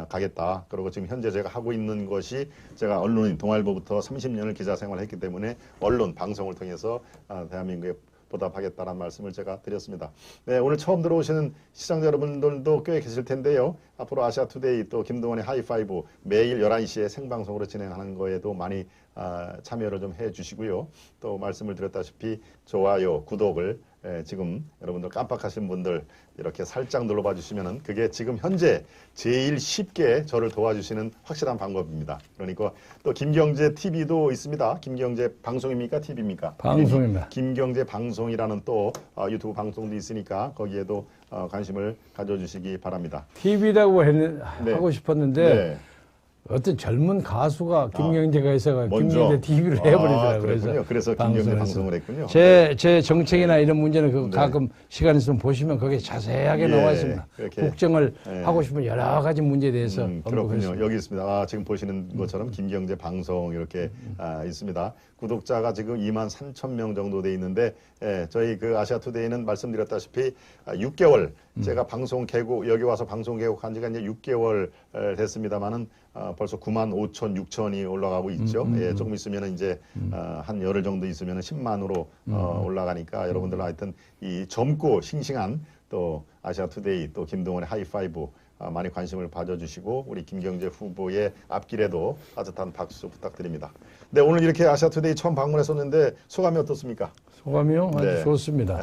가겠다. 그리고 지금 현재 제가 하고 있는 것이 제가 언론인 동아일보부터 30년을 기자 생활을 했기 때문에 언론, 방송을 통해서 대한민국에 보답하겠다는 말씀을 제가 드렸습니다. 네, 오늘 처음 들어오시는 시청자 여러분들도 꽤 계실 텐데요. 앞으로 아시아투데이 또 김동원의 하이파이브 매일 11시에 생방송으로 진행하는 거에도 많이 참여를 좀 해주시고요. 또 말씀을 드렸다시피 좋아요, 구독을 지금 여러분들 깜빡하신 분들 이렇게 살짝 눌러봐 주시면은 그게 지금 현재 제일 쉽게 저를 도와주시는 확실한 방법입니다. 그러니까 또 김경재 TV도 있습니다. 김경재 방송입니까? TV입니까? 방송입니다. 김경재 방송이라는 또 유튜브 방송도 있으니까 거기에도 관심을 가져주시기 바랍니다. TV라고 하고 싶었는데 네. 어떤 젊은 가수가 김경재가 있어가 김경재 TV를 해버리더라고요. 그래서 김경재 방송을 했군요. 제 정책이나 이런 문제는 가끔 시간 있으면 보시면 거기에 자세하게 나와 있습니다. 국정을 하고 싶은 여러 가지 문제에 대해서 그렇군요. 여기 있습니다. 지금 보시는 것처럼 김경재 방송 이렇게 있습니다. 구독자가 지금 23,000명 정도 돼 있는데 저희 그 아시아투데이는 말씀드렸다시피 6개월 제가 방송 개국 여기 와서 방송 개국한 지가 이제 6개월 됐습니다만은 벌써 95,000, 6,000이 올라가고 있죠. 예, 조금 있으면은 이제 한 열흘 정도 있으면은 10만으로 올라가니까 여러분들 하여튼 이 젊고 싱싱한 또 아시아투데이 또 김동원의 하이파이브 많이 관심을 가져주시고 우리 김경재 후보의 앞길에도 따뜻한 박수 부탁드립니다. 네, 오늘 이렇게 아시아투데이 처음 방문했었는데 소감이 어떻습니까? 소감이요? 아주 네. 좋습니다.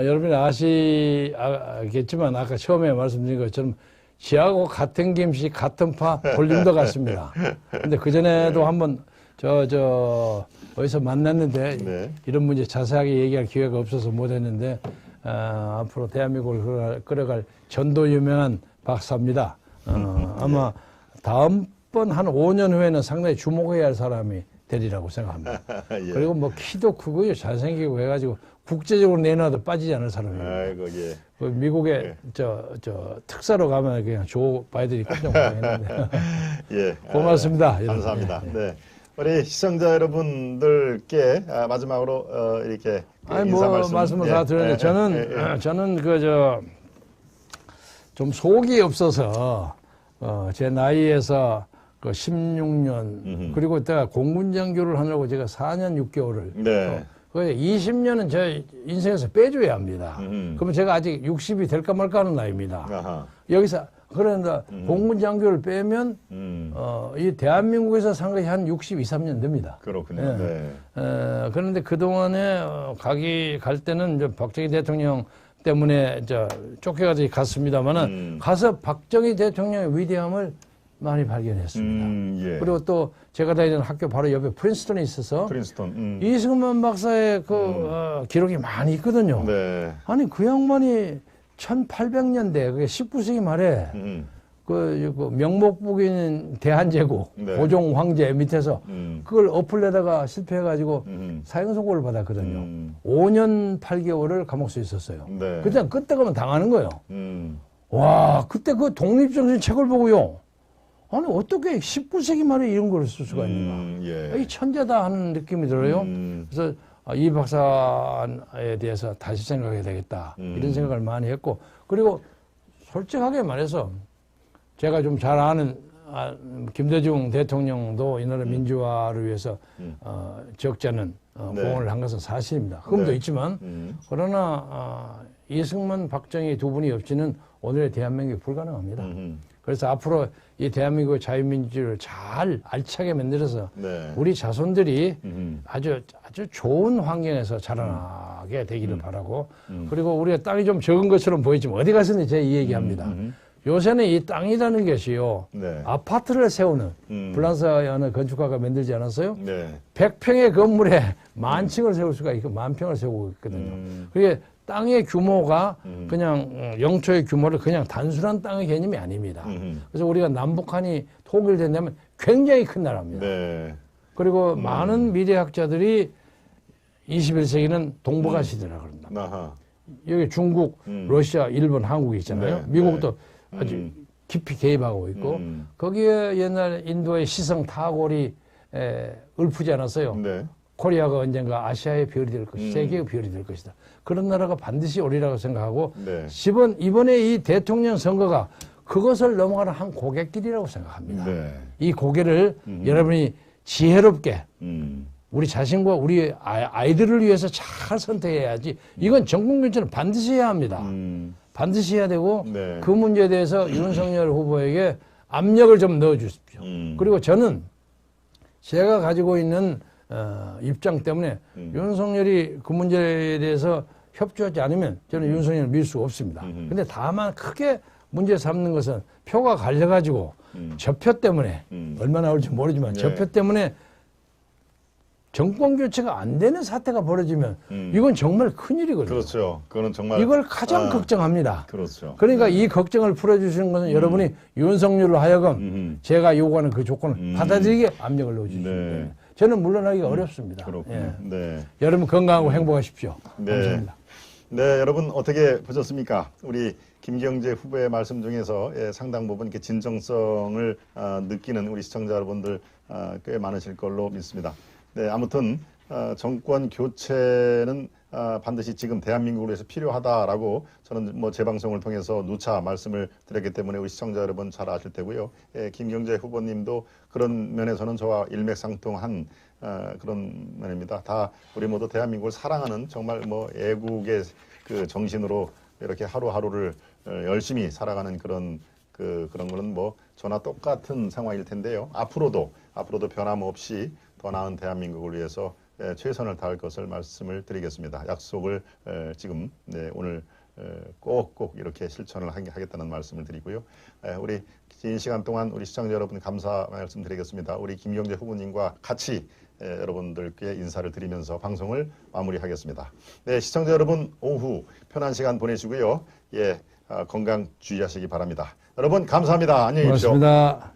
여러분이 아시겠지만 아까 처음에 말씀드린 것처럼 지하고 같은 김씨 같은 파 볼륨도 같습니다. 근데 그전에도 한번 어디서 만났는데 네. 이런 문제 자세하게 얘기할 기회가 없어서 못했는데 앞으로 대한민국을 끌어갈 전도 유명한 박사입니다. 아마 다음번 한 5년 후에는 상당히 주목해야 할 사람이 되리라고 생각합니다. 예. 그리고 키도 크고요, 잘생기고 해가지고 국제적으로 내놔도 빠지지 않을 사람이에요. 아이고, 예. 미국에 특사로 가면 그냥 조 바이든이 깜짝 놀랐는데. 예. 고맙습니다. 감사합니다. 네. 우리 시청자 여러분들께 마지막으로 이렇게 인사 말씀 말씀을 다 드렸는데 저는 좀 속이 없어서 제 나이에서 그 16년 그리고 내가 공군장교를 하려고 제가 4년 6개월을 네. 그 20년은 제 인생에서 빼줘야 합니다. 그러면 제가 아직 60이 될까 말까 하는 나이입니다. 아하. 여기서 그런데 공군장교를 빼면 이 대한민국에서 산 것이 한 62, 3년 됩니다. 그렇군요. 네. 그런데 그동안에 갈 때는 이제 박정희 대통령 때문에 쫓겨가지고 갔습니다만은 가서 박정희 대통령의 위대함을 많이 발견했습니다. 예. 그리고 또 제가 다니는 학교 바로 옆에 프린스턴에 있어서 프린스턴. 이승만 박사의 기록이 많이 있거든요. 네. 아니 그 양반이 1800년대 그게 19세기 말에 그 명목북인 대한제국 네. 고종 황제 밑에서 그걸 어플에다가 실패해가지고 사형 선고를 받았거든요. 5년 8개월을 감옥에 있었어요. 네. 그때 끄떡하면 당하는 거예요. 와 그때 그 독립정신 책을 보고요. 아니 어떻게 19세기 말에 이런 걸 쓸 수가 있는가. 예. 이 천재다 하는 느낌이 들어요. 그래서 이 박사에 대해서 다시 생각해야 되겠다. 이런 생각을 많이 했고 그리고 솔직하게 말해서 제가 좀 잘 아는 김대중 대통령도 이 나라 민주화를 위해서 적잖은 네. 공헌을 한 것은 사실입니다. 흠도 네. 있지만 그러나 이승만 박정희 두 분이 없이는 오늘의 대한민국이 불가능합니다. 그래서 앞으로 이 대한민국의 자유민주주의를 잘 알차게 만들어서 네. 우리 자손들이 아주 좋은 환경에서 자라나게 되기를 바라고 그리고 우리가 땅이 좀 적은 것처럼 보이지만 어디 가서는 제 이 얘기합니다. 요새는 이 땅이라는 것이요. 네. 아파트를 세우는 프랑스의 어느 건축가가 만들지 않았어요? 네. 100평의 건물에 10,000층을 세울 수가 있고 10,000평을 세우고 있거든요. 그게 땅의 규모가 그냥 영토의 규모를 그냥 단순한 땅의 개념이 아닙니다. 그래서 우리가 남북한이 통일된다면 굉장히 큰 나라입니다. 네. 그리고 많은 미래학자들이 21세기는 동북아 시대라고 그럽니다. 아하. 여기 중국, 러시아, 일본, 한국이 있잖아요. 네, 미국도 아주 깊이 개입하고 있고 거기에 옛날 인도의 시성 타골이 읊지 않았어요. 네. 코리아가 언젠가 아시아의 별이 될 것이다. 세계의 별이 될 것이다. 그런 나라가 반드시 오리라고 생각하고 네. 이번에 이 대통령 선거가 그것을 넘어가는 한 고갯길이라고 생각합니다. 네. 이 고개를 여러분이 지혜롭게 우리 자신과 우리 아이들을 위해서 잘 선택해야지. 이건 정권교체는 반드시 해야 합니다. 반드시 해야 되고 네. 그 문제에 대해서 윤석열 후보에게 압력을 좀 넣어주십시오. 그리고 저는 제가 가지고 있는 입장 때문에 윤석열이 그 문제에 대해서 협조하지 않으면 저는 윤석열을 밀 수가 없습니다. 근데 다만 크게 문제 삼는 것은 표가 갈려가지고 저 표 때문에 얼마나 올지 모르지만 네. 저 표 때문에 정권 교체가 안 되는 사태가 벌어지면 이건 정말 큰일이거든요. 그렇죠. 그거는 정말 이걸 가장 걱정합니다. 그렇죠. 그러니까 이 걱정을 풀어주시는 것은 여러분이 윤석열로 하여금 제가 요구하는 그 조건을 받아들이게 압력을 넣어주시면 네. 됩니다. 저는 물러나기가 어렵습니다. 그렇군요. 예. 네. 여러분 건강하고 행복하십시오. 네. 감사합니다. 네, 여러분 어떻게 보셨습니까? 우리 김경재 후보의 말씀 중에서 상당 부분 이렇게 진정성을 느끼는 우리 시청자 여러분들 꽤 많으실 걸로 믿습니다. 네, 아무튼 정권 교체는 반드시 지금 대한민국을 위해서 필요하다라고 저는 뭐 제 방송을 통해서 누차 말씀을 드렸기 때문에 우리 시청자 여러분 잘 아실 테고요. 김경재 후보님도 그런 면에서는 저와 일맥상통한 그런 면입니다. 다 우리 모두 대한민국을 사랑하는 정말 뭐 애국의 그 정신으로 이렇게 하루하루를 열심히 살아가는 그런 거는 뭐 저나 똑같은 상황일 텐데요. 앞으로도 변함없이 더 나은 대한민국을 위해서 최선을 다할 것을 말씀을 드리겠습니다. 약속을 지금 오늘 꼭꼭 이렇게 실천을 하겠다는 말씀을 드리고요. 우리 긴 시간 동안 우리 시청자 여러분 감사 말씀드리겠습니다. 우리 김경재 후보님과 같이 여러분들께 인사를 드리면서 방송을 마무리하겠습니다. 네, 시청자 여러분 오후 편한 시간 보내시고요. 건강 주의하시기 바랍니다. 여러분 감사합니다. 안녕히 계십시오. 고맙습니다.